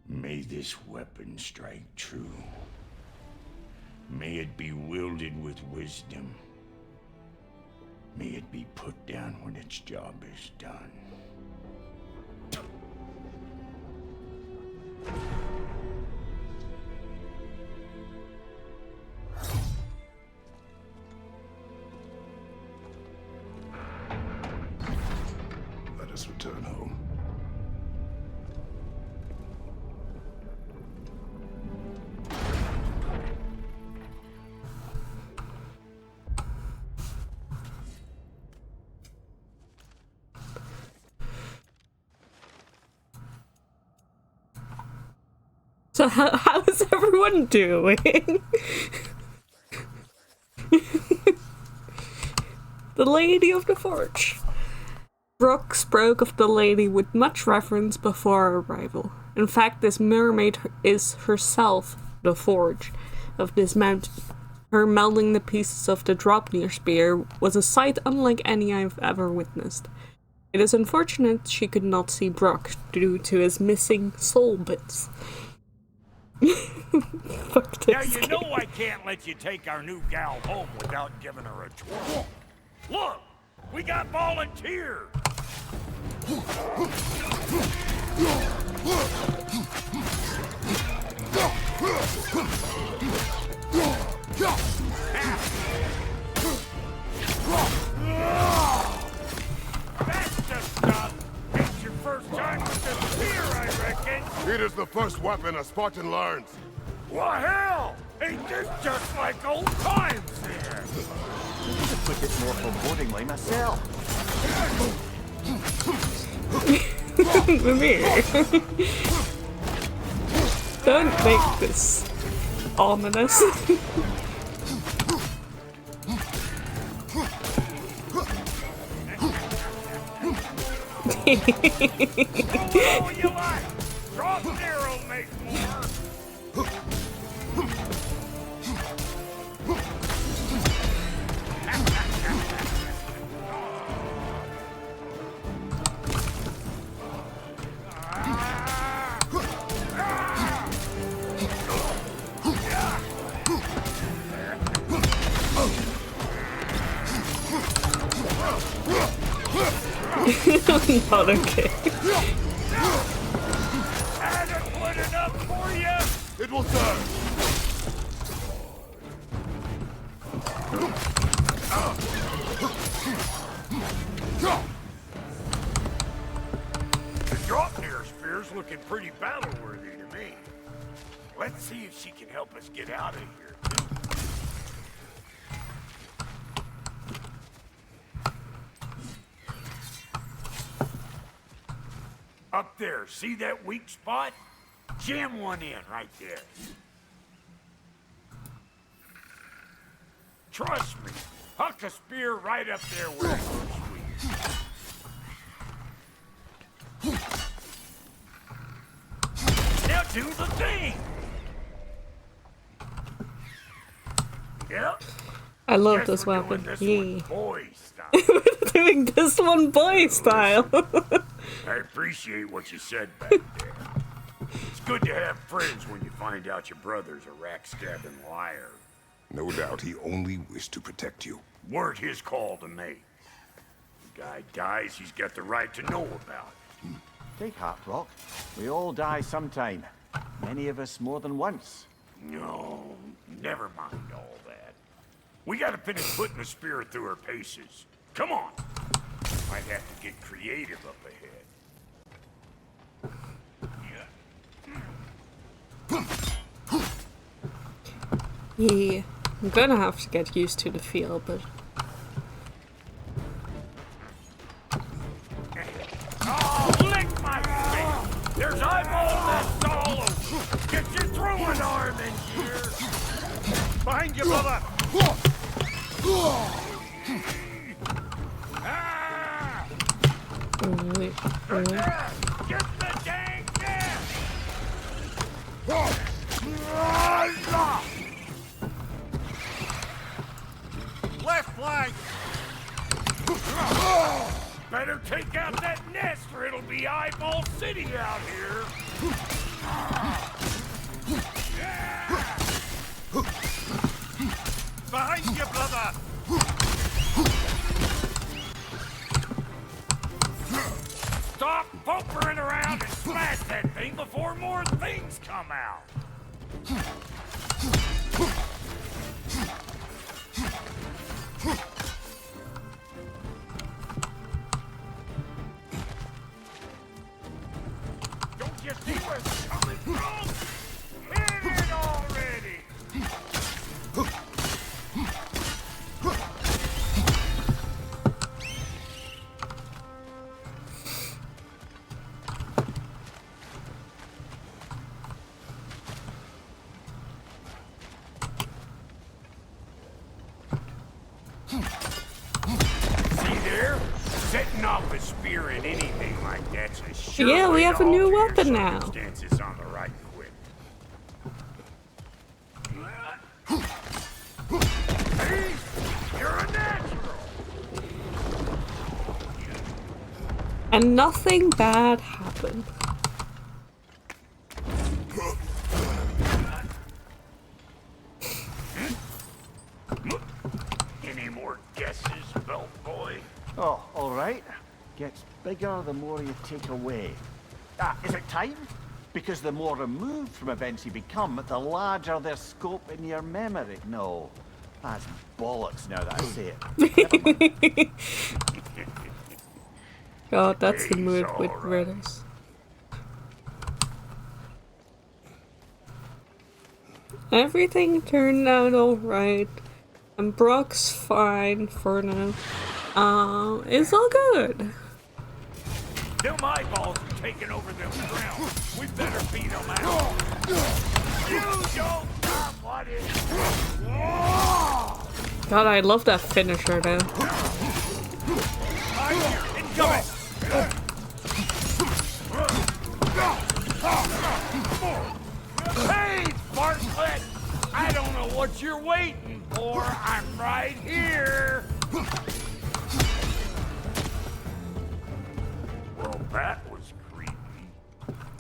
May this weapon strike true. May it be wielded with wisdom. May it be put down when its job is done. Let us return home. So how is everyone doing? The Lady of the Forge. Brooke spoke of the lady with much reverence before our arrival. In fact, this mermaid is herself the forge of this mountain. Her melding the pieces of the Dropnir spear was a sight unlike any I've ever witnessed. It is unfortunate she could not see Brooke due to his missing soul bits. Fuck this Now you game. know I can't let you take our new gal home without giving her a twirl. Look, we got volunteers. Here's the first weapon a Spartan learns. What hell? Ain't this just like old times here? Put it more forebodingly myself. Mimir. Don't make this ominous. Roll all you like. Drop an arrow, make more. Not okay. Hasn't put enough for you. It will serve. The Draupnir spear's looking pretty battle-worthy to me. Let's see if she can help us get out of here. Up there, see that weak spot? Jam one in right there. Trust me, huck a spear right up there where it looks weak. Now do the thing! Yep. I love Guess this we're weapon. doing this Yeah. one boy style. We're doing this one boy style. I appreciate what you said back there. It's good to have friends when you find out your brother's a rack-stabbing liar. No doubt he only wished to protect you. Weren't his call to make. The guy dies, he's got the right to know about it. Take heart, Rock. We all die sometime. Many of us more than once. No, never mind all that. We gotta finish putting the spear through her paces. Come on. Might have to get creative up ahead. Yeah. I'm gonna have to get used to the feel, but Oh, lick my face! There's eyeballs that all over. Get your throwing arm in here. Behind you, brother! Ah! wait. Get the dang gas! Left flank! Better take out that nest or it'll be Eyeball City out here. Behind you, brother! Stop bumpering around and smash that thing before more things come out. Don't you see where it's coming from? Hit it already! See there? Setting off a spear in anything like that's a sure Yeah, we way have to a new alter your weapon now. circumstances on the right quick. Hey, you're a natural. And nothing bad happened. Any more guesses, belt boy? Oh, all right. Gets bigger the more you take away. Ah, is it time? Because the more removed from events you become, the larger their scope in your memory. No, that's bollocks now that I say it. God, that's the He's mood with all right. riddles. Everything turned out alright. And Brock's fine for now. It's all good. Them eyeballs are taking over them ground. We better beat them out. You don't stop what is. God, I love that finisher though. Incoming! Hey, Bartlett! I don't know what you're waiting for. I'm right here. Well, that was creepy.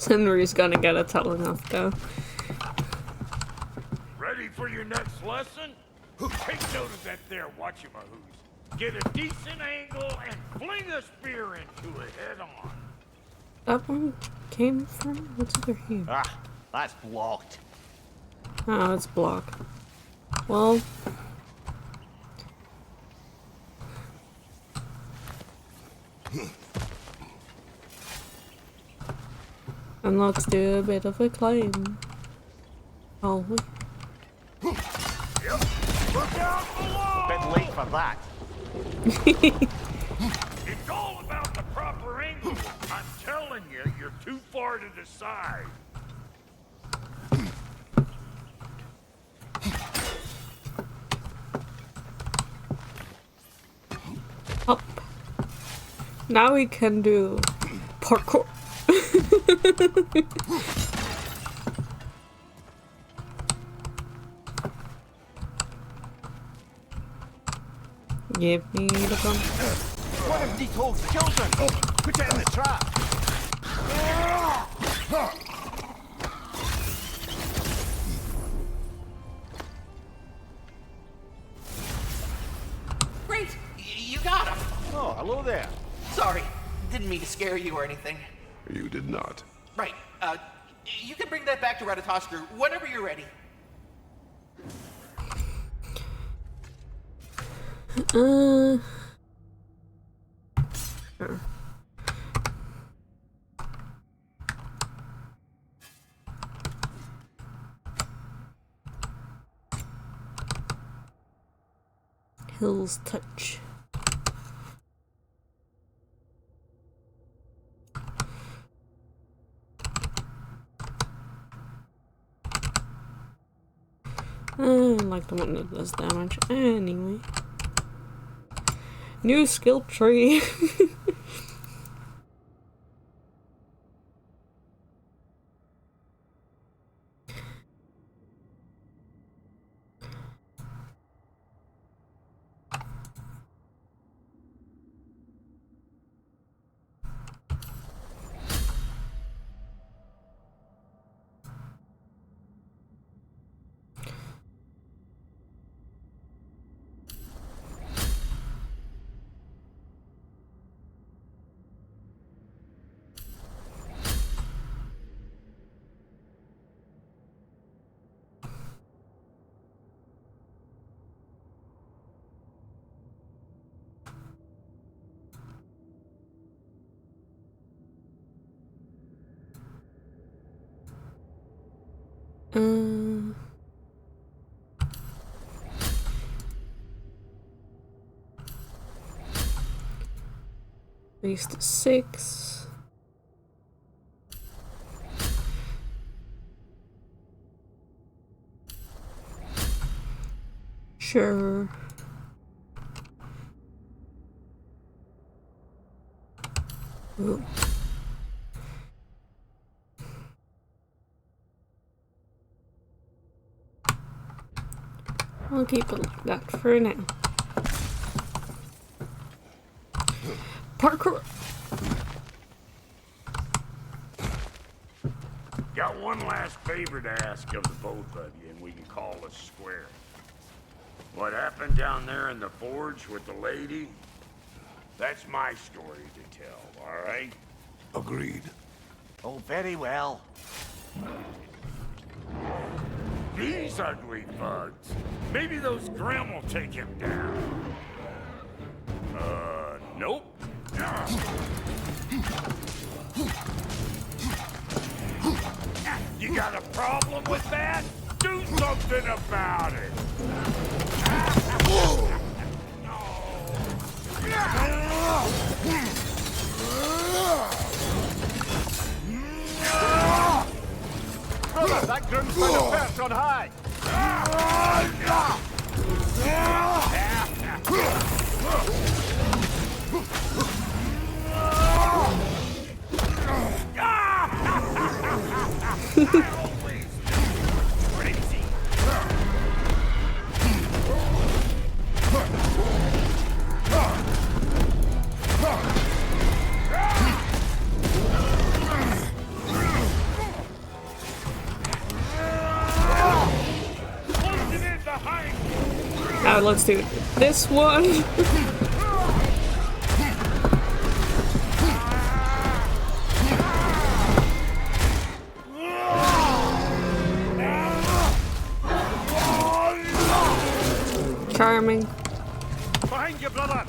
Henry's gonna get a telling off though. Ready for your next lesson? Take note of that there whatchamahoos. Get a decent angle and fling a spear into it head on. That one came from? What's over here? Ah, that's blocked. Oh, it's blocked. Well. And let's do a bit of a climb. Oh, we? Yep. Look out below! Bit late for that. It's all about the proper angle. I'm telling you, you're too far to the side. Up. Now we can do parkour. Give me the gun. One of Nicole's children! Put it in the trap! Great! You got him! Oh, hello there. Sorry, didn't mean to scare you or anything. You did not. Right, you can bring that back to Ratatoskru whenever you're ready. Sure. Hill's touch. I like the one that does damage anyway. New skill tree. At least 6. Sure. Ooh. I'll keep it like that for now. Parkour! Got one last favor to ask of the both of you, and we can call us square. What happened down there in the forge with the lady? That's my story to tell, all right? Agreed. Oh, very well. These ugly bugs. Maybe those Grim will take him down. Nope. You got a problem with that? Do something about it. Brother, that groom's found a perch on high. Now let's do this one. Charming. Behind you, brother.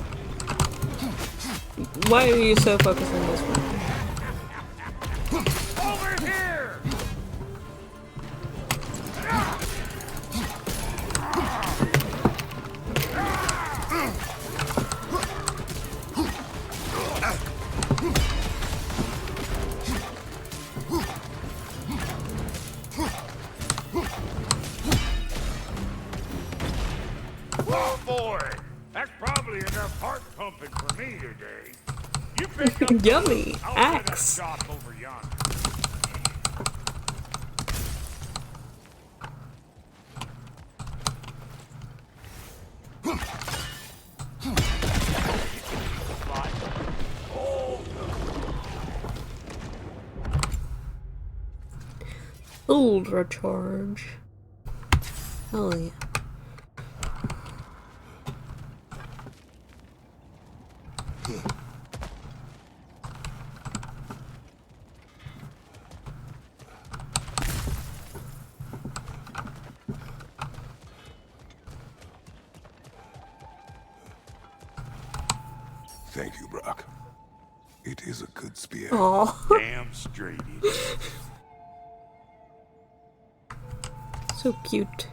Why are you so focused on this one? Over here! Oh boy! That's probably enough heart pumping for me today. You pick up Yummy I'll set up axe. shop over yonder. Ultra charge. Hell yeah. Thank you, Brock. It is a good spear. Aw. Damn straight it is. So cute.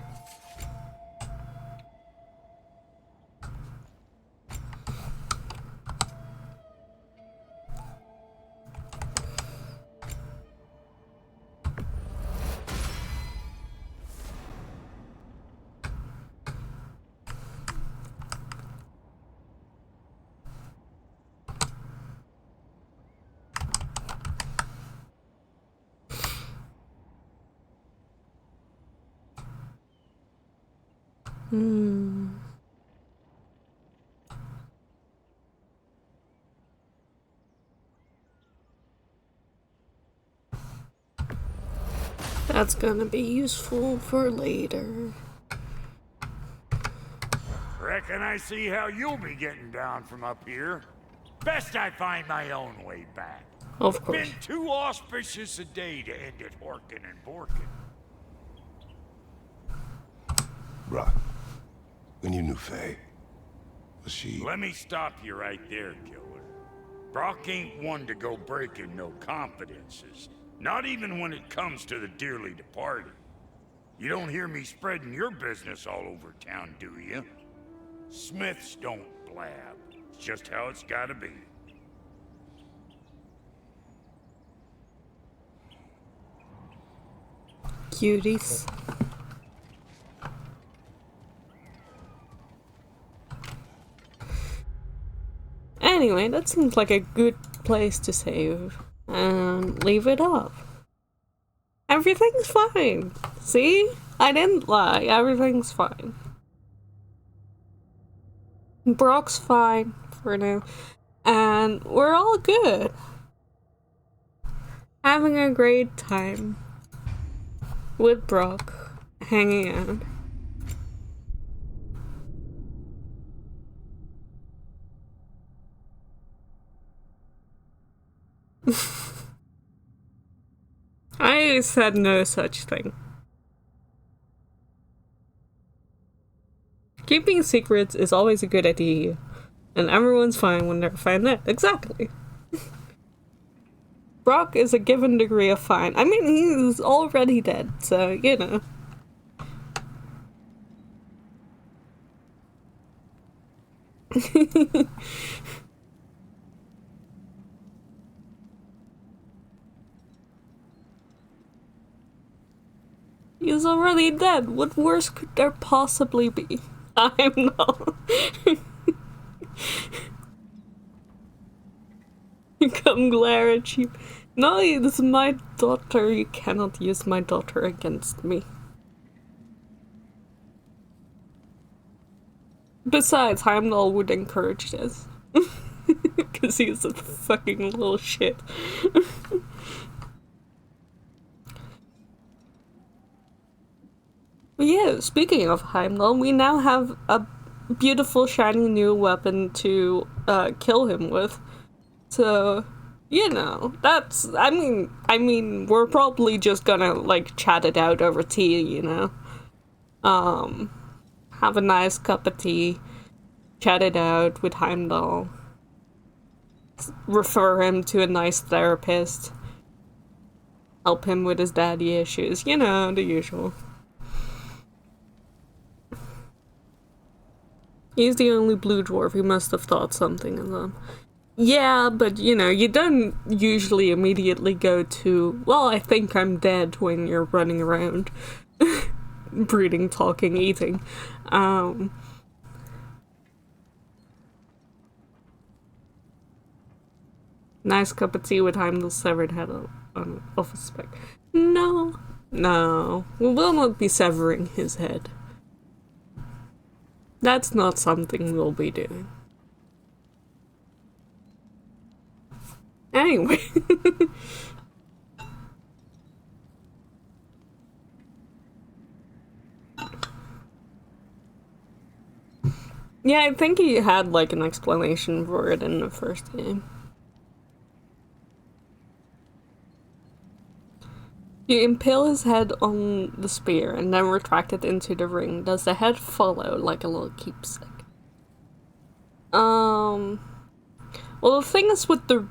That's gonna be useful for later. Reckon I see how you'll be getting down from up here. Best I find my own way back. Of course. Been too auspicious a day to end it horkin' and borkin'. Brock, when you knew Faye, was she... Let me stop you right there, killer. Brock ain't one to go breaking no confidences. Not even when it comes to the dearly departed. You don't hear me spreading your business all over town, do you? Smiths don't blab. It's just how it's gotta be. Cuties. Anyway, that seems like a good place to save. And leave it up. Everything's fine. See? I didn't lie. Everything's fine. Brock's fine for now. And we're all good. Having a great time with Brock, hanging out. I said no such thing. Keeping secrets is always a good idea, and everyone's fine when they're fine there. Exactly. Brock is a given degree of fine. I mean, he's already dead, so, you know. He's already dead. What worse could there possibly be? I'm not. You come glare at you. No, it's my daughter. You cannot use my daughter against me. Besides, Heimdall would encourage this. Because he's a fucking little shit. But yeah, speaking of Heimdall, we now have a beautiful shiny new weapon to kill him with. So, you know, that's, I mean, we're probably just gonna, like, chat it out over tea, you know? Have a nice cup of tea, chat it out with Heimdall, refer him to a nice therapist, help him with his daddy issues, you know, the usual. He's the only blue dwarf who must have thought something of them. Yeah, but you know, you don't usually immediately go to, well, I think I'm dead when you're running around. Breeding, talking, eating. Nice cup of tea with Heimdall's severed head off a spec. No. We will not be severing his head. That's not something we'll be doing. Anyway. Yeah, I think he had like an explanation for it in the first game. You impale his head on the spear and then retract it into the ring. Does the head follow like a little keepsake? Well, the thing is with the...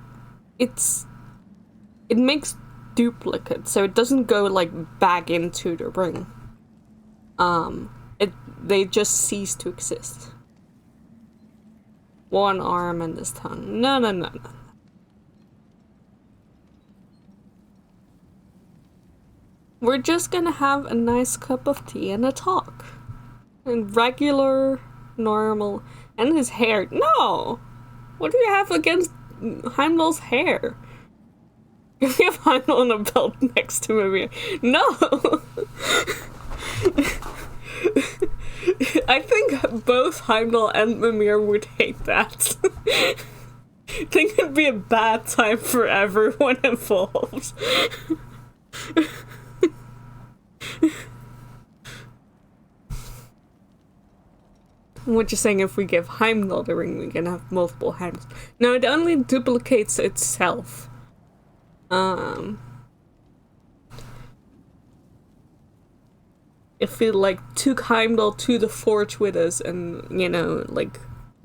It makes duplicates, so it doesn't go like back into the ring. They just cease to exist. One arm and this tongue. No. We're just gonna have a nice cup of tea and a talk. And regular, normal, and his hair. No! What do you have against Heimdall's hair? If you have Heimdall on a belt next to him, no! I think both Heimdall and Mimir would hate that. I think it'd be a bad time for everyone involved. What you're saying, if we give Heimdall the ring, we can have multiple Heims. No, it only duplicates itself. If we, like, took Heimdall to the forge with us and, you know, like,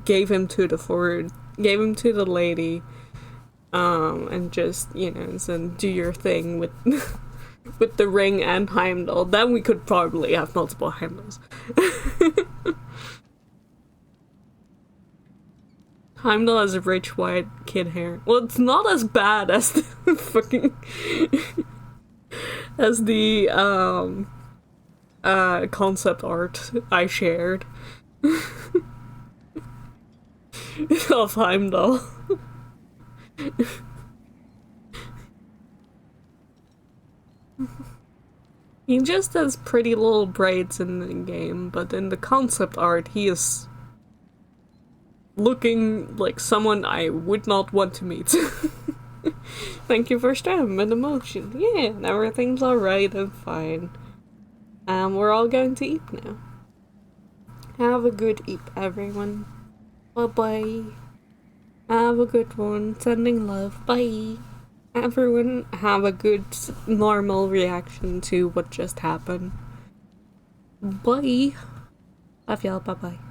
gave him to the forge, gave him to the lady, and just, you know, said, do your thing with, with the ring and Heimdall, then we could probably have multiple Heimdalls. Heimdall has rich white kid hair. Well, it's not as bad as the fucking as the concept art I shared of Heimdall. He just has pretty little braids in the game, but in the concept art he is looking like someone I would not want to meet. Thank you for stem and emotion. Yeah, everything's alright and fine. We're all going to eat now. Have a good eat, everyone. Bye-bye. Have a good one. Sending love. Bye. Everyone have a good, normal reaction to what just happened. Bye. Love y'all. Bye-bye.